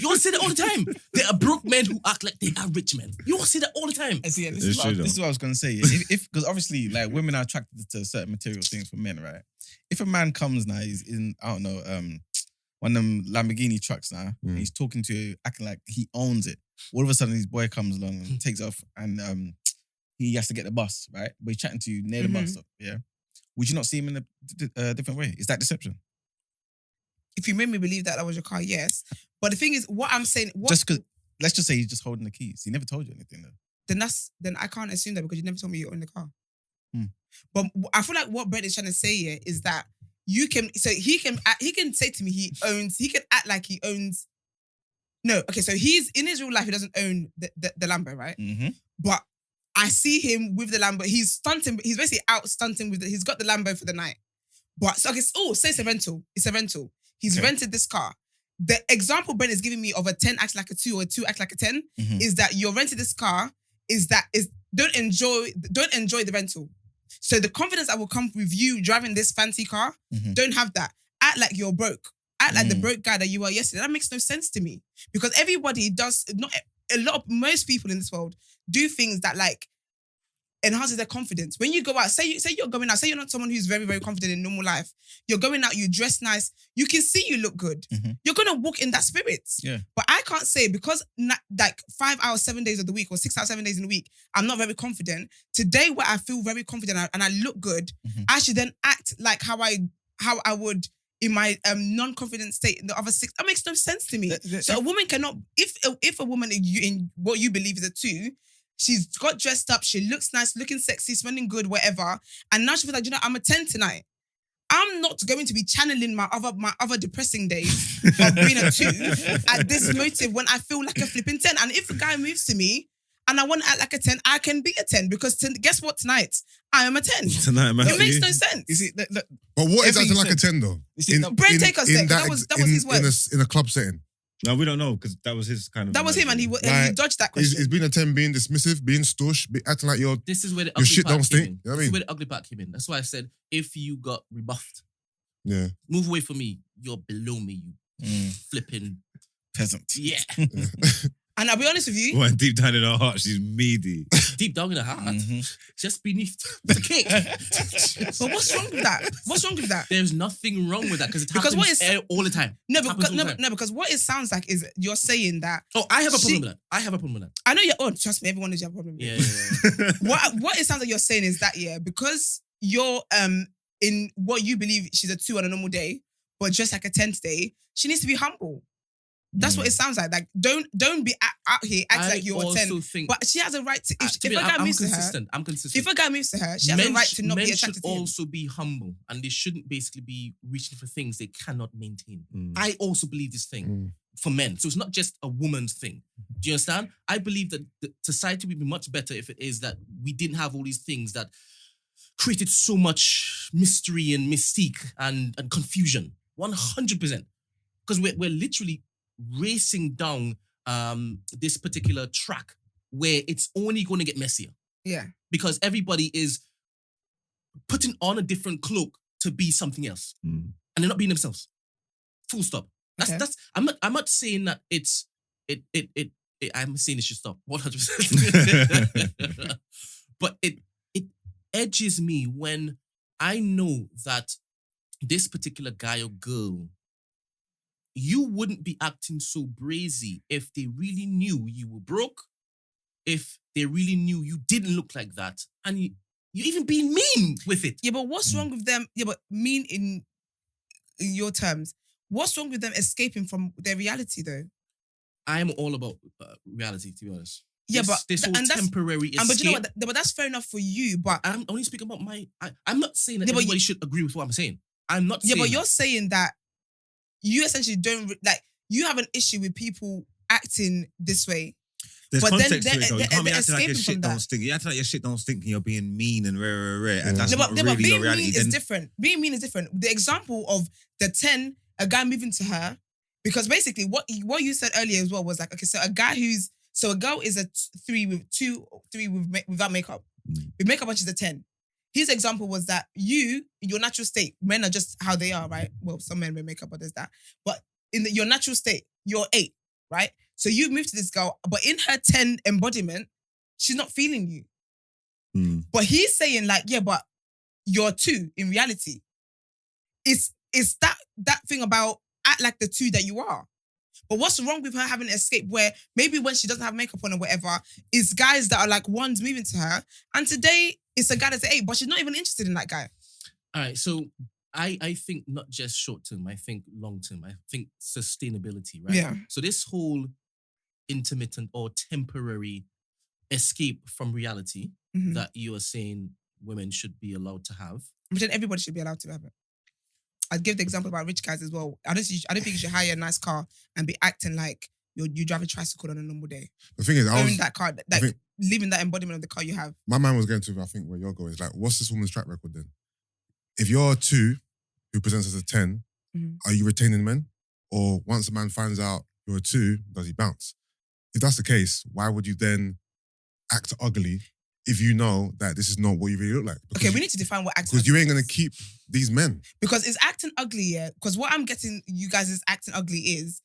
You all say that all the time. There are broke men who act like they are rich men. You all say that all the time. And see, this is what I was going to say. Because obviously, like, women are attracted to certain material things for men, right? If a man comes now, he's in, I don't know, one of them Lamborghini trucks now, and he's talking to you, acting like he owns it. All of a sudden, his boy comes along and takes off, and he has to get the bus, right? But he's chatting to you near the bus stop, yeah? Would you not see him in a different way? Is that deception? If you made me believe that was your car, yes. But the thing is, what I'm saying... Just because, let's just say he's just holding the keys. He never told you anything though. Then I can't assume that because you never told me you own the car. But I feel like what Brent is trying to say here is that he can say to me he can act like he owns... No, okay, so he's in his real life, he doesn't own the Lambo, right? Mm-hmm. But I see him with the Lambo. He's basically out stunting he's got the Lambo for the night. But so, okay, say it's a rental. It's a rental. He's rented this car. The example Brent is giving me of a 10 acts like a 2 or a 2 acts like a 10 is that you're renting this car don't enjoy the rental. So the confidence that will come with you driving this fancy car, don't have that. Act like you're broke. Act like the broke guy that you were yesterday. That makes no sense to me. Because everybody does, most people in this world do things that like enhances their confidence. When you go out, say you're going out, say you're not someone who's very, very confident in normal life. You're going out, you dress nice, you can see you look good. You're going to walk in that spirit. Yeah. But I can't say because like 5 hours, 7 days of the week or 6 hours, 7 days in the week, I'm not very confident. Today where I feel very confident and I look good, I should then act like how I would in my non-confident state in the other 6. That makes no sense to me. So a woman cannot, if a woman in what you believe is a 2, she's got dressed up, she looks nice, looking sexy, smelling good, whatever. And now she feels like, I'm a 10 tonight. I'm not going to be channeling my other depressing days of being a 2 at this motive when I feel like a flipping 10. And if a guy moves to me and I want to act like a 10, I can be a 10 because guess what? Tonight, I am a 10. Tonight, it makes no sense. You see, But what is acting like a 10 though? Brent, take us there. That was his word. In a club setting. No, we don't know because that was his kind of. That was him, and he dodged that question. He's being a 10, being dismissive, being stush, acting like you're. This is where the your ugly shit part don't came stink. in. You know what I This is mean? where the ugly part came in. That's why I said if you got rebuffed, move away from me. You're below me. You flipping peasant. Yeah. And I'll be honest with you. Well, deep down in her heart, she's meaty. Deep down in her heart, just beneath the cake. But what's wrong with that? What's wrong with that? There's nothing wrong with that because it happens all the time. No, because what it sounds like is you're saying that. Oh, I have a problem with that. I know trust me, everyone knows you have a problem with it. Yeah. What it sounds like you're saying is that, because you're in what you believe she's a 2 on a normal day, but just like a 10 today, she needs to be humble. That's what it sounds like. Like, don't be out here act like you're a 10. But she has a right to. If a guy moves to her, I'm consistent. If a guy moves to her, she has a right to not be attracted to him. Men should also be humble, and they shouldn't basically be reaching for things they cannot maintain. I also believe this thing for men. So it's not just a woman's thing. Do you understand? I believe that the society would be much better if it is that we didn't have all these things that created so much mystery and mystique and confusion. 100%. Because we're literally racing down this particular track where it's only going to get messier. Yeah. Because everybody is putting on a different cloak to be something else. And they're not being themselves. Full stop. That's I'm not saying that I'm saying it should stop. 100%. But it edges me when I know that this particular guy or girl, you wouldn't be acting so brazy if they really knew you were broke, if they really knew you didn't look like that, and you even being mean with it. Yeah, but what's wrong with them? Yeah, but mean in your terms. What's wrong with them escaping from their reality, though? I'm all about reality, to be honest. Yeah, this whole temporary escape. But you know what? But that's fair enough for you. But I'm only speaking about I'm not saying that everybody should agree with what I'm saying. I'm not. Yeah, but you're saying that you essentially don't you have an issue with people acting this way. There's but context to it though. You can't be acting like your shit don't stink. You acting like your shit don't stink and you're being mean and rare. And that's not really your reality. Being mean is different. Being mean is different. The example of the 10, a guy moving to her, because basically what you said earlier as well was like, okay, so a girl is a 3 without makeup. With makeup, she's a 10. His example was that your natural state, men are just how they are, right? Well, some men wear makeup, but there's that. But in your natural state, you're 8, right? So you move to this girl, but in her 10 embodiment, she's not feeling you. But he's saying like, yeah, but you're 2 in reality. It's that thing about act like the 2 that you are. But what's wrong with her having an escape where maybe when she doesn't have makeup on or whatever, it's guys that are like 1s moving to her. And today it's a guy that's 8, but she's not even interested in that guy. All right, so I think not just short term, I think long term. I think sustainability, right? Yeah. So this whole intermittent or temporary escape from reality that you are saying women should be allowed to have. But then everybody should be allowed to have it. I'd give the example about rich guys as well. I don't think you should hire a nice car and be acting like you drive a tricycle on a normal day. The thing is, that car, leaving that embodiment of the car you have. My man was going to, I think, where you're going is like, what's this woman's track record then? If you're 2 who presents as a 10, are you retaining men? Or once a man finds out you're a 2, does he bounce? If that's the case, why would you then act ugly if you know that this is not what you really look like? Okay, we need to define what acting because you ain't going to keep these men. Because it's acting ugly, yeah? Because what I'm getting you guys is acting ugly is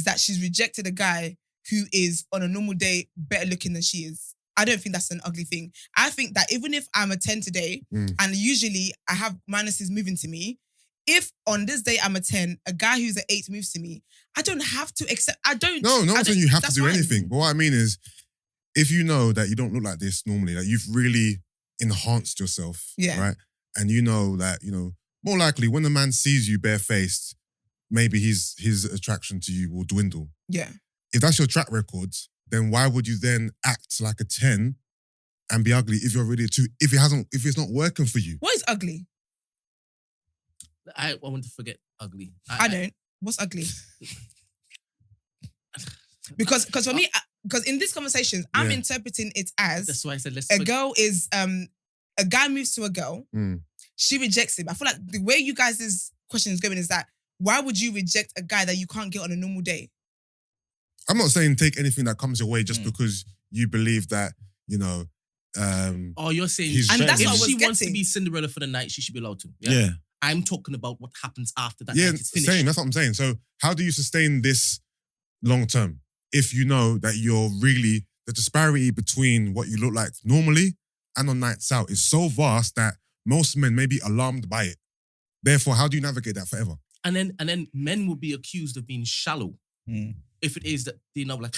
that she's rejected a guy who is on a normal day better looking than she is. I don't think that's an ugly thing. I think that even if I'm a 10 today and usually I have minuses moving to me, if on this day I'm a 10, a guy who's an 8 moves to me, I don't have to accept. No I'm saying you have to do anything. But what I mean is, if you know that you don't look like this normally, that you've really enhanced yourself, right? And you know that, more likely when the man sees you barefaced, maybe his attraction to you will dwindle. Yeah. If that's your track record, then why would you then act like a 10 and be ugly if you're really a 2, if it's not working for you? What is ugly? I want to forget ugly. I don't. What's ugly? Because for me, because in these conversations, I'm interpreting it as that's why I said a girl is a guy moves to a girl, she rejects him. I feel like the way you guys' question is going is that why would you reject a guy that you can't get on a normal day? I'm not saying take anything that comes your way just because you believe that, you're saying and that's if what she wants to be Cinderella for the night, she should be allowed to. Yeah. I'm talking about what happens after that. Yeah, night is finished. same. That's what I'm saying. So how do you sustain this long term if you know that you're really, the disparity between what you look like normally and on nights out is so vast that most men may be alarmed by it. Therefore, how do you navigate that forever? And then men will be accused of being shallow if it is that like,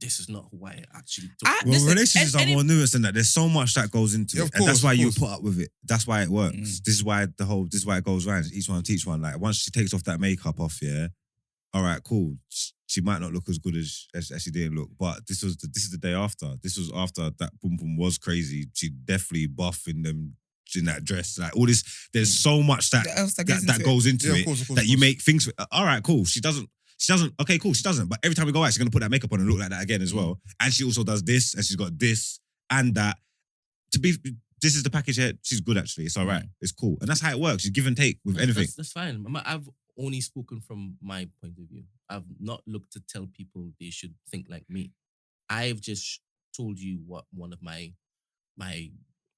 this is not who I actually do. Relationships are more nuanced than that. There's so much that goes into it. And that's why you put up with it. That's why it works. This is why it goes round. Each one teach one. Like once she takes off that makeup off, all right, cool. She might not look as good as she didn't look, but this is the day after. This was after that boom boom was crazy. She definitely buff in that dress. Like all this, there's so much that goes into it that you make things. All right, cool. She doesn't. Okay, cool. She doesn't. But every time we go out, she's gonna put that makeup on and look like that again as well. And she also does this, and she's got this and that. This is the package here. She's good actually. It's all right. It's cool, and that's how it works. You give and take with anything. That's fine. I've only spoken from my point of view. I've not looked to tell people they should think like me. I've just told you what one of my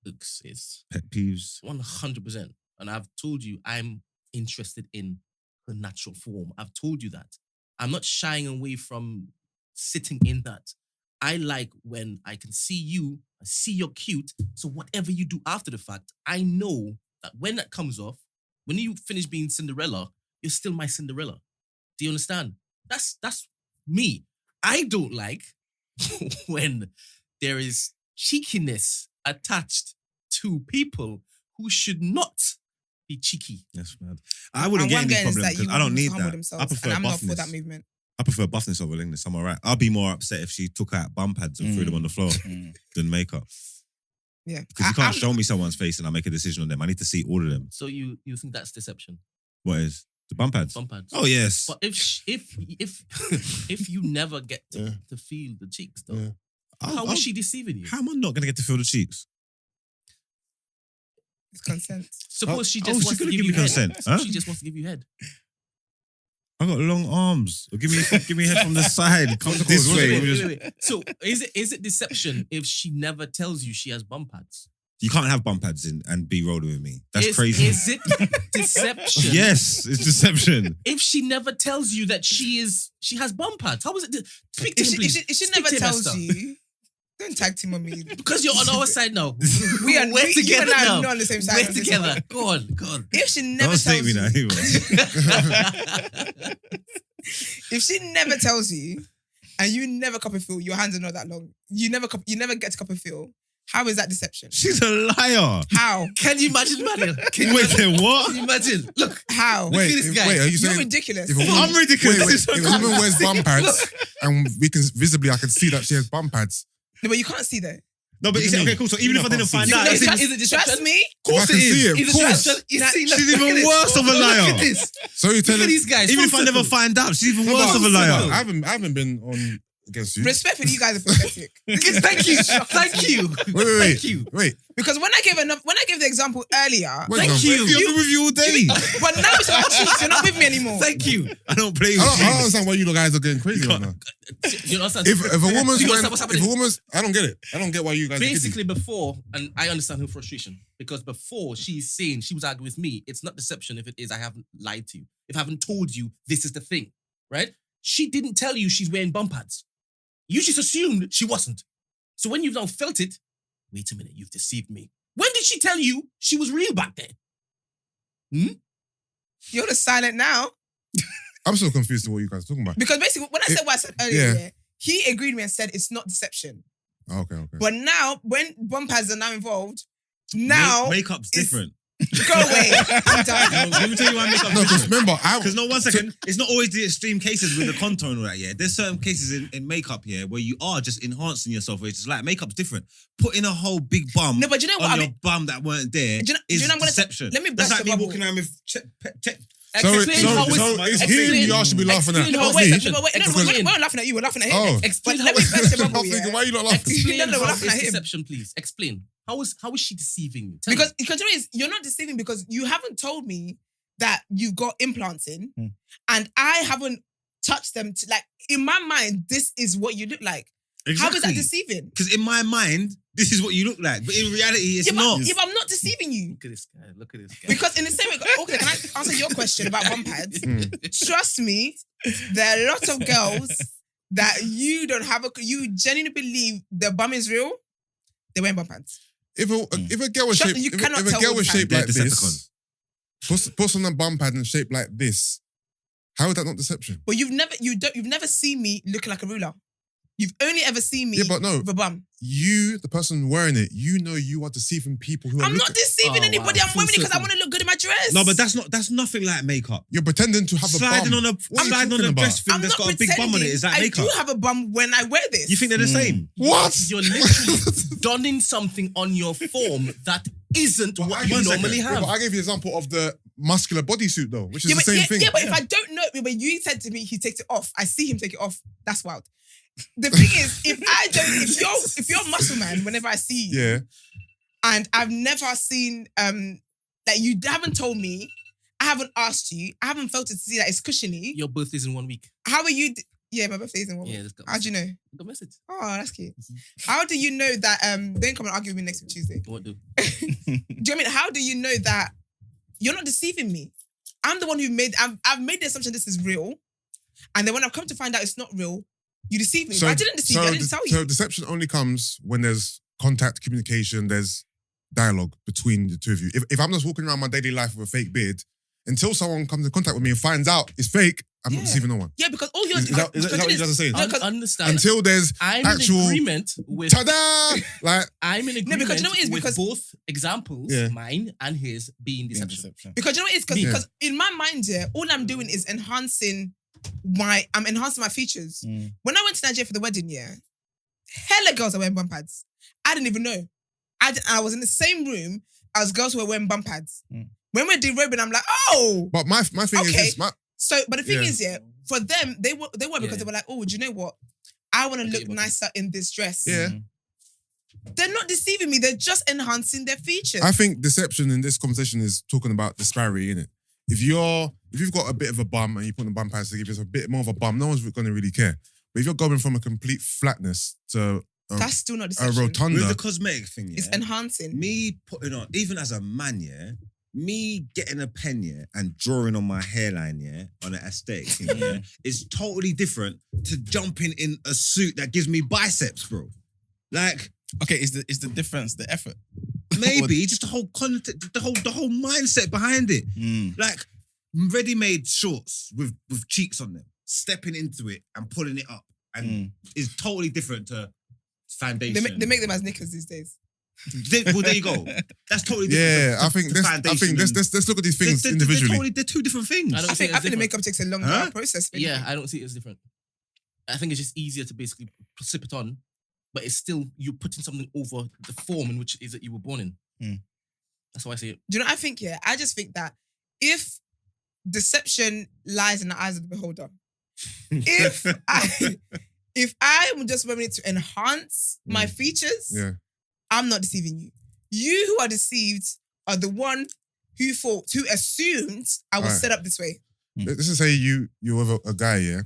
hooks is. Pet peeves. 100%. And I've told you I'm interested in her natural form. I've told you that. I'm not shying away from sitting in that. I like when I can see you, I see you're cute, so whatever you do after the fact, I know that when that comes off, when you finish being Cinderella, you're still my Cinderella. Do you understand? That's me. I don't like when there is cheekiness attached to people who should not be cheeky. That's mad. I wouldn't get any problem because I don't need that. I prefer I'm buffness. not for that movement. I prefer buffness over leanness. I'm all right. I'll be more upset if she took out bum pads and threw them on the floor than makeup. Yeah. Because you can't show me someone's face and I make a decision on them. I need to see all of them. So you think that's deception? What is? The bum pads? Bum pads. Oh, yes. But if you never get to feel the cheeks though, how is she deceiving you? How am I not going to get to feel the cheeks? It's consent. Suppose she just wants to give you consent. head. Huh? She just wants to give you head. I got long arms. Give me head from the side. Come this way. Wait. So is it deception if she never tells you she has bum pads? You can't have bum pads and be rolling with me. That's crazy. Is it deception? Yes, it's deception. If she never tells you that she has bum pads, how is it? Speak to him, please. If she never tells you, don't tag team on me. Because you're on our side now. We're together now. Not on the same side. We're together. Go on. If she never tells you, if she never tells you, and you never cup and feel, your hands are not that long. You never get to cup and feel. How is that deception? She's a liar. How? Can you imagine, Manuel? What? Can you imagine? Look, how? Wait, this guy. Are you saying you're ridiculous? I'm ridiculous. If a woman wears bum pads, and I can see that she has bum pads. No, but you can't see that. No, but you say, okay, cool. So even if I didn't find out, is it deception? Trust me. Of course it is. Of course. She's even worse of a liar. Look at this. So you're telling these guys. Even if I never find out, she's even worse of a liar. I haven't been on against you. Respectfully, you guys are pathetic. Thank you. Thank you. Wait. Thank you. Wait. Because when I gave the example earlier, thank you. I've been with you all day. But now it's about cheats. You're not with me anymore. Thank you. I don't play with I don't understand why you guys are getting crazy right now. You understand? If a what's woman's, I don't get it. I don't get why you guys. Basically, before, and I understand her frustration because before she's saying she was arguing with me. It's not deception if it is I haven't lied to you. If I haven't told you this is the thing, right? She didn't tell you she's wearing bum pads. You just assumed she wasn't. So when you've now felt it, wait a minute, you've deceived me. When did she tell you she was real back then? You're just silent now. I'm so confused to what you guys are talking about. Because basically, when I said what I said earlier, he agreed with me and said it's not deception. Okay. But now, when bum pads are now involved, now makeup's different. Go away. I'm done. Let me tell you why makeup's different. Because remember, because no, 1 second, it's not always the extreme cases with the contour and all that, yeah. There's certain cases in makeup, yeah, where you are just enhancing yourself, where it's just like, makeup's different. Putting a whole big bum but you know what on your bum that weren't there is deception. Let me That's like burst me the walking around with So it's him y'all should be laughing at. No, wait, we're not laughing at you, we're laughing at him. Oh. Explain let me burst the bubble, Why are you not laughing? Explain No, we're laughing how at is him. deception, please. Explain. How is she deceiving you? Tell Because me. you know what it is, you're not deceiving because you haven't told me that you've got implants in and I haven't touched them. Like, in my mind, this is what you look like. Exactly. How is that deceiving? Because in my mind, this is what you look like. But in reality, it's not. Yeah, but I'm not deceiving you. Look at this guy. Look at this guy. Because in the same way, okay, can I answer your question about bum pads? Trust me, there are a lot of girls that you you genuinely believe the bum is real, they're wearing bum pads. If a girl was shaped, like this, put on a bum pad and shaped like this, how is that not deception? But you've never seen me looking like a ruler. You've only ever seen me with a bum. You, the person wearing it, you know you are deceiving people who are I'm not deceiving anybody. I'm wearing it because I want to look good in my dress. No, but that's nothing like makeup. You're pretending to have a bum. Sliding on a dress thing that's got a big bum on it. Is that makeup? I do have a bum when I wear this. You think they're the same? What? You're literally donning something on your form that isn't what you normally have. But I gave you an example of the muscular bodysuit though, which is the same thing. Yeah, but if I don't know, when you said to me he takes it off, I see him take it off. That's wild. The thing is, if you're a muscle man, whenever I see you, and I've never seen, like you haven't told me, I haven't asked you, I haven't felt it to see that it's cushiony. Your birthday's in 1 week. How are you? Yeah, my birthday's in 1 week. How do you know? Got message. Oh, that's cute. How do you know that? Don't come and argue with me next week Tuesday. What do? Do you know what I mean? How do you know that you're not deceiving me? I'm the one who I've made the assumption this is real, and then when I've come to find out it's not real, you deceive me. But I didn't deceive you. I didn't tell you. So deception only comes when there's contact, communication, there's dialogue between the two of you. If I'm just walking around my daily life with a fake beard, until someone comes in contact with me and finds out it's fake, I'm not deceiving no one. Yeah, because all you're... Is that what you guys are saying? Understand. Until there's I'm actual... in agreement with... Ta-da! Like... I'm in agreement because you know what it is? with both examples, mine and his, being deception. Because you know what it is? Because in my mind, all I'm doing is enhancing my features. When I went to Nigeria for the wedding, hella girls are wearing bum pads. I didn't even know. I was in the same room as girls who were wearing bum pads. When we're derobing, I'm like, oh. But my thing is this. But the thing is, for them, they were because they were like, oh, do you know what? I want to look nicer in this dress. Yeah. They're not deceiving me. They're just enhancing their features. I think deception in this conversation is talking about disparity, innit? If you've got a bit of a bum and you put on bum pads to give us a bit more of a bum, no one's going to really care. But if you're going from a complete flatness to that's still not deception. A rotunda. With the cosmetic thing, it's enhancing. Me putting on, even as a man, me getting a pen, and drawing on my hairline, on an aesthetic thing, is totally different to jumping in a suit that gives me biceps, bro. Like, okay, is the difference the effort? Maybe just the whole content, the whole mindset behind it. Like ready-made shorts with cheeks on them, stepping into it and pulling it up, and is totally different to foundation. They make them as knickers these days. Well, there you go. That's totally different. Yeah, I think let's look at these things individually. They're two different things. I think the makeup takes a long process. Yeah, I don't see it as different. I think it's just easier to basically slip it on. But it's still, you're putting something over the form in which it is that you were born in. That's how I see it. Do you know what I think? Yeah, I just think that if deception lies in the eyes of the beholder, if If I'm just wearing it to enhance my features, I'm not deceiving you. You who are deceived are the one who assumed I was set up this way. Let's just say you're with a guy,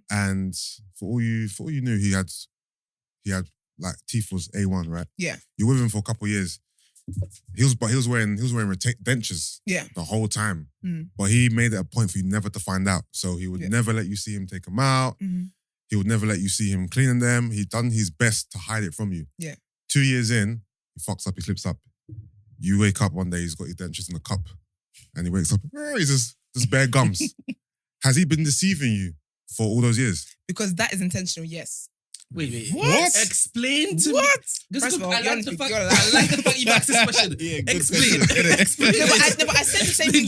and for all you knew, he had like teeth was A1, right? Yeah. You're with him for a couple of years. He was wearing dentures the whole time. But he made it a point for you never to find out. So he would never let you see him take them out. He would never let you see him cleaning them. He'd done his best to hide it from you. Yeah. 2 years in, he fucks up, he slips up. You wake up one day, he's got your dentures in a cup. And he wakes up, he's just bare gums. Has he been deceiving you for all those years? Because that is intentional, yes. Wait. What? Explain to what? me. First of all, I like the fact you asked this question. Explain. No, but I said the same thing.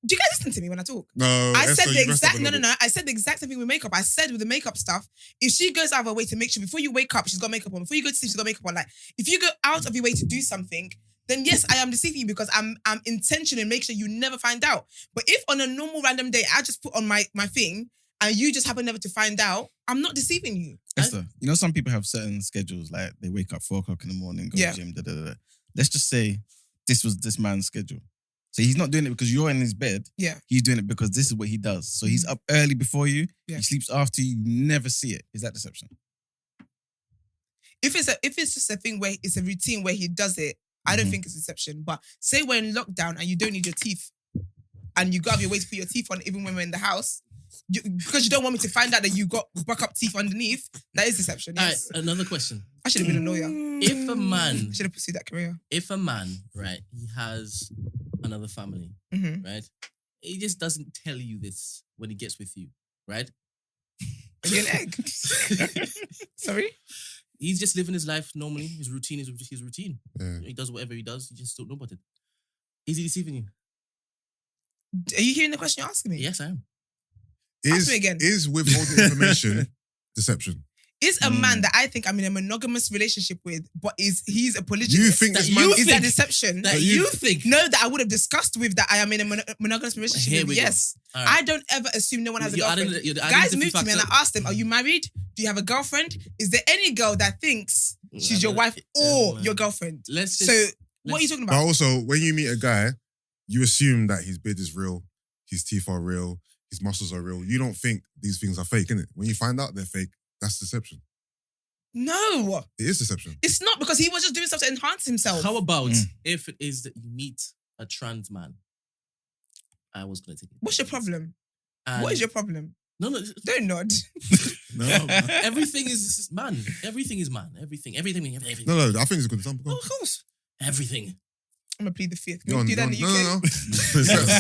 Do you guys listen to me when I talk? No. I said the exact. No. I said the exact same thing with makeup. I said with the makeup stuff, if she goes out of her way to make sure before you wake up, she's got makeup on. Before you go to sleep, she's got makeup on. Like, if you go out of your way to do something, then yes, I am deceiving you because I'm intentional in making sure you never find out. But if on a normal random day, I just put on my thing and you just happen never to find out, I'm not deceiving you. Esther, you know some people have certain schedules, like they wake up 4 o'clock in the morning, go to the gym, Let's just say this was this man's schedule. So he's not doing it because you're in his bed. Yeah. He's doing it because this is what he does. So he's up early before you. Yeah. He sleeps after you. You never see it. Is that deception? If it's just a thing where it's a routine where he does it, I don't think it's deception. But say we're in lockdown and you don't need your teeth and you go out of your way to put your teeth on even when we're in the house, because you don't want me to find out that you got buck-up teeth underneath, that is deception. Yes. All right, another question. I should have been a lawyer. If a man... I should have pursued that career. If a man, right, he has another family, right? He just doesn't tell you this when he gets with you, right? Are you an egg? Sorry? He's just living his life normally. His routine is his routine. Yeah. He does whatever he does. You just don't know about it. Is he deceiving you? Are you hearing the question you're asking me? Yes, I am. Ask me again. Is withholding information deception? Is a man that I think I'm in a monogamous relationship with, but he's a polygamist? You think this man is that deception? That you think? No, that I would have discussed with that I am in a monogamous relationship with. Yes. Right. I don't ever assume no one has a girlfriend. Guys move to me and I ask them, are you married? Do you have a girlfriend? Is there any girl that thinks she's your wife or your girlfriend? What are you talking about? But also, when you meet a guy, you assume that his beard is real, his teeth are real, his muscles are real. You don't think these things are fake, innit? When you find out they're fake, that's deception. No. It is deception. It's not, because he was just doing stuff to enhance himself. How about if it is that you meet a trans man? I was going to take it. What's your problem? What is your problem? No. Don't nod. No. Everything is man. Everything is man. Everything. No, I think it's a good example. Oh, of course. Everything. I'm going to plead the fifth. Can we do that in the UK?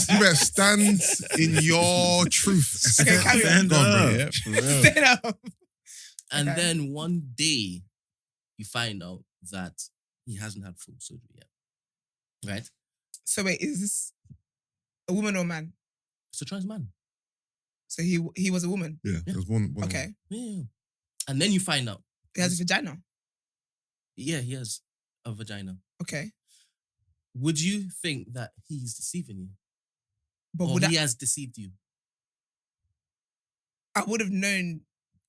No. You better stand in your truth. Okay, carry on. Go on, bro. Stand up. And then one day, you find out that he hasn't had full surgery yet. Right? So wait, is this a woman or a man? It's a trans man. So he was a woman? Yeah. It was one. Okay. Yeah. And then you find out. He has a vagina? Yeah, he has a vagina. Okay. Would you think that he's deceiving you? But or he has deceived you? I would have known.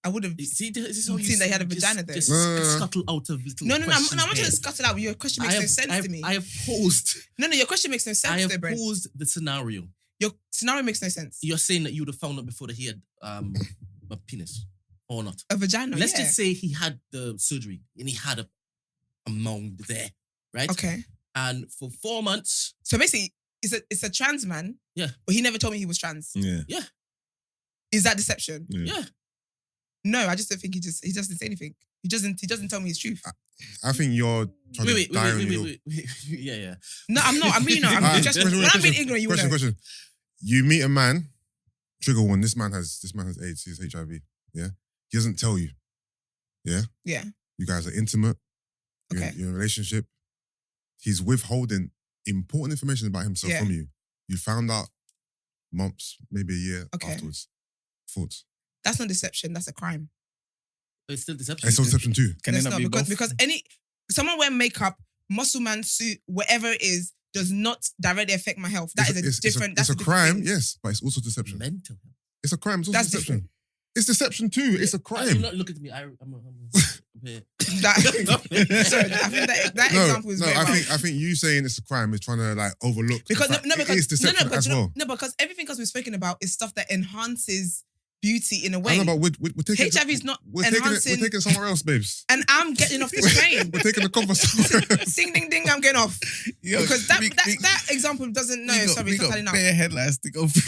I would have seen that he had a vagina there. Just scuttle out of little No, I'm not trying to scuttle out. Your question makes no sense to me. I have posed. No, your question makes no sense. I have posed the scenario. Your scenario makes no sense. You're saying that you would have found out before that he had a penis or not? A vagina. Let's just say he had the surgery and he had a mound there, right? Okay. And for 4 months. So basically, it's a trans man. Yeah. But he never told me he was trans. Yeah. Yeah. Is that deception? Yeah. No, I just don't think he just didn't say anything. He doesn't tell me his truth. I think you're trying to die on your... Wait. Yeah. No, I'm not. I'm really not. I'm being ignorant, you know. Question. You meet a man, trigger one, this man has AIDS, he has HIV. Yeah? He doesn't tell you. Yeah? Yeah. You guys are intimate. You're in a relationship. He's withholding important information about himself from you. You found out months, maybe a year afterwards. Thoughts? That's not deception. That's a crime. But it's still deception. It's still deception too. Can it not be both? Because someone wearing makeup, muscle man suit, whatever it is, does not directly affect my health. That is a different. It's a crime, thing. yes, but it's also deception. Mental health. It's a crime. It's also deception. Different. It's deception too. It's a crime. Look at me. I'm sorry, I think that example is very I think you saying it's a crime is trying to like overlook because it is deception as well. No, because everything else we've spoken about is stuff that enhances beauty in a way. I know, but we're taking HIV is not enhancing. We're taking it somewhere else, babes. And I'm getting off this train. We're taking the conversation. Ding, ding, ding, I'm getting off. Yo, because that example doesn't know. We got bare headlights to go for.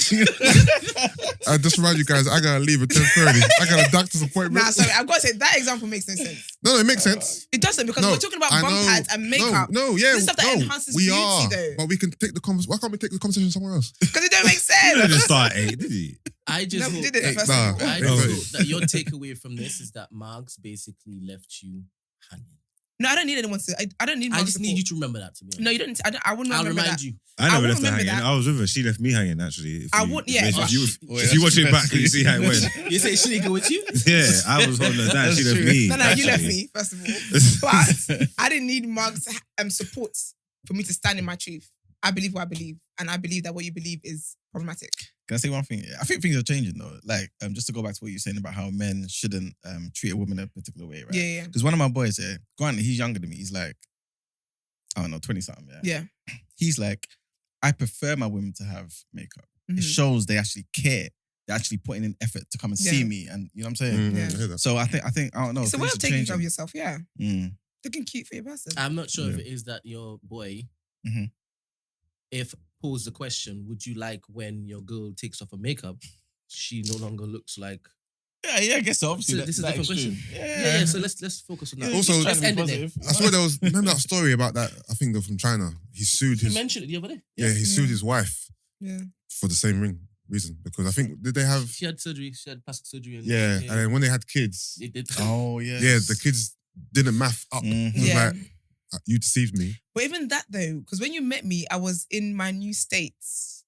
I just remind you guys, I gotta leave at 10:30. I got a doctor's appointment. Nah, sorry, I've got to say that example makes no sense. No, it makes sense. It doesn't because we're talking about bum pads and makeup. This stuff that enhances beauty, though. But we can take the conversation. Why can't we take the conversation somewhere else? Because it don't make sense. You didn't start at 8, did he? I just we did it first. I just hope that your takeaway from this is that Marks basically left you hanging. No, I don't need anyone to. I don't need. I just need you to remember that. To me, no, you don't. I wouldn't. I'll remember remind that. you. I never left her hanging. I was with her. She left me hanging. Actually, I would. Yeah. If you watch it back, can you see how it went? You say she didn't go with you? Yeah, I was holding her down. She left me. No, you left me first of all. But I didn't need Mark's support for me to stand in my truth. I believe what I believe, and I believe that what you believe is problematic. Can I say one thing? I think things are changing though. Like, just to go back to what you're saying about how men shouldn't treat a woman a particular way, right? Yeah. Because one of my boys, granted, he's younger than me. He's like, I don't know, 20-something, Yeah. He's like, I prefer my women to have makeup. It shows they actually care. They're actually putting in effort to come and see me, and you know what I'm saying? Yeah. So I think I don't know. It's a way of taking care of yourself, yeah. Looking cute for your person. I'm not sure if it is that your boy. If pose the question, would you like when your girl takes off her makeup, she no longer looks like? Yeah, I guess so. Obviously, this is a different question. Yeah. So let's focus on that. Also, let's end it there. I swear there was remember that story about that. I think they're from China. He sued his. You mentioned it the other day. Yeah, he sued his wife. Yeah. For the same reason because I think did they have? She had surgery. She had plastic surgery. And and then when they had kids, they did. Oh yeah. Yeah, the kids didn't math up. It was like, you deceived me. But even that though, because when you met me, I was in my new states.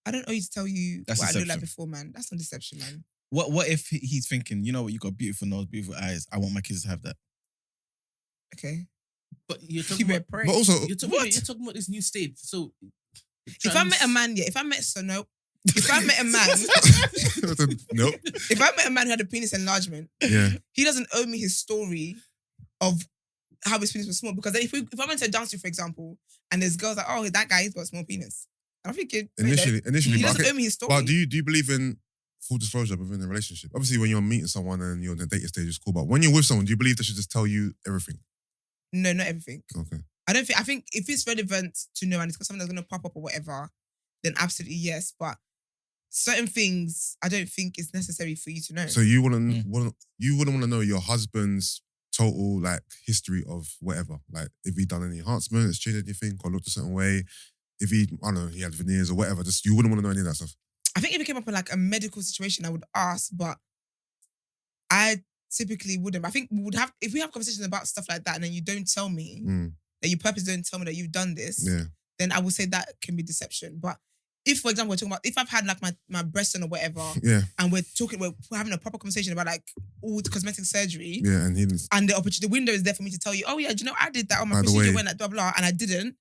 I don't owe you to tell you That's what deception. I look like before, man. That's not deception, man. What if he's thinking, you know what, you got beautiful nose, beautiful eyes. I want my kids to have that. Okay. But you're talking about But also, you're talking about this new state. So if I met a man, if I met a man, nope. If I met a man who had a penis enlargement, he doesn't owe me his story of how his penis was small. Because then if I went to a dance, for example, and there's girls like, oh, that guy, he's got a small penis. I'm thinking initially, he doesn't owe me his story. But do you believe in full disclosure within a relationship? Obviously, when you're meeting someone and you're in the dating stage, it's cool. But when you're with someone, do you believe they should just tell you everything? No, not everything. Okay. I think if it's relevant to know and it's got something that's going to pop up or whatever, then absolutely yes. But certain things, I don't think it's necessary for you to know. So you wouldn't want to know your husband's total like history of whatever, like if he done any enhancements, changed anything, or looked a certain way, if he, I don't know, he had veneers or whatever. Just you wouldn't want to know any of that stuff. I think if it came up in like a medical situation, I would ask, but I typically wouldn't. I think we would have, if we have conversations about stuff like that and then you don't tell me, that you purposely don't tell me that you've done this, then I would say that can be deception. But if, for example, we're talking about, if I've had like my breast done or whatever, and we're having a proper conversation about like all the cosmetic surgery, and the window is there for me to tell you, oh yeah, do you know I did that on my procedure went like blah blah, and I didn't,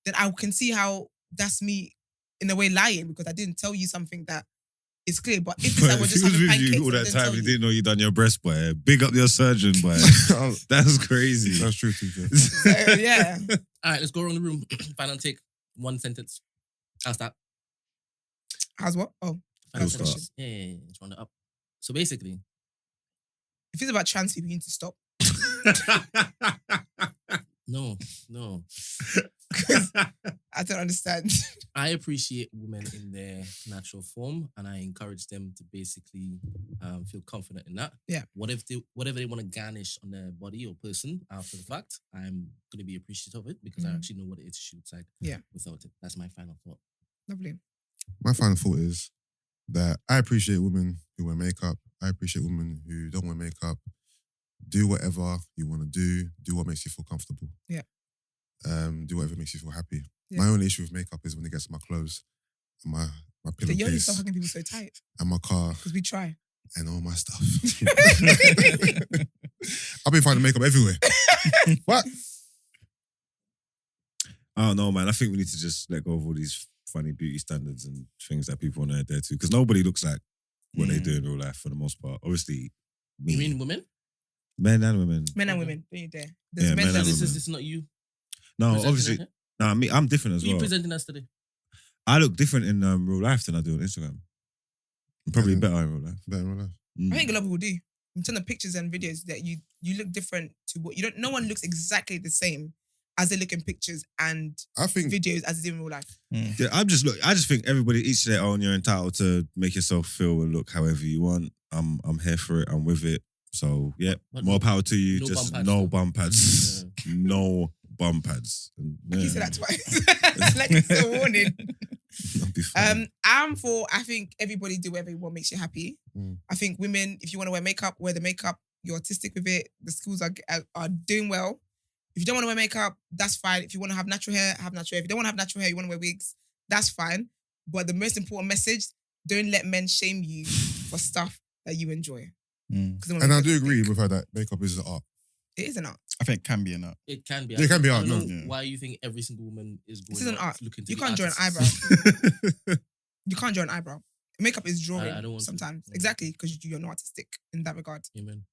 then I can see how that's me in a way lying because I didn't tell you something that is clear. But if it's like we're just having pancakes, you all that time, you didn't know you done your breast, boy. Big up your surgeon, boy. That's crazy. That's true too. So, yeah. All right, let's go around the room. Final take. One sentence. How's that? How's what? Oh, final sentence. Yeah. Let's round it up. So basically, if it's about trans people, you need to stop. No. I don't understand. I appreciate women in their natural form, and I encourage them to basically feel confident in that. Yeah. Whatever they want to garnish on their body or person after the fact, I'm going to be appreciative of it because I actually know what it is she looks like. Yeah. Without it, that's my final thought. Lovely. My final thought is that I appreciate women who wear makeup. I appreciate women who don't wear makeup. Do whatever you want to do. Do what makes you feel comfortable. Yeah. Do whatever makes you feel happy. Yeah. My only issue with makeup is when it gets to my clothes, and my pillowcase. You only stop hugging people so tight. And my car. Because we try. And all my stuff. I've been finding makeup everywhere. What? I don't know, man. I think we need to just let go of all these funny beauty standards and things that people want to adhere to because nobody looks like what they do in real life for the most part. Obviously, me. You mean women? Men and women. Men and women. Don't you dare. Yeah, men and This women. is not you. No, presenting obviously. it? No, me. I'm different as Who are you well. presenting us today? I look different in real life than I do on Instagram. I'm probably better in real life. Better in real life. I think a lot of people do. In terms of pictures and videos, that you look different to what you don't. No one looks exactly the same as they look in pictures and I think videos as they do in real life. Yeah, I just think everybody each to their own. You're entitled to make yourself feel and look however you want. I'm here for it. I'm with it. So yeah, But more power to you. no Just bum pads, no though. bum pads. No bum pads. And, Like you yeah, said that twice. Like it's a warning. that'd be fun. I think everybody do whatever what makes you happy. I think women, if you want to wear the makeup. You're artistic with it. The schools are doing well. If you don't want to wear makeup, that's fine. If you want to have natural hair, have natural hair. If you don't want to have natural hair, you want to wear wigs, that's fine. But the most important message, don't let men shame you for stuff that you enjoy. And I do agree with her that makeup is an art. It is an art. I think it can be an art. It can be. Yeah, it can be art, I don't no. know why you think every single woman is going This is an out art. looking to You be can't draw an artists. eyebrow. You can't draw an eyebrow. Makeup is drawing I don't want to. sometimes. Yeah. Exactly, because you're not artistic in that regard. Amen.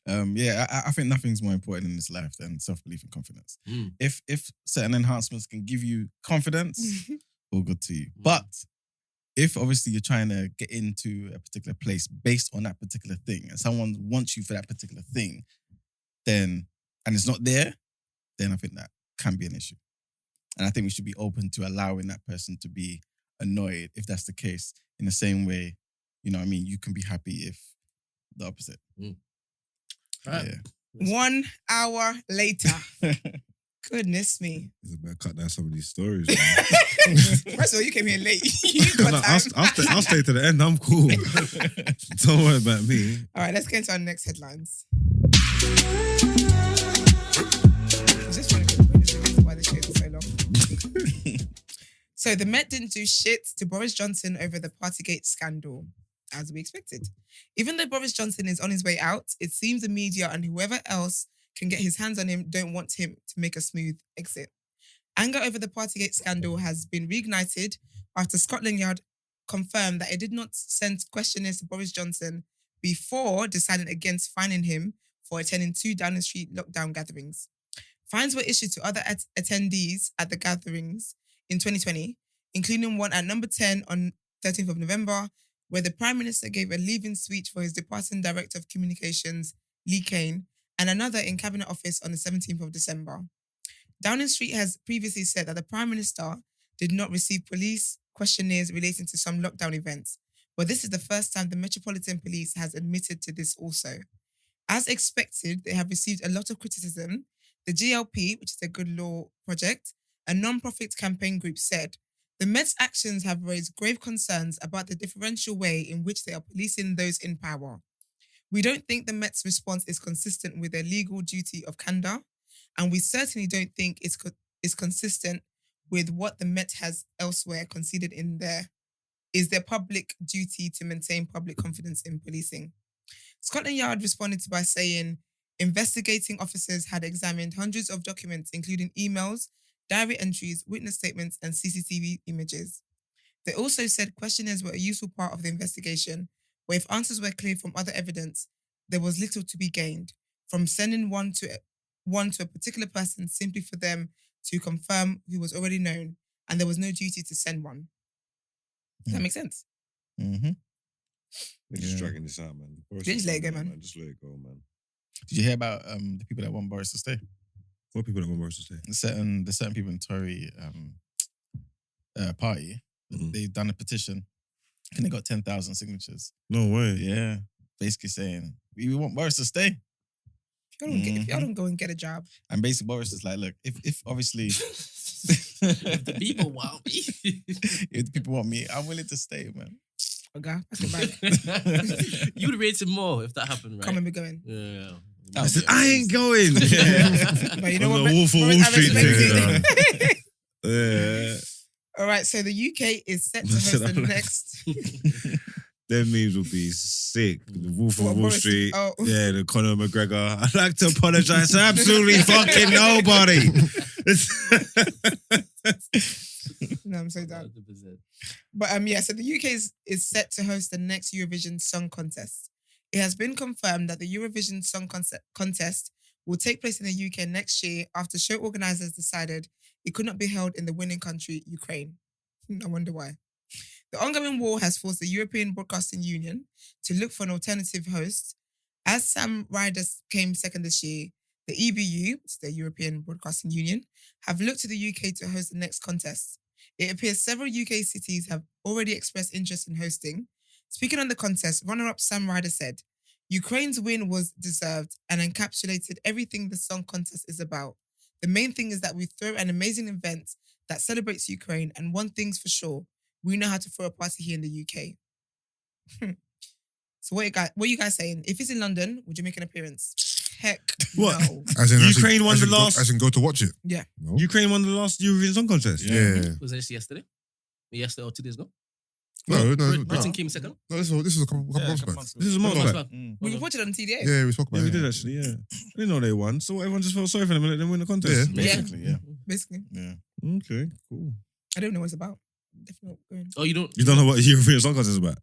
I think nothing's more important in this life than self-belief and confidence. If certain enhancements can give you confidence, all good to you. But if obviously you're trying to get into a particular place based on that particular thing and someone wants you for that particular thing, then, and it's not there, then I think that can be an issue. And I think we should be open to allowing that person to be annoyed if that's the case, in the same way, you know what I mean, you can be happy if the opposite. Right. Yeah. 1 hour later. Goodness me. It's about cut down some of these stories. Man. First of all, you came here late. You got No, time. I'll stay to the end. I'm cool. Don't worry about me. All right, let's get into our next headlines. It's just trying to get the point of the reason why this shit is so long. So the Met didn't do shit to Boris Johnson over the PartyGate scandal, as we expected. Even though Boris Johnson is on his way out, it seems the media and whoever else can get his hands on him don't want him to make a smooth exit. Anger over the PartyGate scandal has been reignited after Scotland Yard confirmed that it did not send questionnaires to Boris Johnson before deciding against fining him for attending 2 Downing Street lockdown gatherings. Fines were issued to other attendees at the gatherings in 2020, including one at number 10 on 13th of November, where the Prime Minister gave a leaving speech for his departing Director of Communications, Lee Kane, and another in Cabinet Office on the 17th of December. Downing Street has previously said that the Prime Minister did not receive police questionnaires relating to some lockdown events, but this is the first time the Metropolitan Police has admitted to this also. As expected, they have received a lot of criticism. The GLP, which is a Good Law Project, a non-profit campaign group, said, the Met's actions have raised grave concerns about the differential way in which they are policing those in power. We don't think the Met's response is consistent with their legal duty of candour, and we certainly don't think it's consistent with what the Met has elsewhere conceded in their public duty to maintain public confidence in policing. Scotland Yard responded by saying investigating officers had examined hundreds of documents, including emails, diary entries, witness statements, and CCTV images. They also said questionnaires were a useful part of the investigation, where if answers were clear from other evidence, there was little to be gained from sending one to a particular person simply for them to confirm who was already known, and there was no duty to send one. Does that make sense? Mm-hmm. They're just dragging this out, man. Just let it go, man. Just let it go, man. Did you hear about the people that want Boris to stay? What people that want Boris to stay? The certain people in Tory party, they've done a petition and they got 10,000 signatures. No way. Yeah, basically saying we want Boris to stay. If y'all don't go and get a job. And basically Boris is like, look, if obviously If the people want me. if the people want me, I'm willing to stay, man. Okay, that's the bag. You would rate him more if that happened, right? Come and be going. Yeah. I said, I ain't going. But you know On what? the Wolf of I Wall Street respect thing, it. Yeah. All right, so the UK is set to host the next. Them memes will be sick. The Wolf of What, Wall Boris? Street. Oh. Yeah, the Conor McGregor. I'd like to apologize to absolutely fucking nobody. No, I'm so done. 100%. But so the UK is set to host the next Eurovision Song Contest. It has been confirmed that the Eurovision Song Contest will take place in the UK next year after show organisers decided it could not be held in the winning country, Ukraine. I wonder why. The ongoing war has forced the European Broadcasting Union to look for an alternative host. As Sam Ryder came second this year, the EBU, the European Broadcasting Union, have looked to the UK to host the next contest. It appears several UK cities have already expressed interest in hosting. Speaking on the contest, runner-up Sam Ryder said, Ukraine's win was deserved and encapsulated everything the song contest is about. The main thing is that we throw an amazing event that celebrates Ukraine, and one thing's for sure, we know how to throw a party here in the UK. So what are you guys saying? If it's in London, would you make an appearance? Heck What? no. As in, Ukraine won the last. As in, go to watch it. Yeah. No? Ukraine won the last Eurovision Song Contest. Yeah. Was this yesterday? Yesterday or 2 days ago? No. Britain came second. No, this was a couple months back. This is a month back. We watched it on TDA. Yeah, we spoke about Yeah, we it. did actually. Yeah, I didn't know they won. So everyone just felt sorry for them and let them win the contest. Yeah. Basically, yeah. Basically. Yeah. Okay, cool. I don't know what it's about. Definitely not going. Oh, you don't? You don't know what Eurovision Song Contest is about?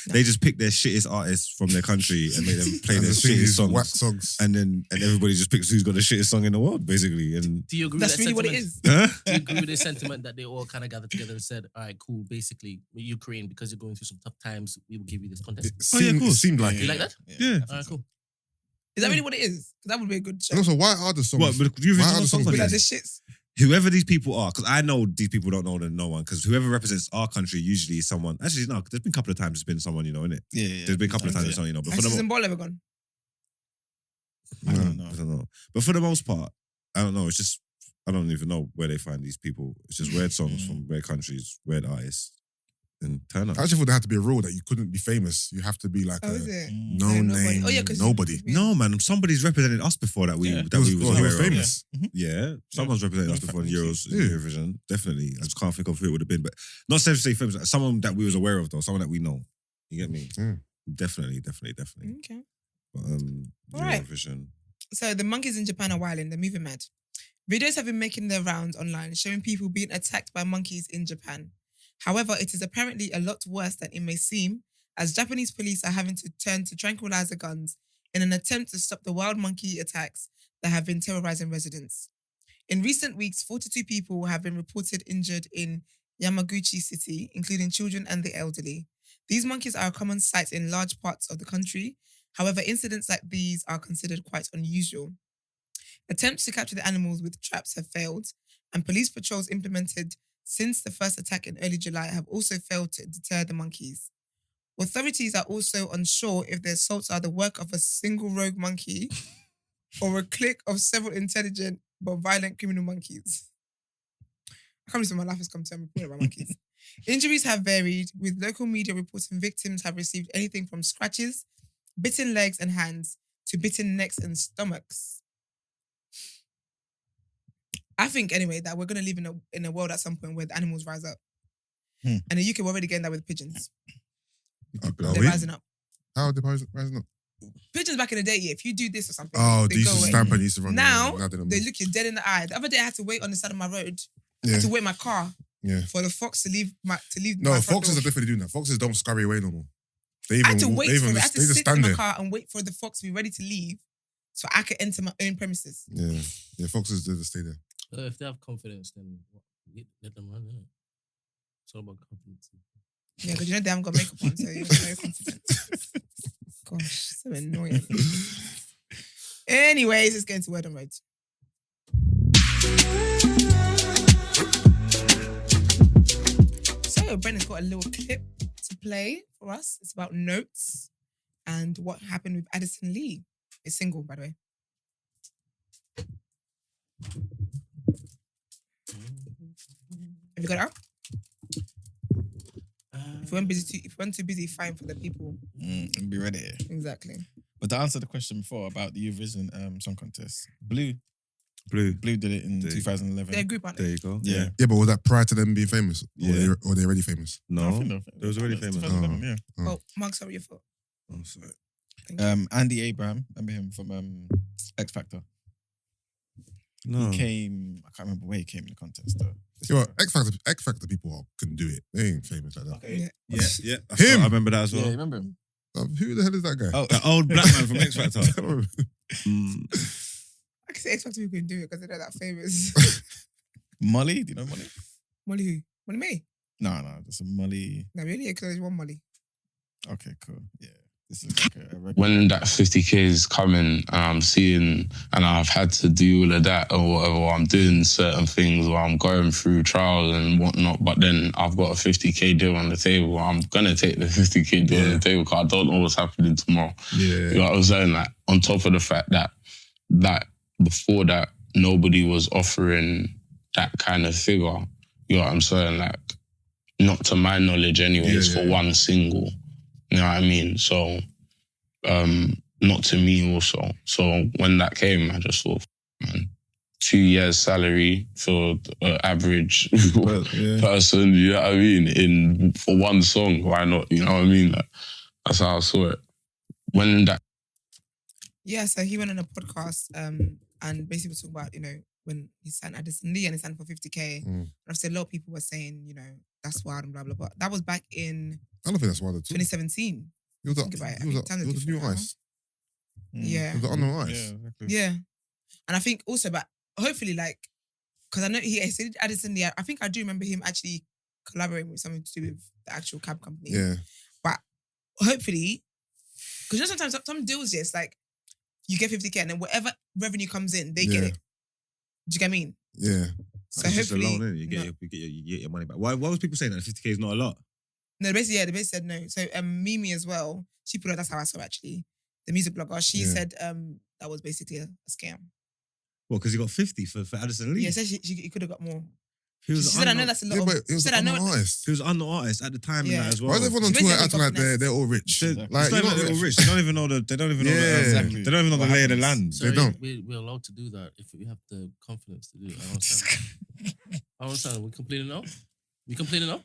No. They just pick their shittest artists from their country and make them play their shittest songs. Whack songs. And everybody just picks who's got the shittest song in the world, basically. And Do you agree That's with that really sentiment? what it is. huh? Do you agree with the sentiment that they all kind of gathered together and said, all right, cool, basically, Ukraine, because you're going through some tough times, we will give you this contest. It seemed like You it. like that? Yeah. All right, cool. Is that really what it is? Because that would be a good show. And also, why are the songs? What? But Why are Eurovision the Song songs Be like Contest? this shits. Whoever these people are, because I know these people don't know than no one, because whoever represents our country usually is someone. Actually, no, there's been a couple of times it's been someone you know, innit? Yeah. There's been a couple of times it's someone you know. But for Has the Zimbabwe ever gone? I don't know. I don't know. But for the most part, I don't know. It's just I don't even know where they find these people. It's just weird songs from weird countries, weird artists, and turn up. I actually thought there had to be a rule that you couldn't be famous. You have to be like Oh, is it? no Yeah, nobody. name, Oh, yeah, 'cause nobody. No, man. Somebody's represented us before that we Yeah. that we He was was aware famous. of. Yeah, someone's represented us before in Euros, Yeah. Eurovision. Definitely. I just can't think of who it would have been, but not necessarily famous. Someone that we was aware of, though. Someone that we know. You get me? Yeah. Definitely. Okay. But, All right. Eurovision. So the monkeys in Japan are wilding. They're moving mad. Videos have been making their rounds online showing people being attacked by monkeys in Japan. However, it is apparently a lot worse than it may seem, as Japanese police are having to turn to tranquilizer guns in an attempt to stop the wild monkey attacks that have been terrorizing residents. In recent weeks, 42 people have been reported injured in Yamaguchi City, including children and the elderly. These monkeys are a common sight in large parts of the country. However, incidents like these are considered quite unusual. Attempts to capture the animals with traps have failed, and police patrols implemented since the first attack in early July have also failed to deter the monkeys. Authorities are also unsure if the assaults are the work of a single rogue monkey or a clique of several intelligent but violent criminal monkeys. I can't believe my life has come to I'm reporting about monkeys. Injuries have varied, with local media reporting victims have received anything from scratches, bitten legs and hands, to bitten necks and stomachs. I think, anyway, that we're going to live in a world at some point where the animals rise up. And the UK, we're already getting that with pigeons. They're rising up. How are they rising up? Pigeons back in the day, yeah, if you do this or something, Oh, they they used go to away. stamp and used to run. Now, they don't they move. look you dead in the eye. The other day, I had to wait on the side of my road. I Yeah. had to wait my car Yeah. for the fox to leave my No, my front foxes door. are definitely doing that. Foxes don't scurry away no more. They I even, had to wait they for even, it. I had to they just sit in stand my there. car and wait for the fox to be ready to leave so I could enter my own premises. Yeah, foxes do just stay there. If they have confidence, then let them run, innit? It's all about confidence. Yeah, because you know they haven't got makeup on, so you're very confident. Gosh, so annoying. Anyways, let's get into Word on Road. So Brent has got a little clip to play for us. It's about notes and what happened with Addison Lee. It's single, by the way. Have you got it out? If you weren't too busy, fine for the people. Be ready. Exactly. But to answer the question before about the Eurovision Song Contest, Blue did it in 2011. They're a group, aren't There they? you go. Yeah. Yeah, but was that prior to them being famous? Yeah. Or they already famous? No, I think they was already famous. 2011, yeah. Oh, Mark, sorry, your fault. Oh, sorry. Thank you. Andy Abraham, remember him from X Factor. No. He came. I can't remember where he came in the contest though. Yeah, X Factor people can do it. They ain't famous like that. Okay. Yeah. Him. I remember that as well. Yeah, remember him? Who the hell is that guy? Oh, The old black man from X Factor. I can say X Factor people can do it because they're not that famous. Molly. Do you know Molly? Molly who? Molly May? No, just a Molly. No, really? Because there's one Molly. Okay, cool. Yeah. This is like a regular. When that 50k is coming and I'm seeing and I've had to do all of that or whatever, or I'm doing certain things or I'm going through trials and whatnot, but then I've got a 50k deal on the table, I'm going to take the 50k deal on the table because I don't know what's happening tomorrow. Yeah. You know what I'm saying? Like, on top of the fact that before that, nobody was offering that kind of figure. You know what I'm saying? Like, not to my knowledge anyways, for one single. You know what I mean? So, not to me also. So when that came, I just thought, man, 2 years salary for an average person, you know what I mean? For one song, why not? You know what I mean? Like, that's how I saw it. When that... Yeah, so he went on a podcast and basically was talking about, when he signed Addison Lee and he signed for 50k. And obviously a lot of people were saying, that's wild and blah, blah, blah. That was back in... I don't think that's wild at all. 2017. It was the new ice. Yeah. It was on the ice. Yeah, exactly. Yeah. And I think also, but hopefully, because I know he said Addison Lee, I think I do remember him actually collaborating with something to do with the actual cab company. Yeah. But hopefully, because sometimes some deals just like, you get 50k and then whatever revenue comes in, they get it. Do you get what I mean? Yeah. So it's hopefully... just a loan, innit? You get your money back. Why was people saying that 50k is not a lot? No, they basically said no. So Mimi as well, she put it, that's how I saw it actually. The music blogger, she said that was basically a scam. Well, because he got 50 for Addison Lee. Yeah, so he could have got more. She said, I know that's a lot but he was an artist. He was an artist at the time and that as well. Why is everyone on Twitter acting like they're all rich? Like, it's not even they're all rich. They don't even know the lay of the land. Sorry, they don't. We're allowed to do that if we have the confidence to do it. I understand. We complaining now? We complaining now?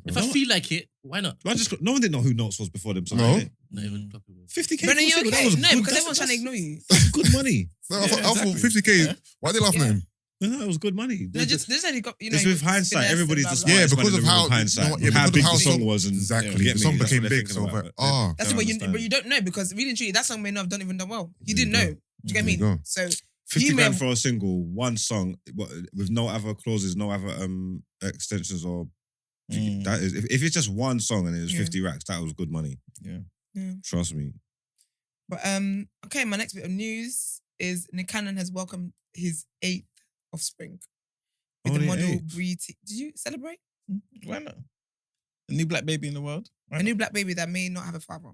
If I feel like it, why not? No one didn't know who Notes was before them. So no. Not even 50k. But are you okay? That was No, good, because everyone's trying to ignore you. That's good money. No, I thought 50k. Why they laughing at him? No, it was good money. No, just he got, It's with hindsight. Everybody's just because of how how big the song was and exactly the song became big. So that's it. But you don't know because really and truly that song may not have done even done well. You didn't know. Do you get what I mean? So 50 grand for a single, one song with no other clauses, no other extensions or that is if it's just one song and it was 50 racks, that was good money. Yeah. Trust me. But okay, my next bit of news is Nick Cannon has welcomed his 8th offspring with the model Bree. Did you celebrate? Why not? A new black baby in the world. A new black baby that may not have a father.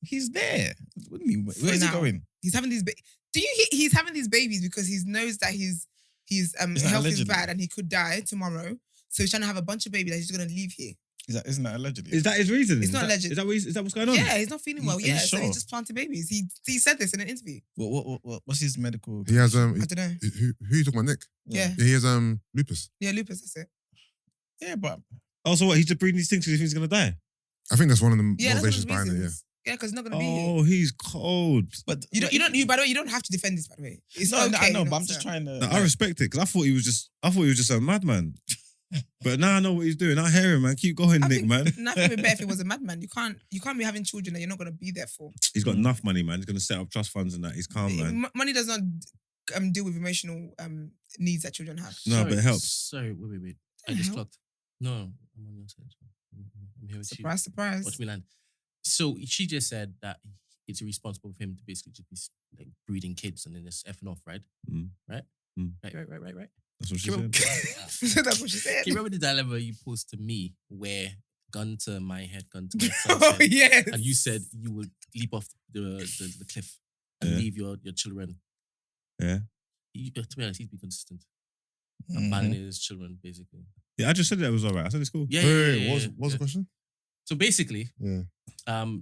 He's there. What do you mean? Where is he going? He's having these. He's having these babies because he knows that his health is bad and he could die tomorrow. So he's trying to have a bunch of babies that he's going to leave here. Isn't that allegedly? Is that his reason? It's not alleged. Is that what's going on? Yeah, he's not feeling well. Yeah, sure? So he's just planted babies. He said this in an interview. What's his medical? He has I don't know. Who you talking about, Nick? Yeah. He has lupus. Yeah, lupus. That's it. Yeah, but so what? He's just breeding these things because he thinks he's gonna die. I think that's one of the Yeah, motivations behind it. Yeah. Yeah, because he's not going to be here. Oh, he's cold. But you don't. By the way, you don't have to defend this. By the way, it's no, okay. I know, but I'm just trying to. No, I respect it because I thought he was just a madman. But now I know what he's doing. I hear him, man. Keep going, Nick, man. Nothing would be better if he was a madman. You can't be having children that you're not going to be there for. He's got enough money, man. He's going to set up trust funds and that. He's calm, man. Money does not deal with emotional needs that children have. No, but it helps. Sorry, wait. I just clocked. No, I'm on your side. I'm here with Surprise, surprise. Watch me land. So she just said that it's irresponsible for him to basically just be like breeding kids and then just effing off, right? Right? Right. That's what she said. That's what she said. Do you remember the dilemma you posed to me where gun to my head, gun to my son's Oh, head, yes. and you said you would leap off the cliff and leave your children. Yeah. To be honest, he's been consistent. Abandoning his children, basically. Yeah, I just said that was all right. I said it's cool. Yeah. What was the question? So basically,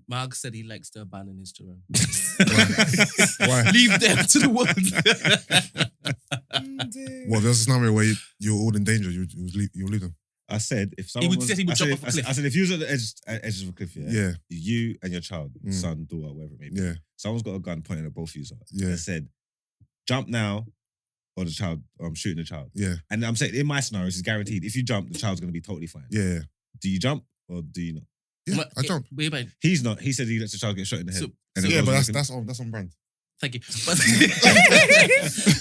Mark said he likes to abandon his children. Why? Leave them to the world. Well, there's a scenario where you're all in danger. You'll leave them. I said if someone he would jump off a cliff. I said if you was at the edge of a cliff, Yeah. you and your child, son, daughter, whatever it may be, Yeah. someone's got a gun pointing at both of you. Yeah. I said, jump now or the child shooting the child. Yeah. And I'm saying in my scenario, this is guaranteed. If you jump, the child's going to be totally fine. Yeah. Do you jump or do you not? Yeah, I jump. Wait. He's not. He said he lets the child get shot in the head. Yeah, but that's on brand. Thank you. But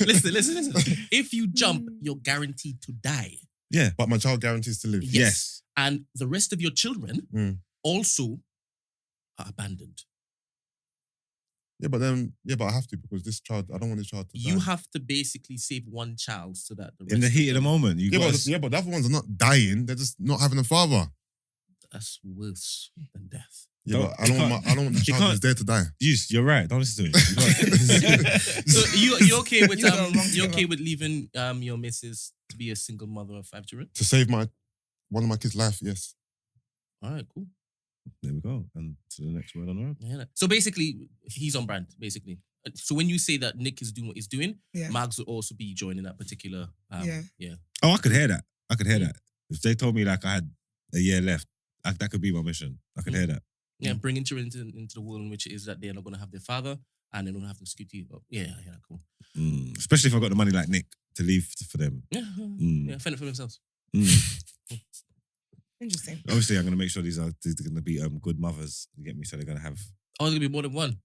listen. If you jump, you're guaranteed to die. Yeah. But my child guarantees to live. Yes. And the rest of your children also are abandoned. Yeah, but I have to because this child, I don't want this child to die. You have to basically save one child so that the rest in the heat of the moment. But the other ones are not dying. They're just not having a father. That's worse than death. Yeah, but I don't want the child who's there to die. You're right. Don't listen to it. So you okay with you okay with leaving your missus to be a single mother of 5 children? To save one of my kids' life, yes. All right, cool. There we go. And to the next word on the road. Yeah. So basically, he's on brand, basically. So when you say that Nick is doing what he's doing, Mags will also be joining that particular... yeah. Oh, I could hear that. If they told me like I had a year left, that could be my mission. I could hear that. Yeah, bringing children into the world in which it is that they're not going to have their father and they're not going to have the Cudi. Yeah, cool. Especially if I've got the money like Nick to leave for them. Yeah, fend it for themselves. Interesting. Obviously, I'm going to make sure these are going to be good mothers. You get me? So they're going to have... Oh, there's going to be more than one?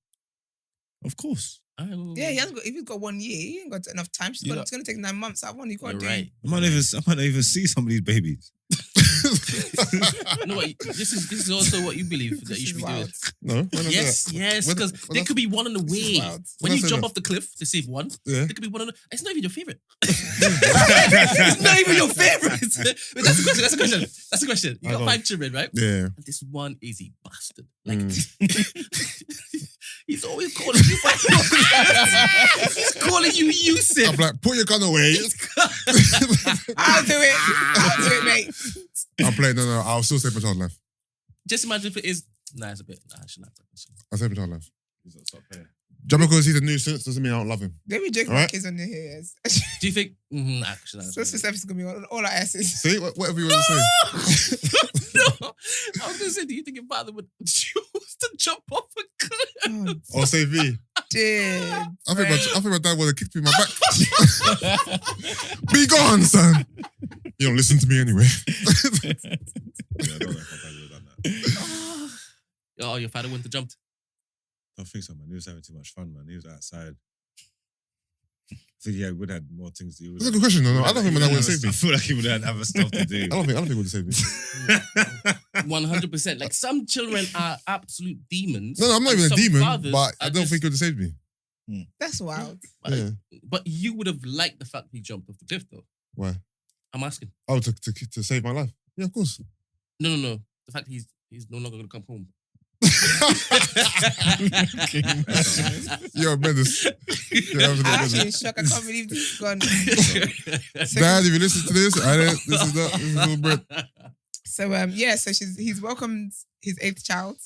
Of course. Yeah, he hasn't got, if he's got 1 year, he ain't got enough time. It's going to take 9 months. That one you can't do. Right. I might not even see some of these babies. No, this is also what you believe that you should be doing. No. Yes, because there could be one on the way. When you jump off the cliff to save one, there could be one on the... It's not even your favorite. It's not even your favorite. That's the question. You got 5 children, right? Yeah. And this one is a bastard. Like, he's always calling you. He's calling you Yusuf. I'm like, put your gun away. I'll do it, mate. I'm playing. No. I'll still save my child's life. Just imagine if it is. Nah, it's a bit. Nah, I shouldn't have that question. I'll save my child's life. Just because he's a nuisance doesn't mean I don't love him. Let me joke about kids on the here. Do you think? Actually, so this episode's gonna be all our asses. See, whatever you want to say. No, I was gonna say, do you think your father would choose to jump off a cliff? Or save me? Dude, I think my dad would have kicked me in my back. Be gone, son. You don't listen to me anyway. Yeah, I don't know if my dad would have done that. Oh, your father wouldn't have jumped? I don't think so, man. He was having too much fun, man. He was outside. I think he would have had more things to do. That's a good question, though. No, I don't think my dad would have saved me. I feel like he would have had other stuff to do. I don't think he would have saved me. 100%. Like, some children are absolute demons. No, I'm not even a demon, but I don't think he would have saved me. That's wild. But you would have liked the fact he jumped off the cliff, though. Why? I'm asking. Oh, to save my life? Yeah, of course. No. The fact he's no longer going to come home. You're a menace. I'm actually in shock. I can't believe this is gone. Dad, if you listen to this, this is all Brent. So he's welcomed his 8th child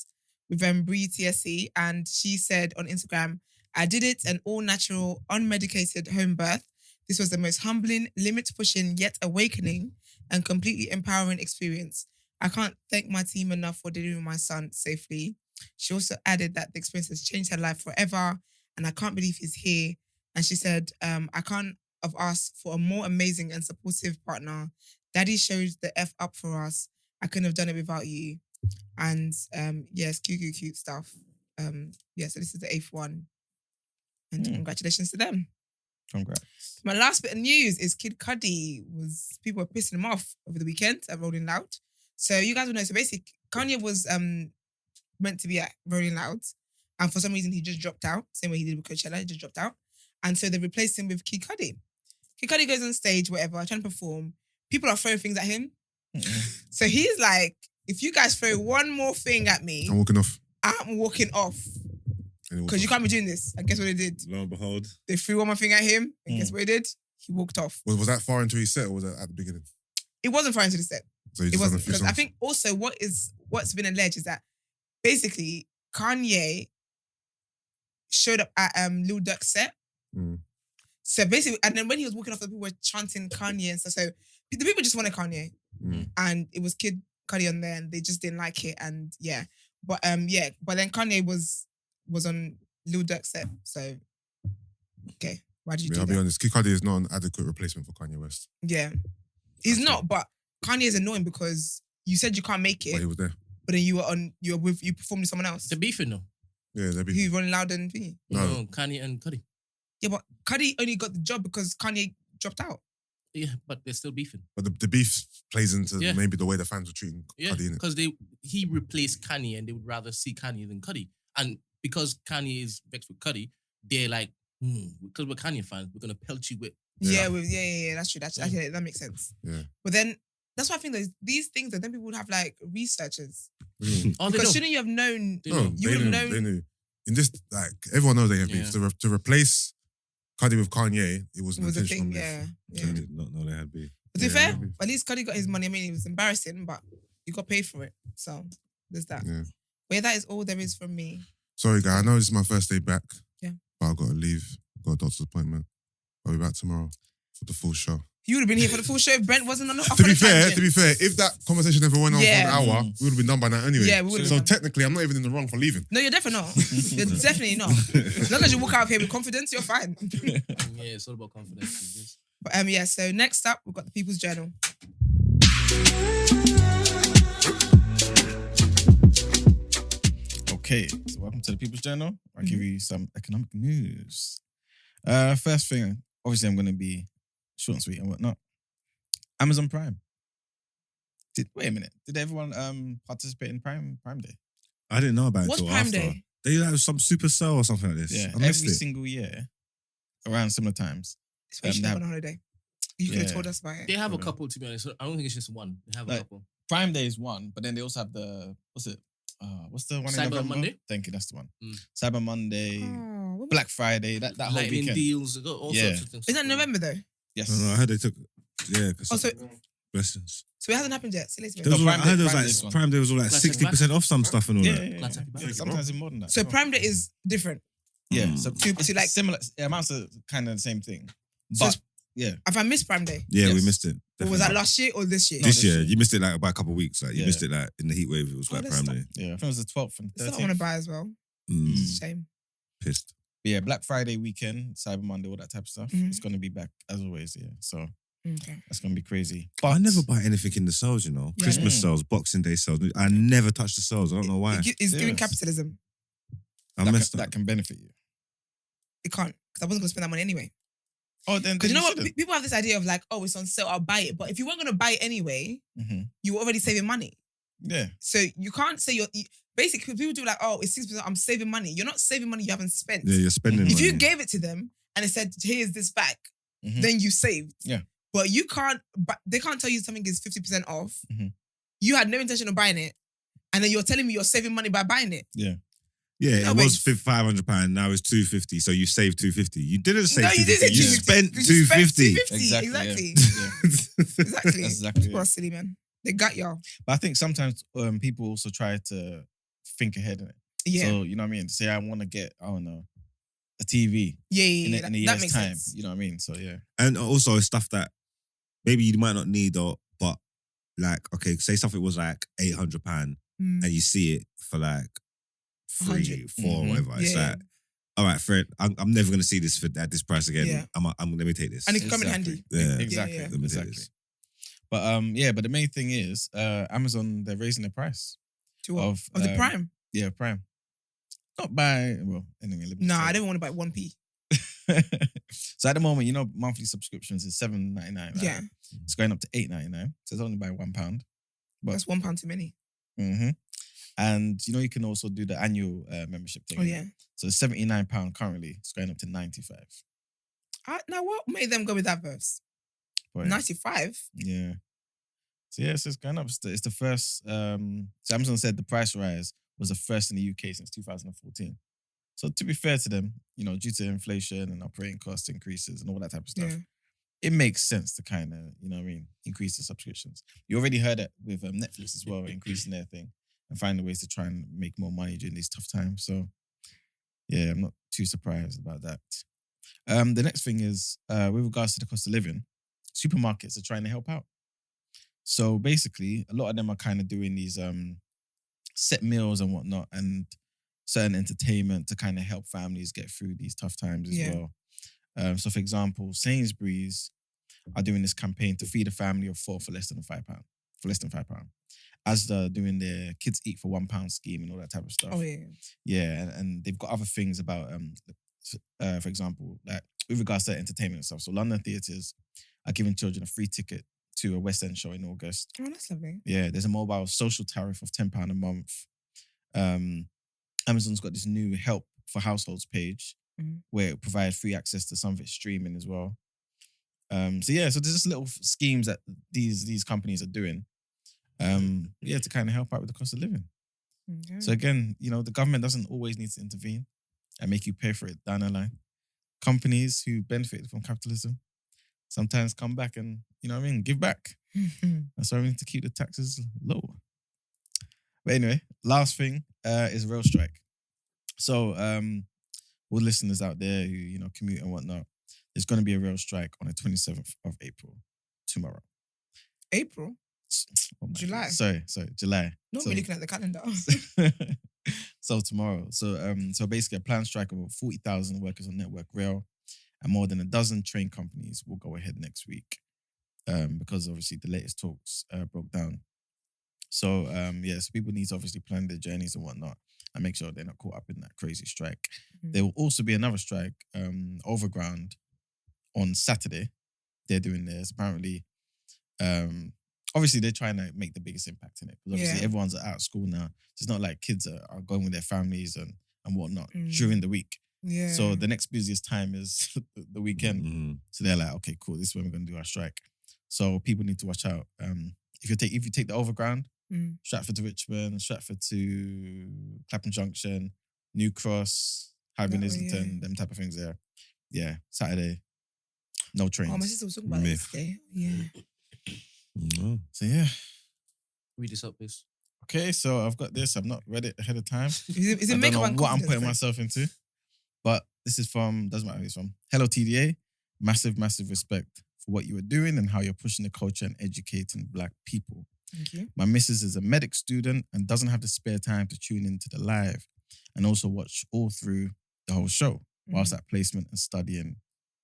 with Bree TSC, and she said on Instagram, "I did it, an all-natural, unmedicated home birth. This was the most humbling, limit-pushing, yet awakening and completely empowering experience. I can't thank my team enough for delivering my son safely." She also added that the experience has changed her life forever, and I can't believe he's here. And she said, I can't have asked for a more amazing and supportive partner. Daddy showed the F up for us. I couldn't have done it without you. And yes, cute stuff. So this is the 8th one. And congratulations to them. Congrats. My last bit of news is Kid Cudi people were pissing him off over the weekend at Rolling Loud. So you guys will know, so basically Kanye was meant to be at Rolling Loud, and for some reason he just dropped out, same way he did with Coachella, he just dropped out. And so they replaced him with Kid Cudi. Kid Cudi goes on stage, whatever, trying to perform. People are throwing things at him. So he's like, if you guys throw one more thing at me, I'm walking off. Because you can't be doing this. And guess what they did? Lo and behold. They threw one more thing at him, and guess what he did? He walked off. Was that far into his set, or was that at the beginning? It wasn't far into the set. So it wasn't, because I think also what's been alleged is that basically Kanye showed up at Lil Durk's set. So basically, and then when he was walking off, the people were chanting Kanye and stuff. So the people just wanted Kanye, and it was Kid Cudi on there, and they just didn't like it, and but then Kanye was on Lil Durk's set. So okay, Why did you do I'll that? be honest, Kid Cudi is not an adequate replacement for Kanye West. Yeah. He's not, but Kanye is annoying because you said you can't make it. But he was there. But then you performed with someone else. They're beefing though. Yeah, they're beefing. Who, Ronnie Loud and thingy? No. Kanye and Cudi. Yeah, but Cudi only got the job because Kanye dropped out. Yeah, but they're still beefing. But the beef plays into maybe the way the fans were treating Cudi, innit? Because he replaced Kanye and they would rather see Kanye than Cudi. And because Kanye is vexed with Cudi, they're like, because we're Kanye fans, we're gonna pelt you with. Yeah, that's true. That makes sense. Yeah. But then that's why I think these things that then people would have like researchers. Oh, because shouldn't you have known? They know. You would have known. They knew. In this, like, everyone knows they have beef. To replace Cudi with Kanye, it was an intentional move. Yeah. I did not know they had beef. But to be fair, at least Cudi got his money. I mean, it was embarrassing, but you got paid for it. So there's that. Yeah. Well, that is all there is from me. Sorry, guys. I know this is my first day back. Yeah. But I've got to leave. Got a doctor's appointment. I'll be back tomorrow for the full show. You would have been here for the full show if Brent wasn't on. To be fair, if that conversation never went on for an hour, we would have been done by now anyway. Yeah, we would have. So technically, I'm not even in the wrong for leaving. No, you're definitely not. You're definitely not. As long as you walk out of here with confidence, you're fine. Yeah, it's all about confidence. But so next up, we've got the People's Journal. Okay, so welcome to the People's Journal. I'll give you some economic news. First thing, obviously I'm going to be short and sweet and whatnot. Amazon Prime. Wait a minute. Did everyone participate in Prime Day? I didn't know about it What's until Prime after. Day? They have some super sale or something like this. Yeah, I missed every it. single year, around similar times. Especially on holiday. You could have told us about it. They have a couple, to be honest. I don't think it's just one. They have a couple. Prime Day is one, but then they also have what's the one in November? Cyber Monday? Thank you, that's the one. Cyber Monday, Black Friday, that whole Lightning weekend. deals, all sorts of things. Is that November though? Yes. No, I heard they took, so blessings. it hasn't happened yet. See later. There was Prime I heard Day- there Prime was Day's like one. Prime Day was all like Classic 60% off some stuff and all that. Yeah. Glad to be back. Sometimes it's more than that. So Prime Day is different. Yeah, so to like similar amounts of kind of the same thing. So But yeah, have I missed Prime Day? Yeah, we Yes. missed it. Or was that last year or this year? This this year? year. You missed it like by a couple of weeks. Like you Yeah. missed it like in the heat wave. It was like that's Prime not- Day. yeah, I think it was the 12th and It's not I want to 13th. buy as well. Shame. Pissed. But yeah, Black Friday weekend, Cyber Monday, all that type of stuff. Mhm. It's gonna be back as always. Yeah, so Okay. that's gonna be crazy. But I never buy anything in the sales, you know. Yeah. Christmas sales, Boxing Day sales. I never touch the sales. I don't know why. It's giving Yes. capitalism. I that, messed can, up. that can benefit you. It can't because I wasn't going to spend that money anyway. Oh, then Because you know what? shouldn't. People have this idea of like, oh, it's on sale, I'll buy it. But if you weren't going to buy it anyway, Mhm. you were already saving money. Yeah, So you can't say basically people do like, oh, it's 6%, I'm saving money. You're not saving money you haven't spent. Yeah, you're spending If money. you gave it to them and they said, here's this back, Mhm. then you saved. Yeah. But you can't, they can't tell you something is 50% off. Mhm. You had no intention of buying it. And then you're telling me you're saving money by buying it. Yeah, No, it but- was £500. Now it's $250. So you saved $250. You didn't save No, you $250. didn't. You You spent You just spent $250. Exactly. Exactly, yeah. Exactly. That's exactly People are it. silly, man. They got y'all. But I think sometimes people also try to think ahead in it. Yeah. So you know what I mean. Say I want to get I don't know a TV yeah. in a That year's makes time. sense. You know what I mean. So yeah. And also stuff that maybe you might not need, but like, okay, say something was like £800 Mm. and you see it for like 3, 100. 4, Mhm. whatever. It's Yeah. like, all right, Fred, I'm never going to see this at this price again. Yeah. Let me take this. And it can come in Exactly. handy. Yeah. Exactly. Yeah, yeah. Let me take Exactly. this. But but the main thing is Amazon, they're raising the price To what? of Of the Prime? Yeah, Prime. Not by anyway. Let me No, just I say don't want to buy 1p. it. So at the moment, monthly subscriptions is $7.99. Right? Yeah. It's going up to $8.99. So it's only by £1. But That's £1 too many. hmm And you can also do the annual membership thing. Oh, yeah. So it's £79 currently. It's going up to $95. Now, what made them go with that verse? Boy. 95? Yeah. So yeah, it's going up. It's the first. So Amazon said the price rise was the first in the UK since 2014. So to be fair to them, due to inflation and operating cost increases and all that type of stuff, Yeah. it makes sense to kind of, increase the subscriptions. You already heard it with Netflix as well, increasing their thing and finding ways to try and make more money during these tough times. So yeah, I'm not too surprised about that. The next thing is with regards to the cost of living, supermarkets are trying to help out. So basically, a lot of them are kind of doing these set meals and whatnot and certain entertainment to kind of help families get through these tough times as Yeah. well. So, for example, Sainsbury's are doing this campaign to feed a family of 4 for less than £5. For less than £5. As they're doing their kids eat for £1 scheme and all that type of stuff. Oh yeah. Yeah, and they've got other things about for example, like with regards to entertainment and stuff. So London theatres are giving children a free ticket to a West End show in August. Oh, that's lovely. Yeah, there's a mobile social tariff of £10 a month. Amazon's got this new help for households page where it provides free access to some of its streaming as well. So there's just little schemes that these companies are doing. To kind of help out with the cost of living. Okay. So again, the government doesn't always need to intervene and make you pay for it down the line. Companies who benefit from capitalism sometimes come back and, give back. That's why we need to keep the taxes low. But anyway, last thing is rail strike. So all listeners out there who, commute and whatnot, there's going to be a rail strike on the 27th of April, tomorrow. April? July. God. Sorry, July. Not really looking at the calendar. So tomorrow. So basically a planned strike of 40,000 workers on Network Rail and more than a dozen train companies will go ahead next week because obviously the latest talks broke down. So so people need to obviously plan their journeys and whatnot and make sure they're not caught up in that crazy strike. Mm-hmm. There will also be another strike, Overground, on Saturday. They're doing theirs. Apparently, obviously, they're trying to make the biggest impact in it. Because obviously, everyone's out of school now. So it's not like kids are going with their families and whatnot during the week. Yeah. So the next busiest time is the weekend. Mm-hmm. So they're like, okay, cool. This is when we're going to do our strike. So people need to watch out. If you take the Overground, Stratford to Richmond, Stratford to Clapham Junction, New Cross, Highbury, Islington, them type of things there. Yeah, Saturday, no trains. Oh, my sister was talking about this today. Yeah. So yeah. Read this up, please. Okay, so I've got this. I've not read it ahead of time. Is it I don't know what I'm putting myself into. But this is from, doesn't matter who it's from. Hello TDA. Massive, massive respect for what you are doing and how you're pushing the culture and educating Black people. Thank you. My missus is a medic student and doesn't have the spare time to tune into the live and also watch all through the whole show whilst at placement and studying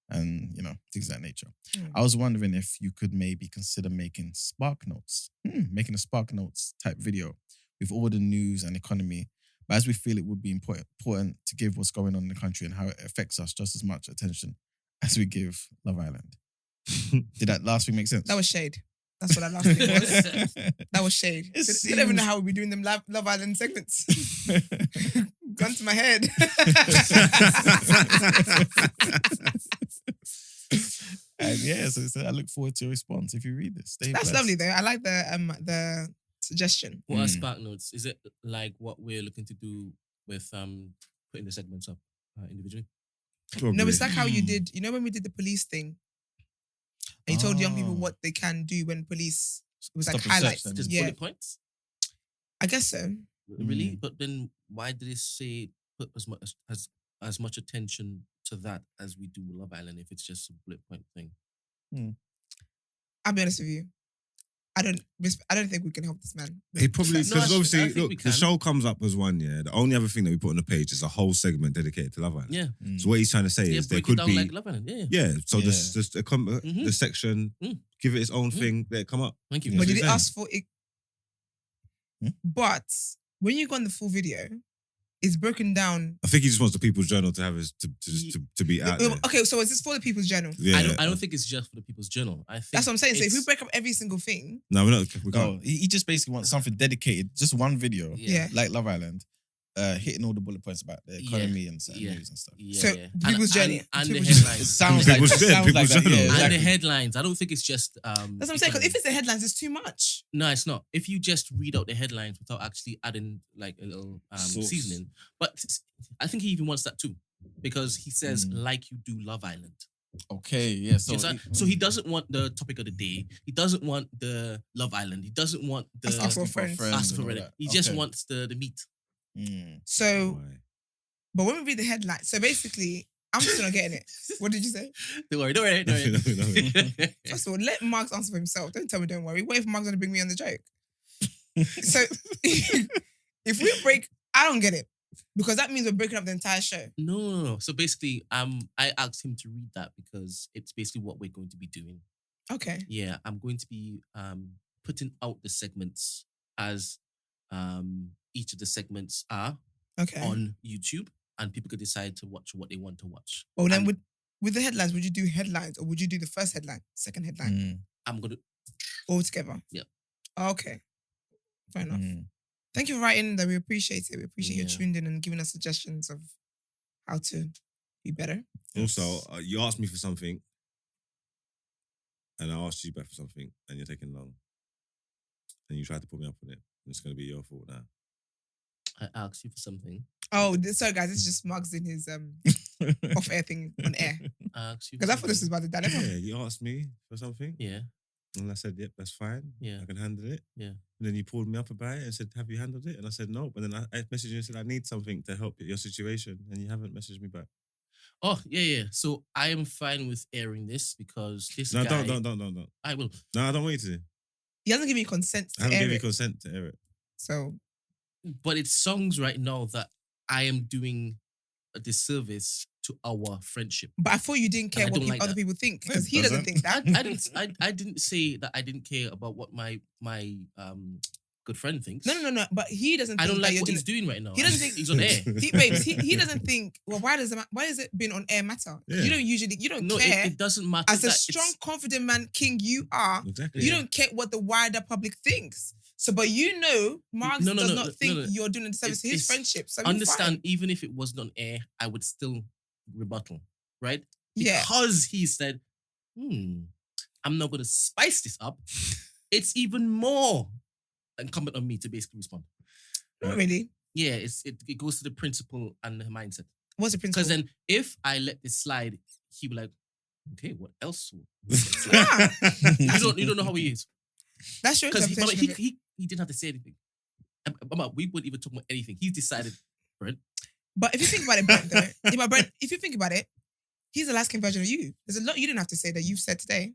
and, things of that nature. I was wondering if you could maybe consider making Spark Notes, making a Spark Notes type video with all the news and economy, but as we feel it would be important to give what's going on in the country and how it affects us just as much attention as we give Love Island. Did that last thing make sense? That was shade. That's what that last thing was. That was shade. I don't even know how we'll be doing them Love Island segments. Gun to my head. And so I look forward to your response if you read this. That's lovely though. I like the suggestion. What are Spark Notes? Is it like what we're looking to do with putting the segments up individually? Probably. No, it's like how you did, when we did the police thing. And you told young people what they can do when police, it was like highlights. Just bullet points? I guess so. Really? But then why did they say put as much attention to that as we do with Love Island if it's just a bullet point thing? I'll be honest with you. I don't think we can help this man. He probably, because obviously, look, the show comes up as one, The only other thing that we put on the page is a whole segment dedicated to Love Island. Yeah. So what he's trying to say is there could be... like Love Island, So the section, give it its own thing, let it come up. Thank you. But did it ask for it? But when you go on the full video, it's broken down. I think he just wants the People's Journal to have to be out there. Okay, so is this for the People's Journal? Yeah. I don't think it's just for the People's Journal. I think that's what I'm saying. So if we break up every single thing... No, we're not. We can't. No, he just basically wants something dedicated, just one video, like Love Island, hitting all the bullet points about the economy and news and stuff. So People's Journey. And the headlines. It sounds like that. And the headlines. I don't think it's just... that's what I'm saying, because if it's the headlines, it's too much. No, it's not. If you just read out the headlines without actually adding like a little seasoning. But I think he even wants that too. Because he says, like you do Love Island. Okay, yeah. So he doesn't want the topic of the day. He doesn't want the Love Island. He doesn't want the... Asking for friends. He just wants the meat. So, but when we read the headline, so basically, I'm still not getting it. What did you say? Don't worry. First of all, let Marks answer for himself. Don't tell me don't worry. What if Mark's going to bring me on the joke? So, if we break, I don't get it. Because that means we're breaking up the entire show. No. So basically, I asked him to read that because it's basically what we're going to be doing. Okay. Yeah, I'm going to be putting out the segments as each of the segments are on YouTube, and people could decide to watch what they want to watch. Well, then with the headlines, would you do headlines or would you do the first headline, second headline? I'm going to... All together? Yeah. Okay. Fair enough. Thank you for writing that. We appreciate it. We appreciate you tuned in and giving us suggestions of how to be better. Also, you asked me for something and I asked you back for something and you're taking long. And you tried to put me up on it. And it's going to be your fault now. I asked you for something. Oh, sorry guys. This is just Mugs in his off-air thing on air. Because I thought this was about the dilemma. Yeah, you asked me for something. Yeah. And I said, yep, that's fine. Yeah. I can handle it. Yeah. And then you pulled me up about it and said, have you handled it? And I said, no. And then I messaged you and said, I need something to help your situation. And you haven't messaged me back. Oh, yeah. So I am fine with airing this because this guy... No, don't. I will. No, I don't want you to. He hasn't given me consent to air it. I haven't given you consent to air it. So... But it's songs right now that I am doing a disservice to our friendship. But I thought you didn't care what other people think because he doesn't think that. I didn't say that I didn't care about what my good friend thinks. No. But he doesn't. I don't like what he's doing right now. He doesn't think he's on air. He doesn't think. Well, why does it being on air matter? Yeah. You don't care. It doesn't matter. As a strong, confident man, king you are. Exactly. You don't care what the wider public thinks. So, but Marks does not think you're doing a disservice to his friendship. So understand, even if it wasn't on air, I would still rebuttal, right? Yeah. Because he said, I'm not going to spice this up. It's even more incumbent on me to basically respond. Not really. Yeah, it goes to the principle and the mindset. What's the principle? Because then if I let this slide, he'll be like, okay, what else? You don't know how he is. That's your interpretation. Because he didn't have to say anything. We wouldn't even talk about anything. He decided, Brent. But if you think about it, Brent, though, Brent, if you think about it, he's the last version of you. There's a lot you didn't have to say that you've said today.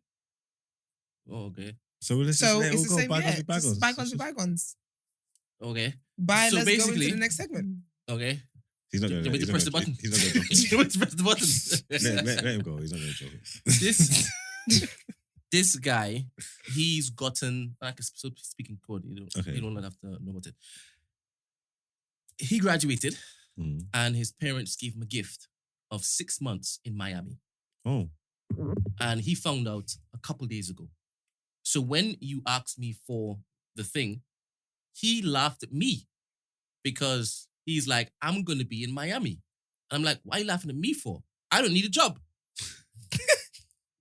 Oh, okay. So let's just let it go. Bygones with bygones. Okay. Let's go into the next segment. Okay. He's not going to press the button. He's not going to press the button. Let him go. He's not going to joke. This guy, he's gotten, I can speak in code, you don't have to know what it. He graduated and his parents gave him a gift of 6 months in Miami. Oh. And he found out a couple days ago. So when you asked me for the thing, he laughed at me because he's like, I'm going to be in Miami. And I'm like, why are you laughing at me for? I don't need a job.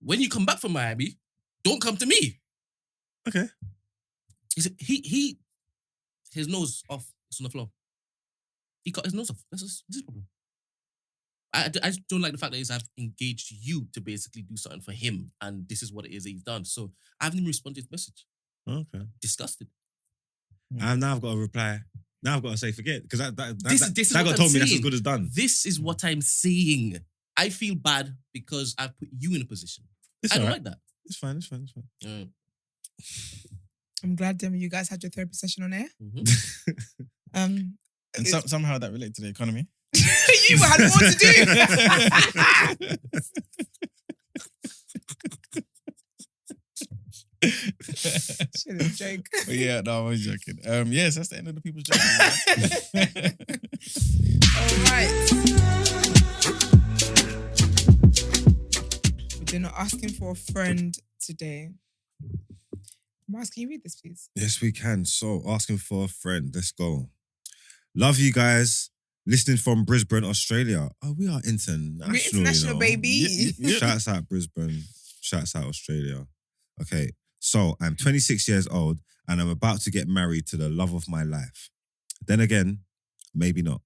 When you come back from Miami, don't come to me. Okay. He his nose off. It's on the floor. He cut his nose off. This is the problem. I just don't like the fact that I've engaged you to basically do something for him, and this is what it is that he's done. So I haven't even responded to his message. Okay. Disgusted. And now I've got to reply. Now I've got to say forget because that guy told me that's as good as done. This is what I'm saying. I feel bad because I've put you in a position. I don't like that. It's fine. I'm glad you guys had your therapy session on air. And somehow that related to the economy. You had more to do. Shit, a joke. Yeah, no, I was joking. Yes, that's the end of the people's joke. All right. We're not asking for a friend today. Mars, can you read this, please? Yes, we can. So, asking for a friend. Let's go. Love you guys. Listening from Brisbane, Australia. Oh, we are international. We're international, baby. Shouts out Brisbane. Shouts out Australia. Okay. So, I'm 26 years old and I'm about to get married to the love of my life. Then again, maybe not.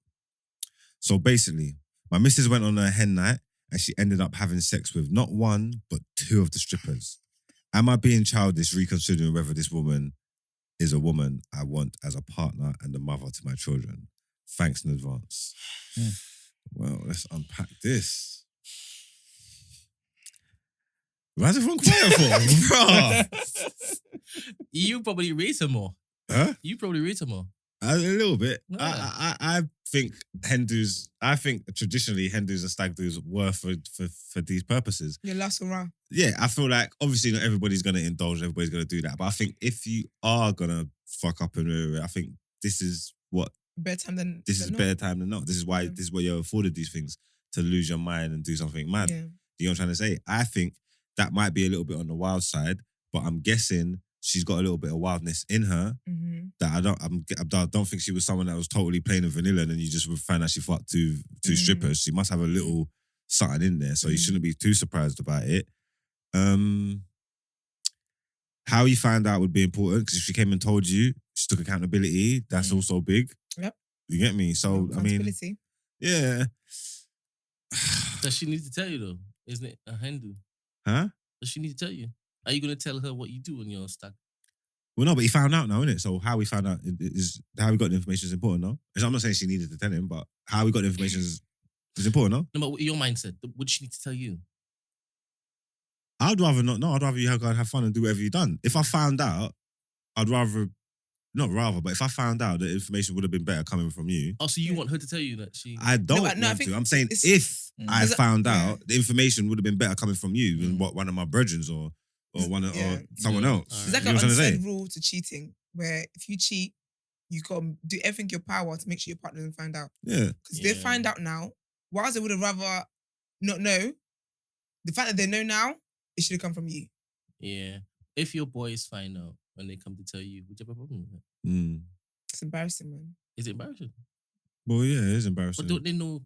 So basically, my missus went on a hen night and she ended up having sex with not one, but 2 of the strippers. Am I being childish reconsidering whether this woman is a woman I want as a partner and a mother to my children? Thanks in advance. Well, let's unpack this. Why's everyone quiet for? Bruh. You probably rate her more. Huh? You probably rate her more. A little bit. Yeah. I think Hindus. I think traditionally Hindus and stag do's were for these purposes. Yeah, last hurrah. Yeah, I feel like obviously not everybody's gonna indulge, everybody's gonna do that. But I think if you are gonna fuck up I think this is what better time than this is not. better time than not. This is why this is where you're afforded these things to lose your mind and do something mad. Yeah. You know what I'm trying to say? I think that might be a little bit on the wild side, but I'm guessing she's got a little bit of wildness in her that I don't think she was someone that was totally plain and vanilla and then you just would find out she fucked two strippers. She must have a little something in there, so you shouldn't be too surprised about it. How you find out would be important because if she came and told you, she took accountability. That's also big. Yep. You get me? So I mean, yeah. Does she need to tell you though? Isn't it a Hindu? Huh? Does she need to tell you? Are you gonna tell her what you do when you're stag? Well, no, but he found out now, innit? So how we found out is how we got the information is important, no? I'm not saying she needed to tell him, but how we got the information is important, no? No, but your mindset, would she need to tell you? I'd rather not know. I'd rather you go and have fun and do whatever you've done. If I found out, I'd rather, but if I found out, the information would have been better coming from you. Oh, so you want her to tell you that she... I don't want to. I'm saying if I found out, the information would have been better coming from you than what one of my brethren or someone else. It's like an unsaid rule to cheating, where if you cheat, you got to do everything in your power to make sure your partner doesn't find out. Yeah. Because they find out now, whilst they would have rather not know, the fact that they know now, it should have come from you. Yeah. If your boys find out when they come to tell you, would you have a problem with it? It's embarrassing, man. Is it embarrassing? Well, yeah, it is embarrassing. But don't they know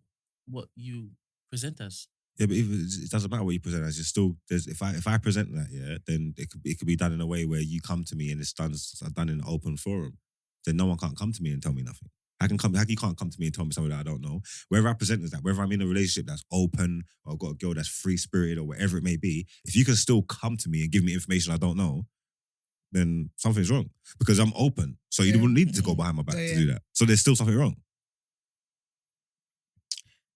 what you present as? Yeah, but it doesn't matter what you present as. You're still if I present that, yeah, then it could be done in a way where you come to me and it's done in an open forum. Then no one can't come to me and tell me nothing. You can't come to me and tell me something that I don't know. Whether I present as that, whether I'm in a relationship that's open or I've got a girl that's free spirited or whatever it may be, if you can still come to me and give me information I don't know, then something's wrong because I'm open. So you wouldn't need to go behind my back to do that. So there's still something wrong.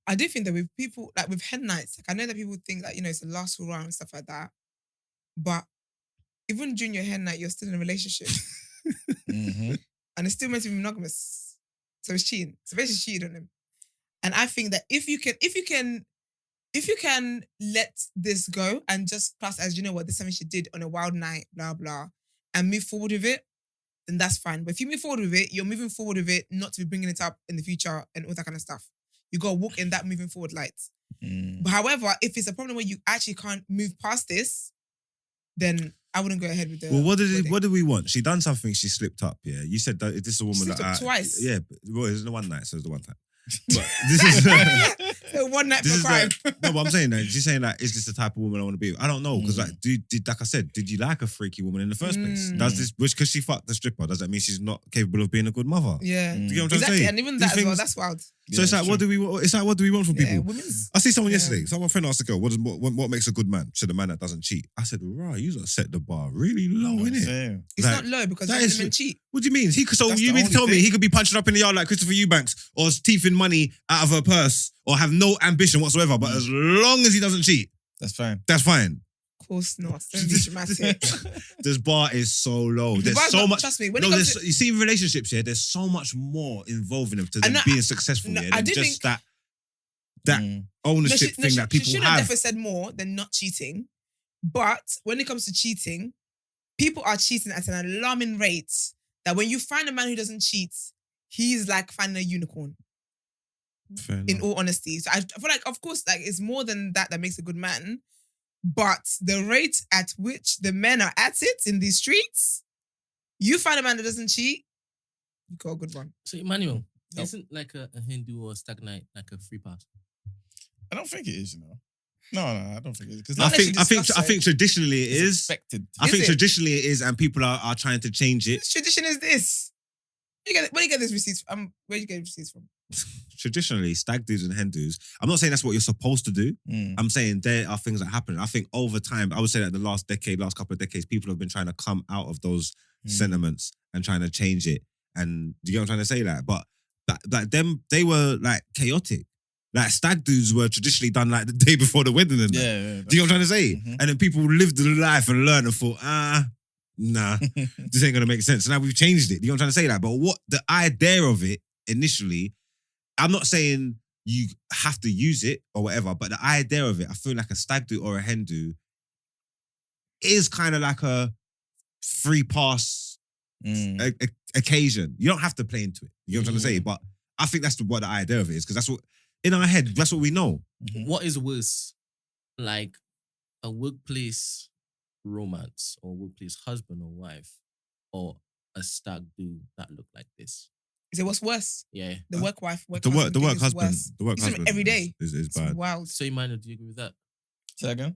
I do think that with people, like with hen nights, like I know that people think that, it's the last hurrah and stuff like that. But even during your hen night, you're still in a relationship. And it's still meant to be monogamous. So it's cheating. So basically cheated on him. And I think that if you can let this go and just class as, this is something she did on a wild night, blah, blah, and move forward with it, then that's fine. But if you move forward with it, you're moving forward with it, not to be bringing it up in the future and all that kind of stuff. You got to walk in that moving forward light. But however, if it's a problem where you actually can't move past this, then I wouldn't go ahead with the... Well, what did we want? She done something, she slipped up, yeah? You said that this is a woman slipped up twice. Yeah, well, it's the one night, so it's the one time. But this is... one night for crime. No, but I'm saying that, she's saying that, is this the type of woman I want to be with? I don't know, because like I said, did you like a freaky woman in the first place? Because she fucked the stripper, does that mean she's not capable of being a good mother? Yeah. Do you get what I'm trying to say? And even that as well, that's wild. So it's like, what do we want from people? Women's... I see someone yesterday. Someone friend asked the girl, what makes a good man? Said a man that doesn't cheat. I said, right, you set the bar really low, innit? It's not low because men cheat. What do you mean? You mean to tell me he could be punching up in the yard like Christopher Eubanks or teething money out of her purse or have no ambition whatsoever, but as long as he doesn't cheat, that's fine. That's fine. Of course not. Don't be dramatic. This bar is so low. There's so much. Trust me. You see, in relationships, yeah, there's so much more involved in them to them being successful. Yeah, than just that ownership thing that people she have. Should have definitely said more than not cheating. But when it comes to cheating, people are cheating at an alarming rate. That when you find a man who doesn't cheat, he's like finding a unicorn. In all honesty, so I feel like, of course, like it's more than that makes a good man. But the rate at which the men are at it in these streets, you find a man that doesn't cheat, you got a good one. So, Emmanuel, isn't like a Hindu or a stag night like a free pass? I don't think it is, No, I don't think it is. Because I think traditionally it is. Expected. I think traditionally it is, and people are trying to change it. Which tradition is this? Where do you get this receipts from? Where do you get receipts from? Traditionally, stag do's and hen do's. I'm not saying that's what you're supposed to do. I'm saying there are things that happen. I think over time, I would say that the last couple of decades, people have been trying to come out of those sentiments and trying to change it. And do you get what I'm trying to say? But them, they were like chaotic. Like stag do's were traditionally done like the day before the wedding. And yeah. Do you know what I'm trying to say? And then people lived the life and learned and thought, nah, this ain't gonna make sense. So now we've changed it. You know what I'm trying to say? But what the idea of it initially, I'm not saying you have to use it or whatever, but the idea of it, I feel like a stag do or a hen do is kind of like a free pass occasion. You don't have to play into it. You know what I'm trying to say? But I think that's what the idea of it is, because that's what, in our head, that's what we know. What is worse, like a workplace romance or workplace husband or wife, or a stag do that look like this? Is it what's worse? Yeah. The work wife, the work husband, the work You see them husband every day. is bad. Wow. So, Emmanuel, do you agree with that? Say again?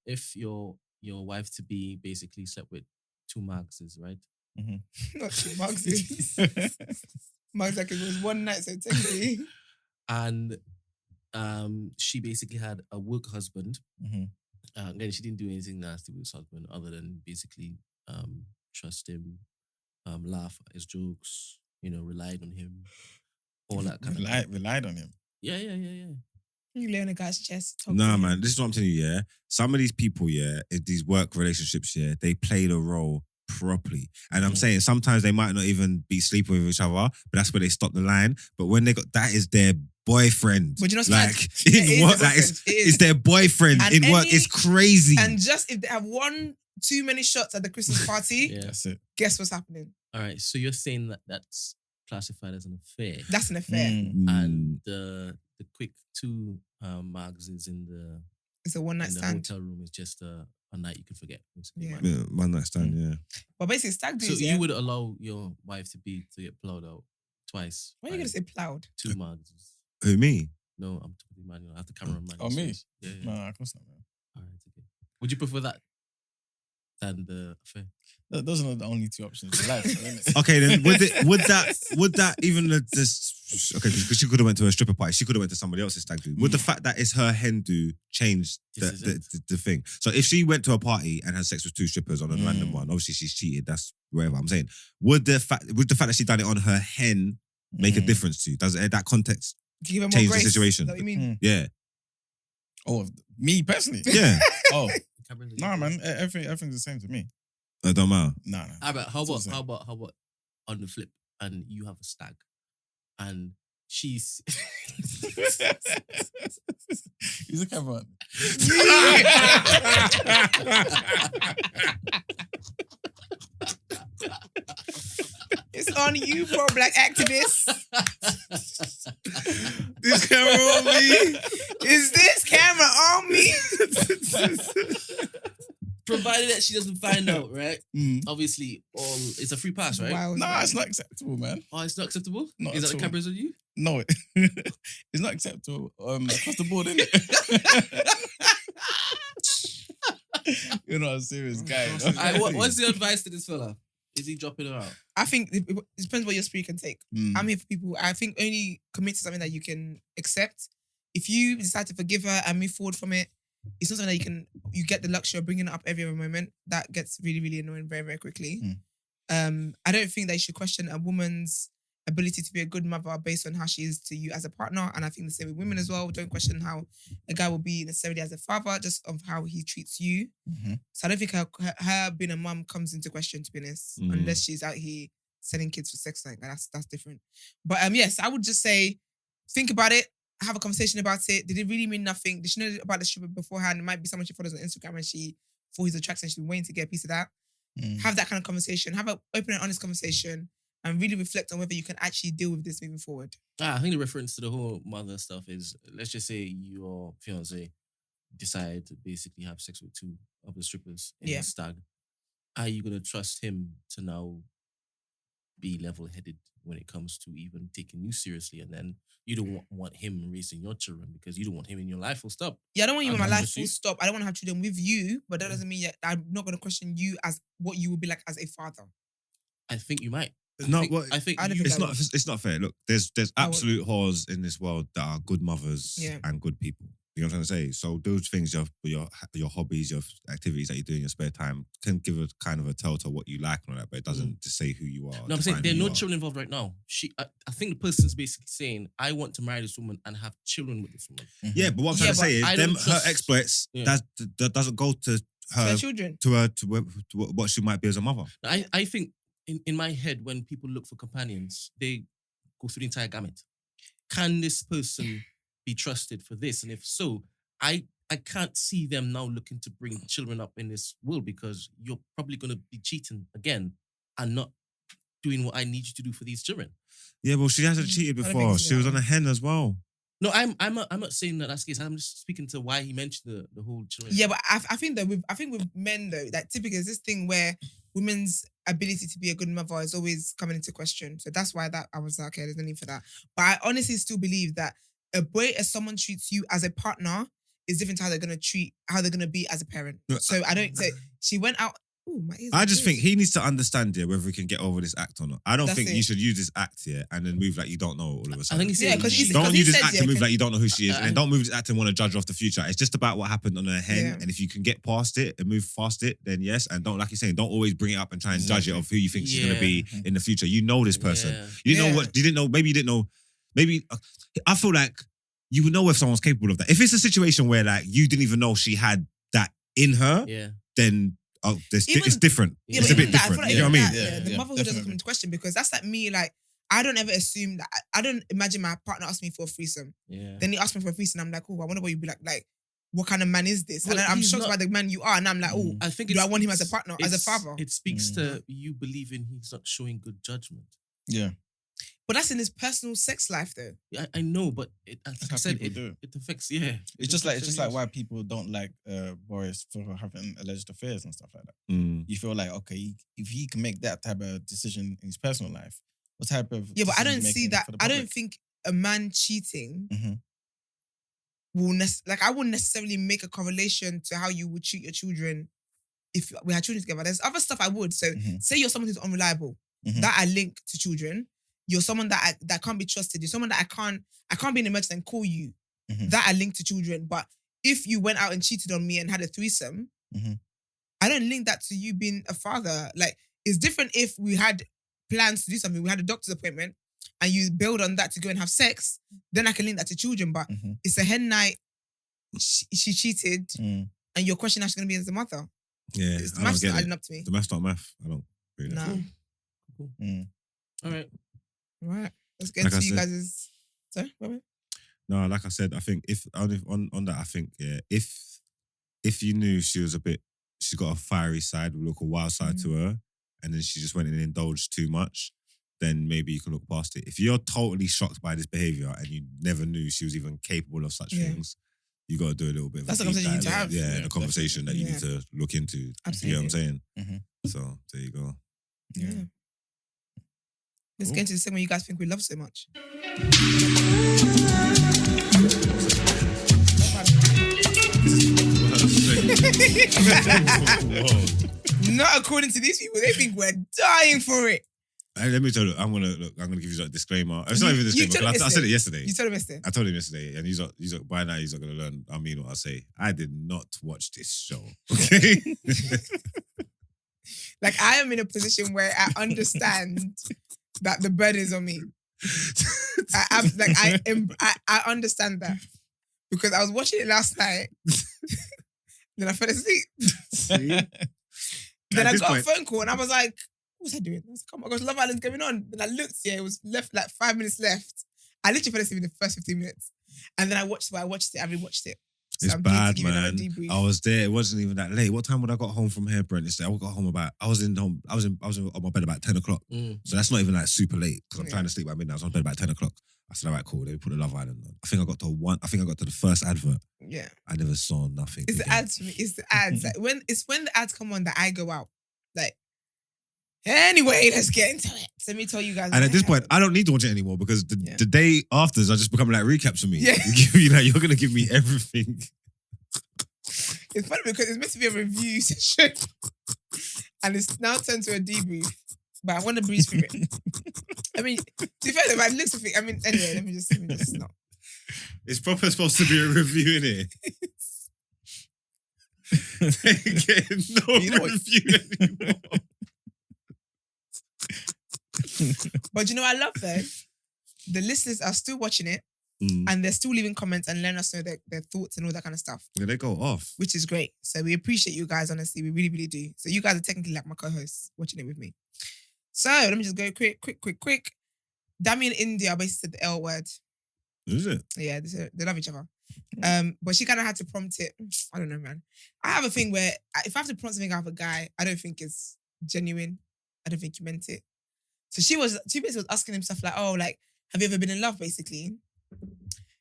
If your wife to be basically slept with two Marxes, right? Not two Marxes. Marx like it was one night, so technically. And she basically had a work husband. Again, she didn't do anything nasty with his husband other than basically trust him, laugh at his jokes, relied on him, all that kind of thing. Relied on him? Yeah. You lay on a guy's chest. Nah, man, this is what I'm telling you, yeah. Some of these people, yeah, in these work relationships, yeah, they play the role properly. And I'm saying sometimes they might not even be sleeping with each other, but that's where they stop the line. But when they got, that is their boyfriend. But you know, like in work, that is their boyfriend and in work. It's crazy. And just if they have one too many shots at the Christmas party, that's it. Guess what's happening? All right, so you're saying that that's classified as an affair. That's an affair. And the quick two mugs is in the it's a one night stand. The hotel room is just a night you can forget. Basically, yeah, one night stand. Yeah. But basically, stag do. So you would allow your wife to get plowed out twice? Why are you gonna say plowed? Two mugs. Who, me? No, I'm talking Emmanuel. I have the cameraman. Oh, me? Yeah. No, of course not, man. All right, okay. Would you prefer that than the affair? Those are not the only two options in life, isn't it? Okay, then would that even because she could have went to a stripper party, she could have went to somebody else's stag do. Would the fact that it's her hen do change the thing? So if she went to a party and had sex with two strippers on a random one, obviously she's cheated. That's whatever I'm saying. Would the fact that she done it on her hen make a difference to you? Does that context change the situation? Is that what you mean? Yeah. Oh, me personally? Yeah. Oh, nah, man. Everything's the same to me. It don't matter. Nah. How about on the flip, and you have a stag, and she's He's a cameraman. It's on you, pro-black activists. This camera on me? Is this camera on me? Provided that she doesn't find out, right? Obviously, it's a free pass, right? Wow, nah, it's not acceptable, man. Oh, it's not acceptable? Not Is that at the all. cameras on you? No, it's not acceptable across the board, isn't it? You're not a serious guy. No? What's the advice to this fella? Is he dropping her out? I think it depends what your spirit can take. I'm here for people. I think only commit to something that you can accept. If you decide to forgive her and move forward from it, it's not something that you get the luxury of bringing it up every other moment. That gets really, really annoying very, very quickly. I don't think that you should question a woman's ability to be a good mother based on how she is to you as a partner. And I think the same with women as well. Don't question how a guy will be necessarily as a father, just of how he treats you. So I don't think her being a mum comes into question, to be honest, unless she's out here selling kids for sex. Like that's different. But yes, I would just say, think about it. Have a conversation about it. Did it really mean nothing? Did she know about the stripper beforehand? It might be someone she follows on Instagram and she thought he's attractive and she's been waiting to get a piece of that. Have that kind of conversation. Have an open and honest conversation and really reflect on whether you can actually deal with this moving forward. I think the reference to the whole mother stuff is, let's just say your fiance decide to basically have sex with two of the strippers in a stag. Are you going to trust him to now be level-headed when it comes to even taking you seriously? And then you don't want him raising your children because you don't want him in your life, full stop. Yeah, I don't want you in my life, full stop. I don't want to have children with you, but that doesn't mean I'm not going to question you as what you would be like as a father. I think you might. I think it's not fair. Look, there's absolute whores in this world that are good mothers and good people. You know what I'm trying to say? So those things, your hobbies, your activities that you do in your spare time can give a kind of a tell to what you like and all that, but it doesn't just say who you are. No, I'm saying there are no children involved right now. I think the person's basically saying, I want to marry this woman and have children with this woman. Yeah, but what I'm trying to say is her exploits, that doesn't go to her children. To what she might be as a mother. I think in my head, when people look for companions, they go through the entire gamut. can this person be trusted for this? And if so, I can't see them now looking to bring children up in this world because you're probably going to be cheating again and not doing what I need you to do for these children. Yeah, well, she hasn't cheated before. She was on a hen as well. No, I'm not saying that that's the case. I'm just speaking to why he mentioned the whole children. Yeah, but I think that with men though, that typically is this thing where women's ability to be a good mother is always coming into question. So that's why that I was like, okay, there's no need for that. But I honestly still believe that a way as someone treats you as a partner is different to how they're gonna be as a parent. So I don't say she went out. Ooh, my ears. I just think he needs to understand whether he can get over this act or not. I don't think you should use this act and then move like you don't know all of a sudden. I think he's because don't use this act and move like you don't know who she is, and don't move this act and want to judge her off the future. It's just about what happened on her hen, and if you can get past it and move past it, then yes. And don't, like you're saying, don't always bring it up and try and judge it of who you think she's gonna be in the future. You know this person. You didn't know what you didn't know. Maybe you didn't know. Maybe I feel like you would know if someone's capable of that. If it's a situation where like you didn't even know she had that in her, then it's different. Yeah, it's a bit different. You know what I mean? The motherhood doesn't come into question because that's like me. Like I don't ever assume that. I don't imagine my partner asked me for a threesome. Yeah. Then he asked me for a threesome. I'm like, oh, I wonder what you'd be like. Like, what kind of man is this? Well, and I'm shocked by the man you are. And I'm like, oh, I think do I want him as a partner, as a father? It speaks to you believing he's not showing good judgment. Yeah. But that's in his personal sex life, though. Yeah, I know, but like I said, it affects. Yeah, it's just like why people don't like Boris for having alleged affairs and stuff like that. You feel like, okay, if he can make that type of decision in his personal life, what type of but I don't see that. I don't think a man cheating will I wouldn't necessarily make a correlation to how you would treat your children if we had children together. There's other stuff I would. So say you're someone who's unreliable, that I link to children. You're someone that can't be trusted. You're someone that I can't be in an emergency and call you. That I link to children. But if you went out and cheated on me and had a threesome, I don't link that to you being a father. Like, it's different if we had plans to do something. We had a doctor's appointment and you build on that to go and have sex. Then I can link that to children. But it's a hen night. She cheated, and your question is going to be as a mother. Yeah, the math's not adding up to me. The math's not math. I don't really know. Cool. All right. Right, let's get to you guys'. Sorry, no, like I said, I think if on that, I think if you knew she got a fiery side, look a wild side to her, and then she just went and indulged too much, then maybe you can look past it. If you're totally shocked by this behavior and you never knew she was even capable of such things, you got to do a little bit of that's the conversation you need to have. Yeah, the conversation that you need to look into. Absolutely. You know what I'm saying? So there you go. Yeah. Let's get into the segment you guys think we love so much. Not according to these people. They think we're dying for it. Let me tell you, I'm gonna give you a disclaimer. It's not even a disclaimer. I said it yesterday. You told him yesterday. I told him yesterday, and by now he's not gonna learn. I mean what I say. I did not watch this show. Okay. Like, I am in a position where I understand that the burden is on me. I understand that because I was watching it last night. Then I fell asleep. See? Then I got a phone call and I was like, what was I doing? I was like, oh my gosh, Love Island's going on. Then I looked, it was left like 5 minutes left. I literally fell asleep in the first 15 minutes. And then I rewatched it. So it's bad, man. I was there. It wasn't even that late. What time would I got home from here, Brent? I got home I was on my bed about 10 o'clock. So that's not even like super late because I'm trying to sleep by midnight. I was on bed about 10 o'clock. I said, all right, cool. They put the Love Island on. I think I got to the first advert. Yeah. I never saw nothing. It's the ads for me. It's the ads. Like when the ads come on that I go out. Like, anyway, let's get into it. So let me tell you guys. And at this point, I don't need to watch it anymore because the day afters are just becoming like recaps for me. Yeah. You're going to give me everything. It's funny because it's meant to be a review session and it's now turned to a debrief. But I want to breeze through it. I mean, to be fair, by the looks of it, anyway, let me just not. It's proper supposed to be a review, innit? They get no review anymore. But you know what I love though? The listeners are still watching it and they're still leaving comments and letting us know their thoughts and all that kind of stuff. Yeah, they go off. Which is great. So we appreciate you guys, honestly. We really, really do. So you guys are technically like my co-hosts watching it with me. So let me just go quick. Damien India basically said the L word. Is it? Yeah, they love each other. But she kind of had to prompt it. I don't know, man. I have a thing where if I have to prompt something out of a guy, I don't think it's genuine. I don't think you meant it. So she basically was asking him stuff like, oh, like, have you ever been in love, basically?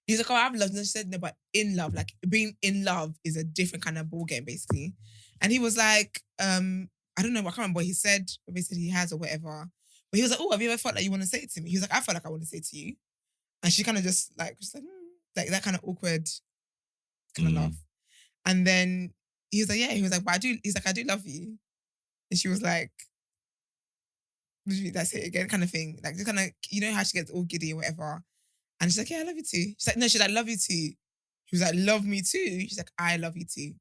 He's like, oh, I've loved. And she said, no, but in love, like being in love is a different kind of ball game, basically. And he was like, I don't know, I can't remember what he said. Basically, he has or whatever. But he was like, oh, have you ever felt like you want to say it to me? He was like, I felt like I want to say it to you. And she kind of just like that kind of awkward kind of laugh. And then he was like, yeah, he was like, but I do love you. And she was like, that's it again, kind of thing. Like, just kind of, you know how she gets all giddy or whatever. And she's like, yeah, I love you too. She's like, no, she's like, love you too. He was like, love me too. She's like, I love you too.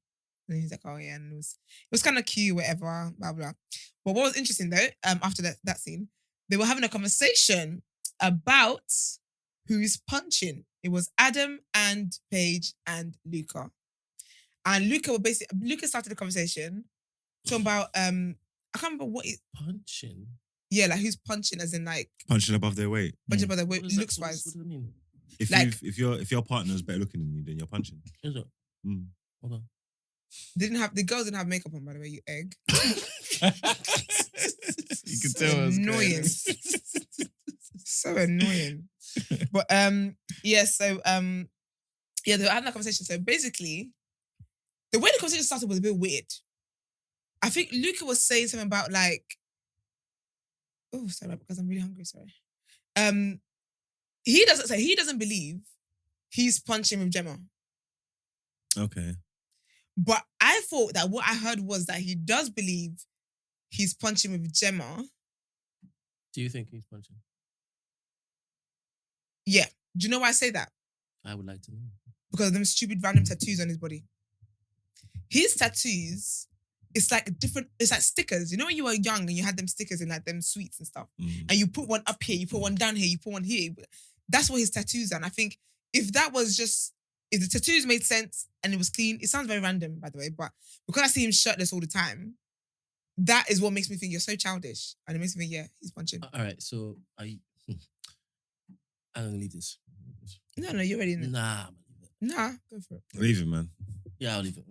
And he's like, oh yeah. And it was kind of cute, whatever, blah, blah. But what was interesting though, after that scene, they were having a conversation about who's punching. It was Adam and Paige and Luca. And Luca started the conversation talking about, I can't remember what it... Punching? Yeah, like who's punching as in like... Punching above their weight. Punching above their weight, looks-wise. What does that mean? If your partner's better looking than you, then you're punching. Is it? Hold on. The girls didn't have makeup on, by the way, you egg. You can tell it's annoying. So annoying. But yeah, so yeah, they were having that conversation. So basically, the way the conversation started was a bit weird. I think Luca was saying something about like, oh, sorry, because I'm really hungry, sorry. He doesn't believe he's punching with Gemma. Okay. But I thought that what I heard was that he does believe he's punching with Gemma. Do you think he's punching? Yeah. Do you know why I say that? I would like to know. Because of them stupid random tattoos on his body. His tattoos, it's like stickers. You know when you were young and you had them stickers in like them sweets and stuff? And you put one up here, you put one down here, you put one here. That's what his tattoos are. And I think if the tattoos made sense and it was clean, it sounds very random, by the way, but because I see him shirtless all the time, that is what makes me think you're so childish. And it makes me think, yeah, he's punching. All right, so I'm going to leave this. No, you're already in it. Nah, go for it. Leave it, man. Yeah, I'll leave it.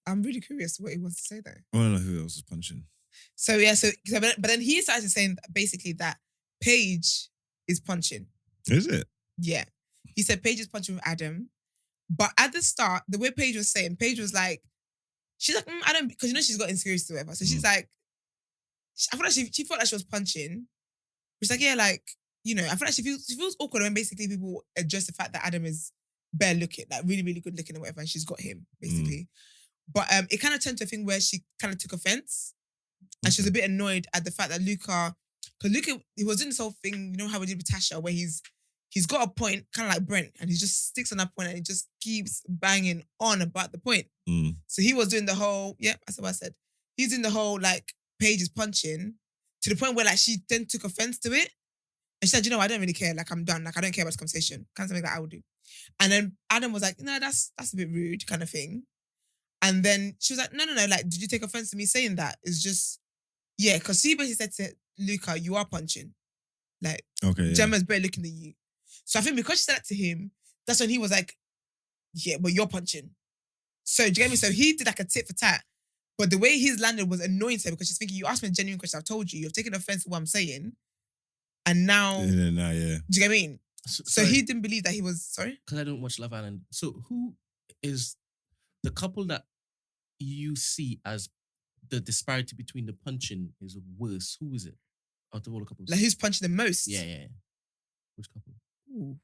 I'm really curious what he wants to say though. I want to know who else is punching. So yeah, but then he started saying basically that Paige is punching. Is it? Yeah. He said Paige is punching with Adam. But at the start, the way Paige was saying, Paige was like, she's like, I don't, because you know she's got insecurities or whatever. So she's like, I feel like she felt like she was punching. She's like, yeah, like, you know, I feel like she feels awkward when basically people address the fact that Adam is bare looking, like really, really good looking or whatever, and she's got him, basically. But it kind of turned to a thing where she kind of took offense. And she was a bit annoyed at the fact that Luca, because Luca, he was doing this whole thing, you know how we did with Tasha, where he's got a point, kind of like Brent, and he just sticks on that point and he just keeps banging on about the point. So he was doing the whole, that's what I said. He's doing the whole, like, Paige is punching to the point where, like, she then took offense to it. And she said, you know, I don't really care. Like, I'm done. Like, I don't care about this conversation. Kind of something that I would do. And then Adam was like, no, that's a bit rude kind of thing. And then she was like, no. Like, did you take offense to me saying that? It's just, yeah, because she basically said to Luca, you are punching. Like, Gemma's better looking than you. So I think because she said that to him, that's when he was like, yeah, but you're punching. So do you get me? So he did like a tit for tat. But the way he's landed was annoying to her because she's thinking, you asked me a genuine question. I've told you. You've taken offense to what I'm saying. And now... Do you get what I mean? So he didn't believe that he was... Sorry? Because I don't watch Love Island. So who is the couple that you see as the disparity between the punching is worse? Who is it out of all the couples? Like who's punching the most? Yeah. Which couple? Ooh.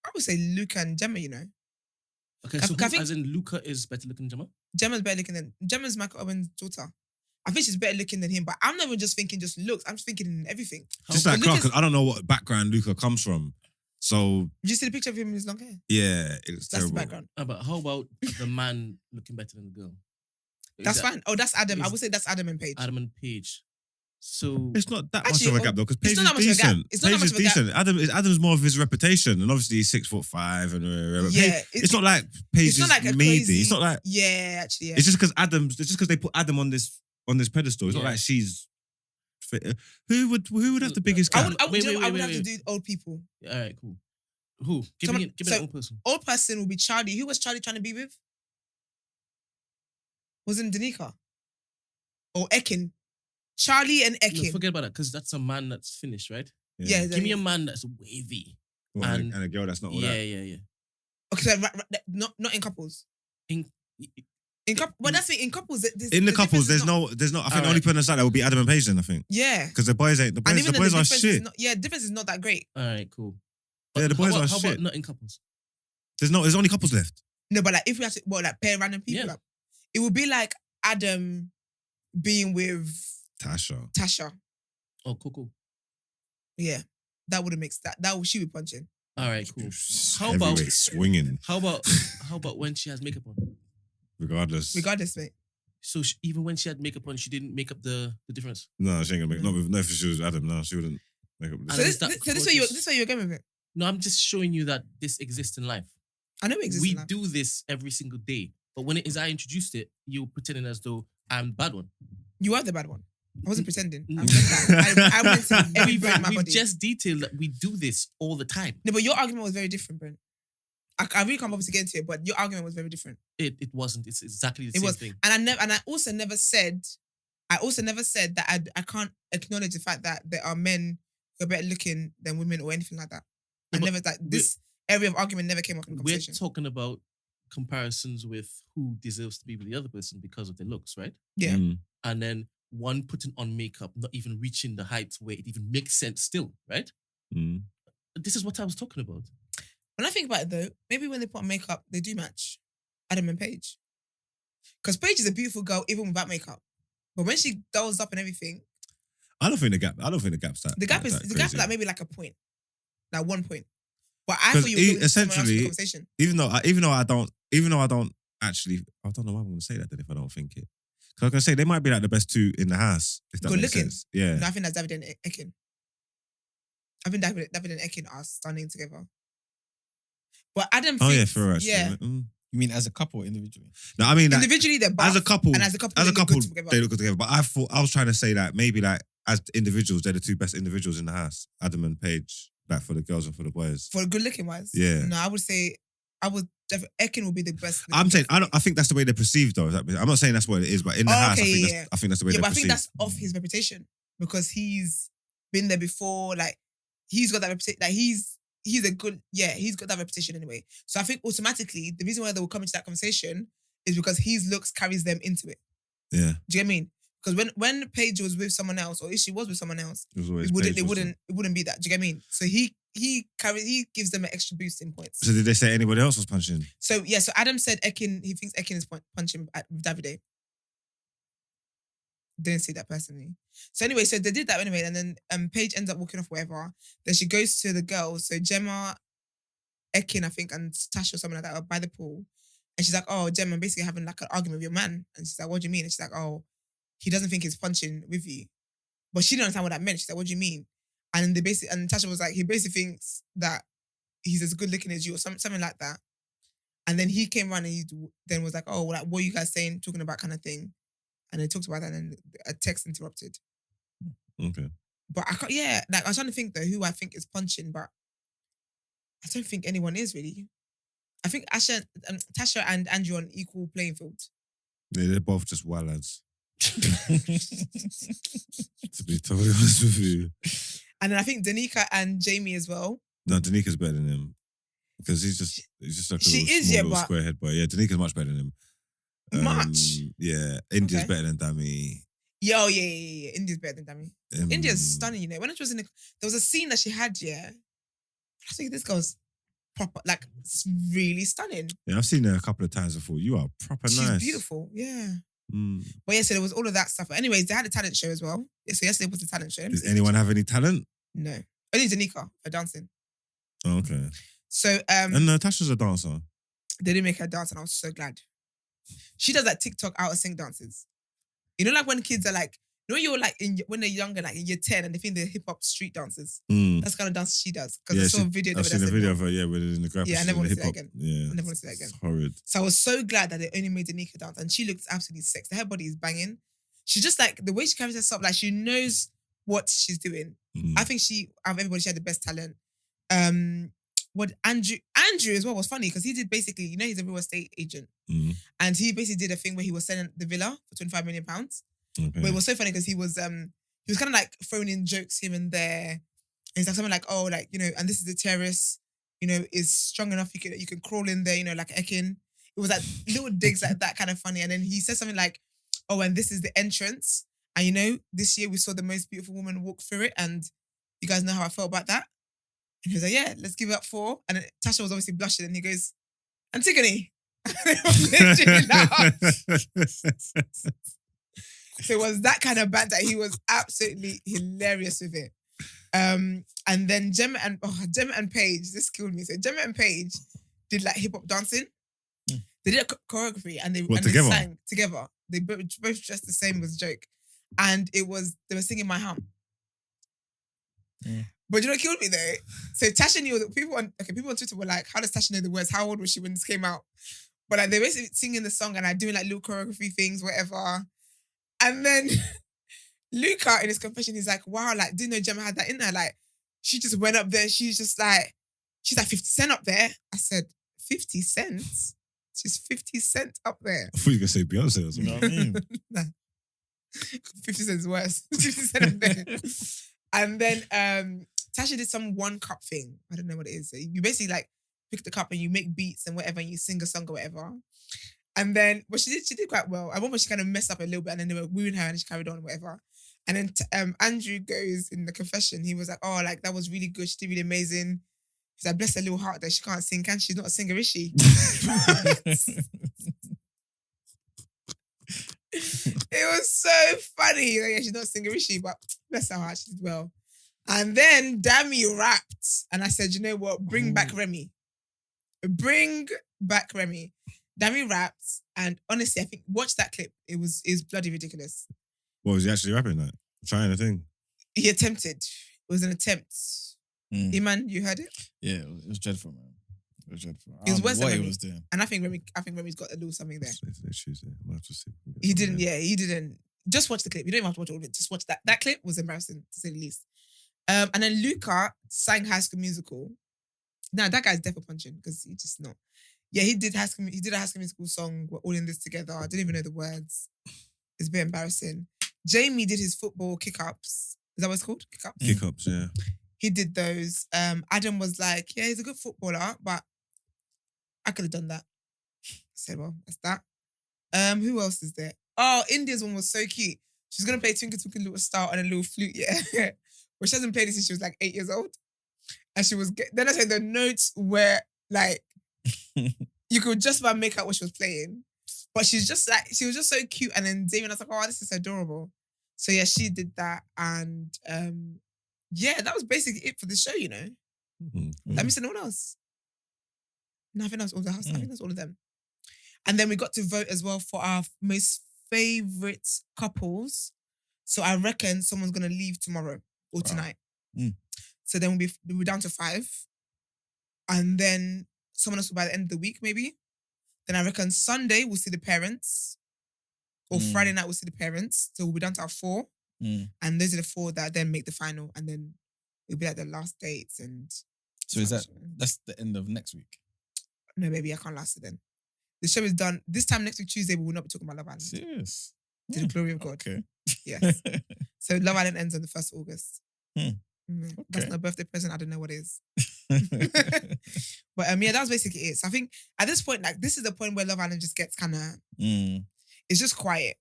I would say Luca and Gemma, you know. Okay, so as in Luca is better looking than Gemma? Gemma's better looking than... Gemma's Michael Owen's daughter. I think she's better looking than him, but I'm not even just thinking just looks. I'm just thinking in everything. Just like Clark, because I don't know what background Luca comes from. So... Did you see the picture of him in his long hair? Yeah, it's terrible. That's the background. But how about the man looking better than the girl? That's fine. Oh, that's Adam. I would say that's Adam and Paige. Adam and Paige. So it's not that much of a gap though, because Paige is decent. It's not that much of a gap. Adam's more of his reputation, and obviously he's 6'5", and yeah, it's not like Paige is like meaty. It's not like actually. Yeah. It's just because they put Adam on this pedestal. It's not like she's Who would have the biggest I gap? would have to do old people. All right, cool. Who? Give me an old person. Old person will be Charlie. Who was Charlie trying to be with? Wasn't Danica? Or Ekin? Charlie and Ekin. No, forget about that, because that's a man that's finished, right? Yeah. Give me a man that's wavy. And a girl that's not all that. Yeah. Okay, so not in couples. In couples, but that's it. In couples, in the couples, there's no. I think the only person that would be Adam and Paige then. I think. Yeah. Because the boys ain't. The boys are shit. The difference is not that great. All right, cool. But the boys are shit. How about not in couples? There's only couples left. No, but like if we have to, pair random people, like, it would be like Adam being with Tasha. Oh, cool. Yeah, that would have mixed that. She would punch in. All right, cool. How about swinging? How about when she has makeup on? Regardless, mate. So even when she had makeup on, she didn't make up the difference. No, she ain't gonna make. No, if she was Adam, no, she wouldn't make up. So this way you're going with it. No, I'm just showing you that this exists in life. I know it exists. We do this every single day, but when it is I introduced it, you're pretending as though I'm the bad one. You are the bad one. I wasn't pretending. I went to every brain in my body. We've just detailed that we do this all the time. No, but your argument was very different, Brent. I really can't obviously get into it, but your argument was very different. It wasn't. It's exactly the same thing. And I also never said that I can't acknowledge the fact that there are men who are better looking than women or anything like that. This area of argument never came up in the conversation. We're talking about comparisons with who deserves to be with the other person because of their looks, right? Yeah. And then one putting on makeup, not even reaching the heights where it even makes sense still, right? This is what I was talking about. When I think about it though, maybe when they put on makeup, they do match Adam and Paige. Because Paige is a beautiful girl even without makeup. But when she dolls up and everything, I don't think the gap's that. The gap is like maybe like a point. Like 1 point. But I thought you were essentially conversation. Even though I don't actually, I don't know why I'm gonna say that then if I don't think it. Because I was gonna say they might be like the best two in the house. If that good makes looking. sense. Yeah. No, I think that's David and Ekin. I think David and Ekin are stunning together. But Adam thinks... Oh yeah, for us. Yeah. You mean as a couple or individually? No, I mean... individually, they're buff. As a couple, they look good together. But I was trying to say that maybe like as individuals, they're the two best individuals in the house. Adam and Paige, like for the girls and for the boys. For good looking wise? Yeah. No, I would say... Ekin will be the best. I'm saying I think that's the way they're perceived though. I'm not saying that's what it is, but in the house, I think that's the way they're perceived. But I think that's off his reputation because he's been there before. Like he's got that reputation. Like he's he's got that reputation anyway. So I think automatically the reason why they will come into that conversation is because his looks carries them into it. Yeah. Do you get what I mean? Because when Paige was with someone else, or if she was with someone else, it wouldn't be that. Do you get what I mean? So he gives them an extra boost in points. So did they say anybody else was punching? So yeah, so Adam said Ekin, he thinks Ekin is punching with Davide. Didn't see that personally. So anyway, so they did that anyway, and then Paige ends up walking off whatever. Then she goes to the girls. So Gemma, Ekin, I think, and Tasha or something like that are by the pool. And she's like, oh, Gemma, I'm basically having like an argument with your man. And she's like, what do you mean? And she's like, oh, he doesn't think he's punching with you. But she didn't understand what that meant. She's like, what do you mean? And Tasha was like, he basically thinks that he's as good looking as you or something like that. And then he came around and he then was like, oh, like, what are you guys saying, talking about kind of thing? And they talked about that and a text interrupted. Okay. But I can't, like I was trying to think though who I think is punching, but I don't think anyone is really. I think Tasha and Andrew are on equal playing field. Yeah, they're both just wild lads. To be totally honest with you. And then I think Danica and Jamie as well. No, Danica's better than him. Because he's just like a little square head boy. Yeah, Danica's much better than him. Much? Yeah. India's better than Dami. Yeah. India's better than Dami. India's stunning, you know. When it was there was a scene that she had, I think this girl's proper, like, it's really stunning. Yeah, I've seen her a couple of times before. You are proper nice. She's beautiful, yeah. But yeah, so there was all of that stuff. But anyways, they had a talent show as well. So yesterday was a talent show. Does anyone have any talent? No. Only Danica for dancing. Oh, okay. So and Tasha's a dancer. They didn't make her dance and I was so glad. She does like TikTok out of sync dances. You know, like when kids are like, you know, you're like when they're younger, like in year 10, and they think they're hip hop street dancers. That's the kind of dance she does. Because I saw a video. I've seen a video of her, within the graphics. Yeah, I never want to see that again. Yeah, I never want to see that again. It's horrid. So I was so glad that they only made Danica dance, and she looks absolutely sexy. Her body is banging. She's just like the way she carries herself, like she knows what she's doing. I think out of everybody, she had the best talent. What Andrew as well was funny because he did basically, he's a real estate agent. And he basically did a thing where he was selling the villa for £25 million. Okay. But it was so funny because he was kind of like throwing in jokes here and there. And it's like something like, and this is the terrace, is strong enough you can crawl in there, like Ekin. It was like little digs like that, kind of funny. And then he said something like, and this is the entrance. And this year we saw the most beautiful woman walk through it. And you guys know how I felt about that. And he was like, yeah, let's give it up 4. And then Tasha was obviously blushing and he goes, Antigone. So it was that kind of banter. He was absolutely hilarious with it. And then Gemma and Paige, this killed me. So Gemma and Paige did like hip hop dancing. They did a choreography and they sang together. They both dressed the same, was a joke. And they were singing My Hump. But you know what killed me though? So Tasha knew that people on Twitter were like, how does Tasha know the words? How old was she when this came out? But like they were basically singing the song and like doing like little choreography things, whatever. And then Luca in his confession, he's like, wow, like didn't know Gemma had that in her. Like she just went up there. She's like 50 Cent up there. I said, 50 cents? She's 50 Cent up there. I thought you were going to say Beyonce or something. You know what I mean? Nah. 50 Cent's worse. 50 Cent up there. And then Tasha did some 1 cup thing. I don't know what it is. So you basically like pick the cup and you make beats and whatever and you sing a song or whatever. And then, she did quite well. At one point she kind of messed up a little bit and then they were wooing her and she carried on or whatever. And then Andrew goes in the confession. He was like, oh, like that was really good. She did really amazing. He's like, bless her little heart that she can't sing. She's not a singer, is she? It was so funny. Like, yeah, she's not a singer, is she? But bless her heart, she did well. And then Dami rapped. And I said, you know what? Bring back Remy. Bring back Remy. Dami rapped. And honestly, I think, watch that clip. It was bloody ridiculous. What, was he actually rapping that? Trying a thing? He attempted. It was an attempt. Iman, you heard it? Yeah, it was dreadful, man. It was dreadful. It was worse than what Remy. he was doing. And I think Remy's got a little something there. It's Tuesday. I might have to see. He didn't. Just watch the clip. You don't even have to watch all of it. Just watch that. That clip was embarrassing, to say the least. And then Luca sang High School Musical. Now, that guy's deaf for punching because he's just not. Yeah, he did a High School Musical song. We're all in this together. I didn't even know the words. It's a bit embarrassing. Jamie did his football kick-ups. Is that what it's called? Kick-ups? Kick-ups, yeah. He did those. Adam was like, yeah, he's a good footballer, but I could have done that. I said, well, that's that. Who else is there? Oh, India's one was so cute. She's going to play Twinkle Twinkle Little Star on a little flute, yeah. But she hasn't played it since she was like 8 years old. And she was, then I said the notes were like, you could just about make out what she was playing. But she was just so cute. And then Damien, I was like, oh, this is adorable. So yeah, she did that. And yeah, that was basically it for the show, you know. Let me say no one else. No, I think that was all the house. I think that's all of them. And then we got to vote as well for our most favourite couples. So I reckon someone's going to leave tomorrow or tonight. So then we'll be down to 5. And then someone else will by the end of the week, maybe. Then I reckon Sunday we'll see the parents. Or Friday night we'll see the parents. So we'll be down to our 4. And those are the 4 that then make the final. And then it'll be like the last dates and... So that's the end of next week? No, baby, I can't last it then. The show is done. This time next week, Tuesday, we will not be talking about Love Island. Serious? To the glory of God. Okay. Yes. So Love Island ends on the 1st of August. Okay. That's not a birthday present. I don't know what it is. But yeah, that was basically it. So I think at this point, like this is the point where Love Island just gets kind of... It's just quiet.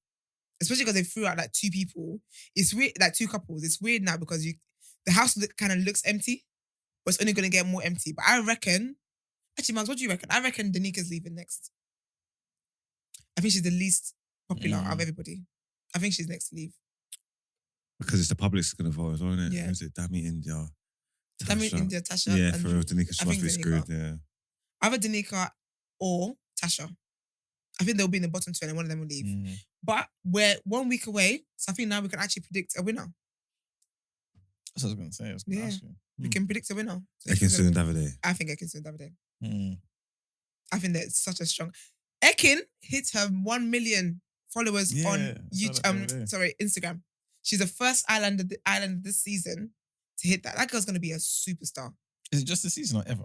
Especially because they threw out like 2 people. It's weird, like 2 couples. It's weird now because the house kind of looks empty, but it's only going to get more empty. But I reckon... Actually, Mans, what do you reckon? I reckon Danika's leaving next. I think she's the least popular out of everybody. I think she's next to leave. Because it's the public's going to vote, isn't it? Yeah. Is it Dami, India, Tasha? Dami, India, Tasha. Yeah, and for real. Danica, she must be Danica. screwed, yeah. Either Danica or Tasha. I think they'll be in the bottom 2 and one of them will leave. But we're 1 week away, so I think now we can actually predict a winner. That's what I was going to say. I was going to ask you. We can predict a winner. So Ekin and Davide. I think Ekin and Davide. I think that's such a strong... Ekin hit her 1 million followers on YouTube, Instagram. She's the first islander this season to hit that. That girl's going to be a superstar. Is it just this season or ever?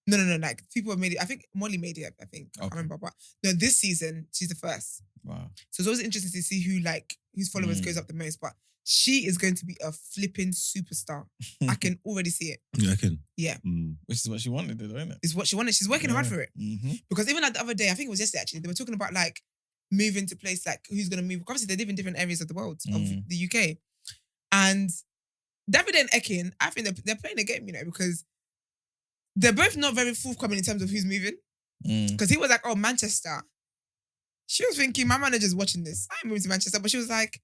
No. Like, people have made it. I think Molly made it, I can't remember. But no, this season, she's the first. Wow. So it's always interesting to see whose followers goes up the most. But she is going to be a flipping superstar. I can already see it. Yeah, I can. Yeah. Which is what she wanted to do, isn't it? It's what she wanted. She's working hard for it. Mm-hmm. Because even like the other day, I think it was yesterday actually, they were talking about like moving to place, like who's going to move. Obviously, they live in different areas of the world, of the UK. And David and Ekin, I think they're playing a game, because they're both not very forthcoming in terms of who's moving. Because he was like, oh, Manchester. She was thinking, my manager's watching this. I'm moving to Manchester. But she was like,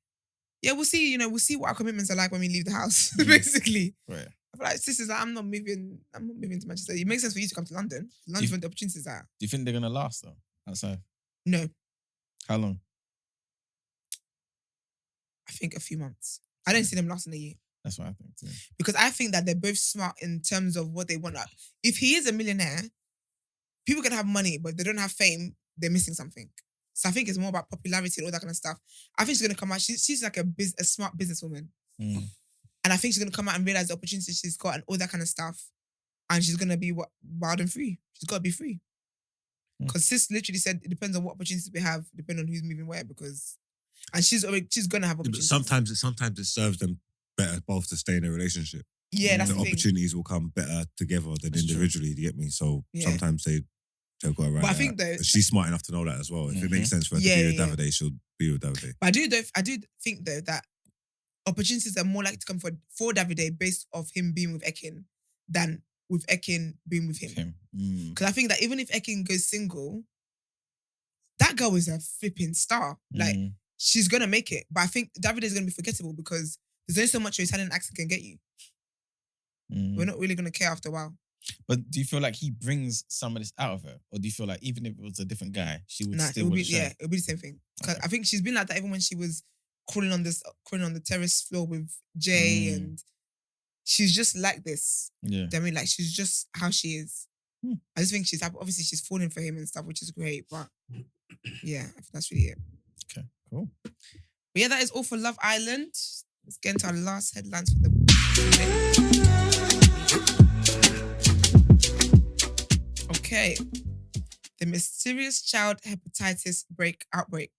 yeah, we'll see, we'll see what our commitments are like when we leave the house, basically. Right. I feel like sisters, like, I'm not moving to Manchester. It makes sense for you to come to London. London's where the opportunities are. Do you think they're going to last, though, outside? No. How long? I think a few months. I don't see them lasting a year. That's what I think too. Because I think that they're both smart in terms of what they want. Like, if he is a millionaire, people can have money, but if they don't have fame, they're missing something. So I think it's more about popularity and all that kind of stuff. I think she's going to come out. She's like a smart businesswoman. And I think she's going to come out and realize the opportunities she's got and all that kind of stuff. And she's going to be wild and free. She's got to be free. Because sis literally said it depends on what opportunities we have, depending on who's moving where. And she's going to have opportunities. But sometimes it serves them better both to stay in a relationship. Yeah, that's the thing. Opportunities will come better together than individually. Do you get me? So sometimes they've got to write. But I think though, she's smart enough to know that as well. If it makes sense for her to be with Davide, she'll be with Davide. But I do think though that opportunities are more likely to come for Davide based off him being with Ekin than with Ekin being with him. Because I think that even if Ekin goes single, that girl is a flipping star. Like, she's going to make it. But I think Davide is going to be forgettable because there's only so much your Italian accent can get you. We're not really going to care after a while. But do you feel like he brings some of this out of her? Or do you feel like even if it was a different guy, she would still it'll be the same thing. Because I think she's been like that even when she was crawling on the terrace floor with Jay, and she's just like this. Yeah. I mean, like, she's just how she is. I just think obviously she's falling for him and stuff, which is great. But yeah, I think that's really it. Okay, cool. But yeah, that is all for Love Island. Let's get into our last headlines for the Okay. The mysterious child hepatitis outbreak.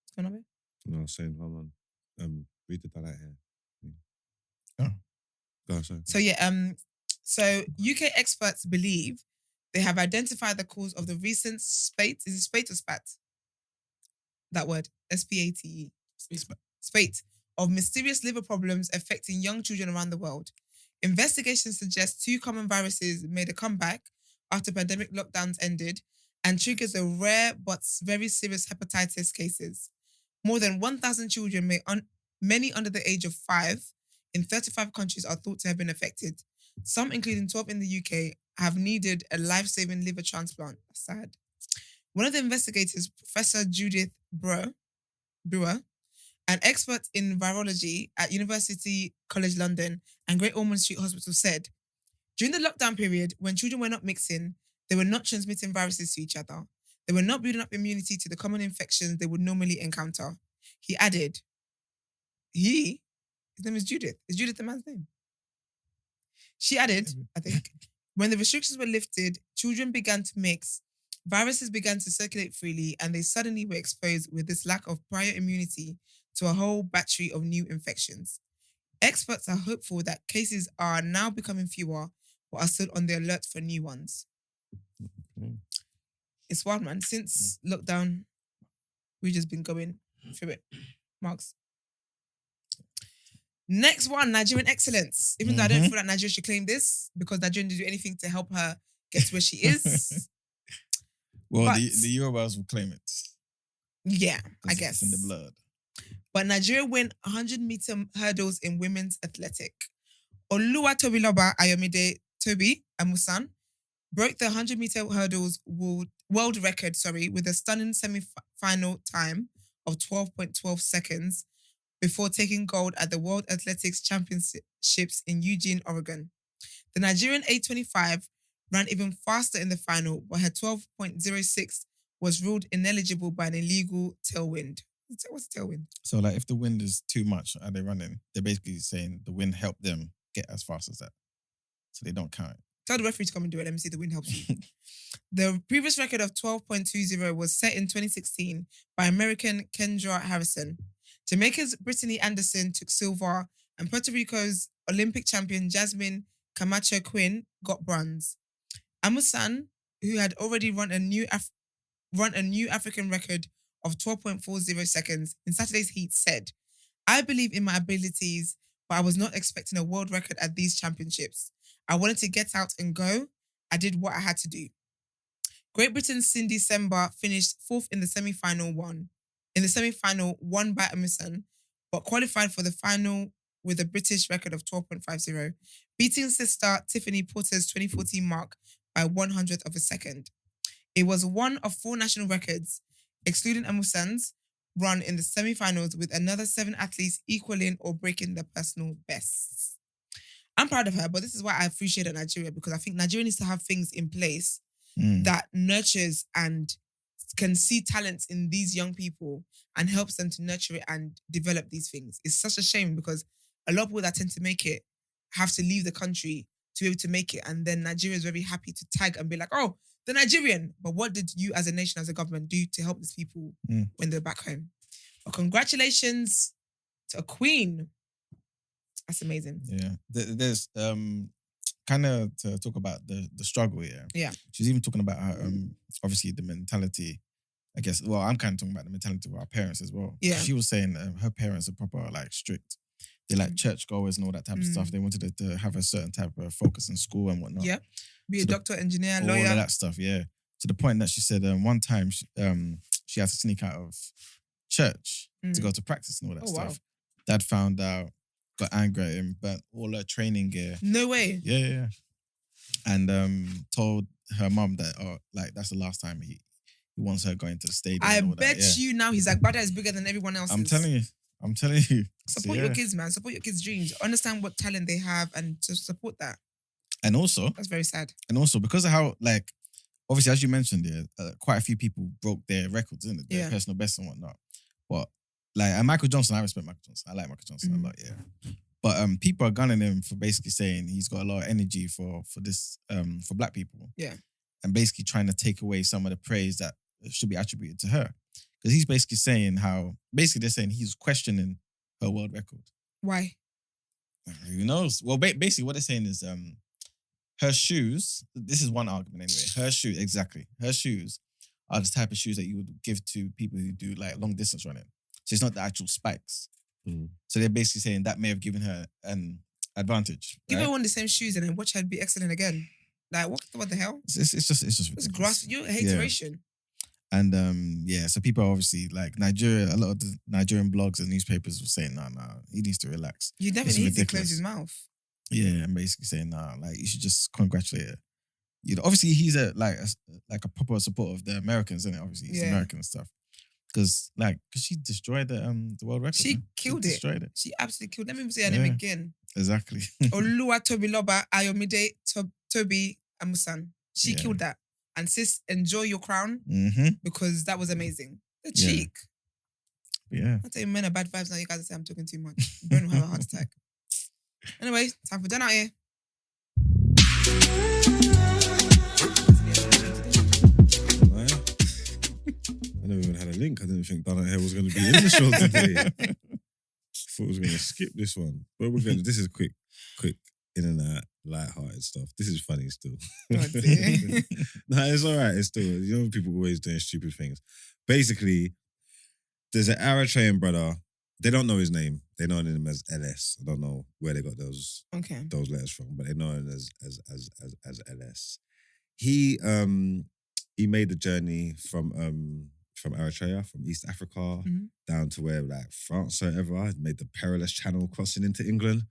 What's going on here? No, I was saying, hold on. Read the dialect here. Oh. Go on, sorry. So yeah, so UK experts believe they have identified the cause of the recent spate. Is it spate or spat? That word. SPATE. Spate of mysterious liver problems affecting young children around the world. Investigations suggest 2 common viruses made a comeback after pandemic lockdowns ended and triggered the rare but very serious hepatitis cases. More than 1,000 children, many under the age of 5, in 35 countries are thought to have been affected. Some, including 12 in the UK, have needed a life-saving liver transplant. Sad. One of the investigators, Professor Judith Brewer, an expert in virology at University College London and Great Ormond Street Hospital, said, during the lockdown period, when children were not mixing, they were not transmitting viruses to each other. They were not building up immunity to the common infections they would normally encounter. He added, his name is Judith. Is Judith the man's name? She added, I think, when the restrictions were lifted, children began to mix, viruses began to circulate freely, and they suddenly were exposed with this lack of prior immunity to a whole battery of new infections. Experts are hopeful that cases are now becoming fewer, but are still on the alert for new ones. It's wild, man. Since lockdown, we've just been going through it. Marks. Next one, Nigerian excellence. Even though I don't feel like Nigeria should claim this, because Nigeria didn't do anything to help her get to where she is. Well, the Yorubas will claim it. Yeah, I guess. It's in the blood. But Nigeria win 100-meter hurdles in women's athletic. Oluwatobiloba Ayomide Tobi Amusan broke the 100-meter hurdles world record, with a stunning semi-final time of 12.12 seconds before taking gold at the World Athletics Championships in Eugene, Oregon. The Nigerian 825 ran even faster in the final, but her 12.06 was ruled ineligible by an illegal tailwind. What's a tailwind? So like if the wind is too much and they're running, they're basically saying the wind helped them get as fast as that. So they don't count it. Tell the referee to come and do it. Let me see if the wind helps you. The previous record of 12.20 was set in 2016 by American Kendra Harrison. Jamaica's Brittany Anderson took silver, and Puerto Rico's Olympic champion Jasmine Camacho Quinn got bronze. Amusan, who had already run a new African record of 12.40 seconds in Saturday's heat, said, "I believe in my abilities, but I was not expecting a world record at these championships. I wanted to get out and go. I did what I had to do." Great Britain's Cindy Semba finished fourth in the semi-final won by Amusan, but qualified for the final with a British record of 12.50, beating sister Tiffany Porter's 2014 mark by 100th of a second. It was one of 4 national records, excluding Amusan's run in the semi-finals, with another 7 athletes equaling or breaking their personal bests. I'm proud of her, but this is why I appreciate Nigeria, because I think Nigeria needs to have things in place that nurtures and can see talents in these young people and helps them to nurture it and develop these things. It's such a shame because a lot of people that tend to make it have to leave the country to be able to make it, and then Nigeria is very happy to tag and be like, oh, the Nigerian. But what did you as a nation, as a government, do to help these people when they're back home? But congratulations to a queen. That's amazing. Yeah. There's kind of to talk about the struggle here. Yeah. She's even talking about how, obviously the mentality, I guess, well, I'm kind of talking about the mentality of our parents as well. Yeah. She was saying her parents are proper like strict. They're like churchgoers and all that type of stuff. They wanted her to have a certain type of focus in school and whatnot. Yeah. Be a doctor, engineer, lawyer. All of that stuff, yeah. To the point that she said one time she had to sneak out of church to go to practice and all that stuff. Wow. Dad found out, got angry at him, burnt all her training gear. No way. Yeah. And told her mum that, that's the last time he wants her going to the stadium. I bet you now he's like, Bada is bigger than everyone else. I'm telling you. Support your kids, man. Support your kids' dreams. Understand what talent they have and to support that. And also... That's very sad. And also, because of how, obviously, as you mentioned, quite a few people broke their records, didn't it? Their personal best and whatnot. But, and Michael Johnson, I respect Michael Johnson. I like Michael Johnson a lot, yeah. But people are gunning him for basically saying he's got a lot of energy for this, for black people. Yeah. And basically trying to take away some of the praise that should be attributed to her. Because he's basically saying they're saying he's questioning her world record. Why? Who knows? Well, basically what they're saying is her shoes, this is one argument anyway, her shoes are the type of shoes that you would give to people who do long distance running. So it's not the actual spikes. So they're basically saying that may have given her an advantage. Give her one of the same shoes and then watch her be excellent again. What the hell? It's just ridiculous. It's grass. You're hateration. And so people are obviously Nigeria, a lot of the Nigerian blogs and newspapers were saying, nah, he needs to relax. You definitely need to close his mouth. Yeah, and basically saying, you should just congratulate her. Obviously he's a proper supporter of the Americans, isn't it? Obviously he's American and stuff. Because she destroyed the world record. She killed it. Destroyed it. She absolutely killed it. Let me say her name again. Exactly. Olua Tobiloba Ayomide Toby Amusan. She killed that. And sis, enjoy your crown because that was amazing. The cheek. Yeah. I tell you, men are bad vibes now. You guys say I'm talking too much. Brent will have a heart attack. Anyway, time for dinner here. I never even had a link. I didn't think Dana Hair was going to be in the show today. I thought I was going to skip this one. But this is quick in and out, light-hearted stuff. This is funny still. Oh, dear. No, it's all right. It's still, people always doing stupid things. Basically, there's an Eritrean brother. They don't know his name. They know him as LS. I don't know where they got those letters from, but they know him as LS. He made the journey from Eritrea, from East Africa, down to where France or whatever. Made the perilous channel crossing into England.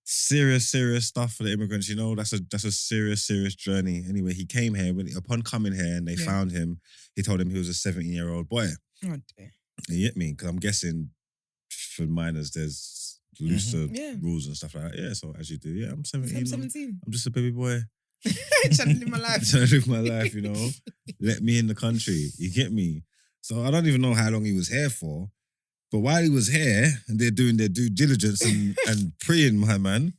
Serious stuff for the immigrants. That's a serious journey. Anyway, he came here. Upon coming here and they found him, he told him he was a 17-year-old boy. Oh dear. You get me? Because I'm guessing for minors there's looser rules and stuff like that. Yeah, so as you do. Yeah, I'm 17. I'm 17. I'm just a baby boy. Trying to live my life. Trying to live my life, Let me in the country. You get me? So I don't even know how long he was here for. But while he was here and they're doing their due diligence and preying, my man,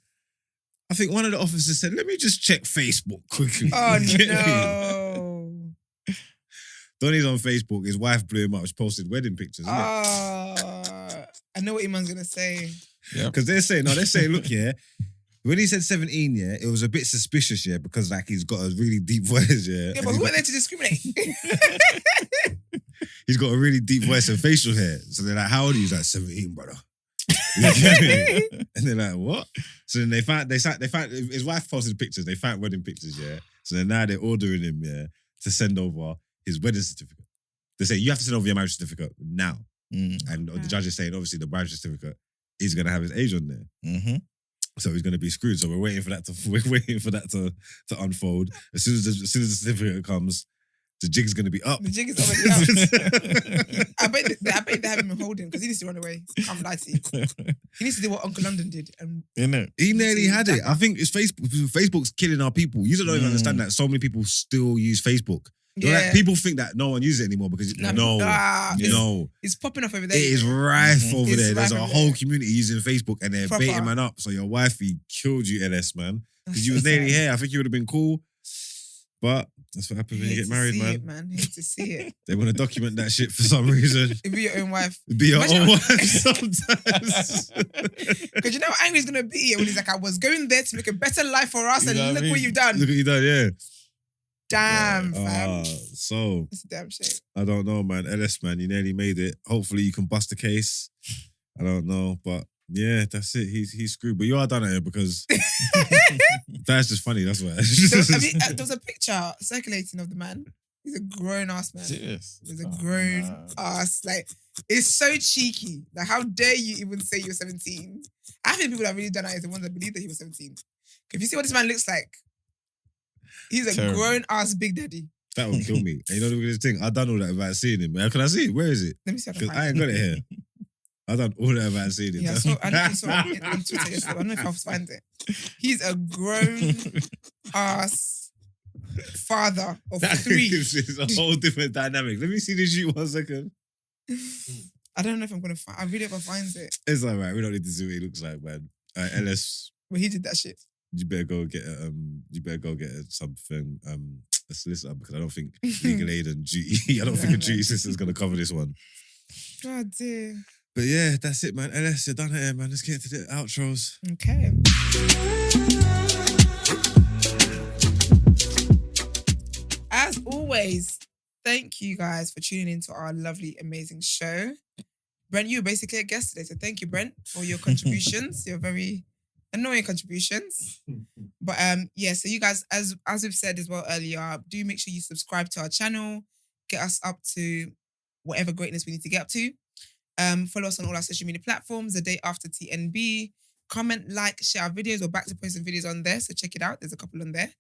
I think one of the officers said, let me just check Facebook quickly. Oh, no. Donnie's on Facebook. His wife blew him up. She posted wedding pictures. I know what Iman's going to say. Yeah. Because they're saying, look, yeah, when he said 17, yeah, it was a bit suspicious, yeah, because like he's got a really deep voice, yeah. Yeah, but who are they to discriminate? He's got a really deep voice and facial hair. So they're like, how old are you? He's like, 17, brother. You get me? And they're like, what? So then they found his wife posted pictures. They found wedding pictures, yeah. So then now they're ordering him, yeah, to send over his wedding certificate. They say, you have to send over your marriage certificate now. And the judge is saying, obviously, the marriage certificate is going to have his age on there. Mm-hmm. So he's going to be screwed. So we're waiting for that to unfold. As soon as the certificate comes, the jig's going to be up. The jig is already up. I bet they have him holding because he needs to run away. Come lie to you. He needs to do what Uncle London did. He nearly had it. I think it's Facebook's killing our people. You don't even understand that so many people still use Facebook. Yeah. Like, people think that no one uses it anymore because it's popping off over there. It is rife over there. There's a whole community using Facebook and they're baiting man up. So your wifey killed you, LS, man. Because you was nearly here. I think you would have been cool. But that's what happens when you get married, man. Hate to see it. They want to document that shit for some reason. It'd be your own wife. Be your own wife sometimes. Because you know how angry he's going to be when he's like, I was going there to make a better life for us and look what you've done. Look what you've done, yeah. Damn, fam. So it's a damn shame. I don't know, man. LS, man, you nearly made it. Hopefully you can bust the case. I don't know, but yeah, that's it. He's screwed. But you are done at it because that's just funny. That's why. There was a picture circulating of the man. He's a grown ass man. Serious? He's a grown ass. Like, it's so cheeky. Like, how dare you even say you're 17? I think people that really done it is the ones that believe that he was 17. If you see what this man looks like, he's a grown ass big daddy. That would kill me. And you know the weirdest thing? I've done all that about seeing him. Can I see it? Where is it? Let me see. Because I ain't got it here. I've done all that about seeing him. Yeah, I saw it on Twitter yesterday. I don't know if I'll find it. He's a grown ass father of 3. It's a whole different dynamic. Let me see this shoot 1 second. I don't know if I'm going to find. I really hope I find it. It's all right. We don't need to see what he looks like, man. LS. Well, he did that shit. You better go get something, a solicitor, because I don't think legal aid and duty. I don't think a duty solicitor is going to cover this one. God dear. But yeah, that's it, man. LS, you're done here, man. Let's get into the outros. Okay. As always, thank you guys for tuning into our lovely, amazing show. Brent, you were basically a guest today, so thank you, Brent, for your contributions. Your very annoying contributions. But yeah, so you guys, as we've said as well earlier, do make sure you subscribe to our channel, get us up to whatever greatness we need to get up to. Follow us on all our social media platforms, The Day After TNB. Comment, like, share our videos. We're back to posting videos on there, so check it out. There's a couple on there.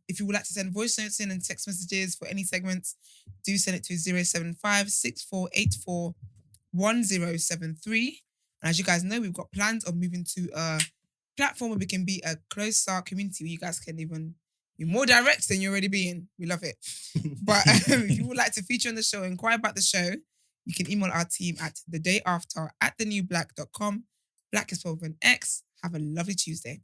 If you would like to send voice notes in and text messages for any segments, do send it to 075 6484 1073. And as you guys know, we've got plans of moving to a platform where we can be a closer community where you guys can even be more direct than you're already being. We love it. But if you would like to feature on the show, inquire about the show, you can email our team at thedayafter@thenewblack.com. Black is spelled with an X. Have a lovely Tuesday.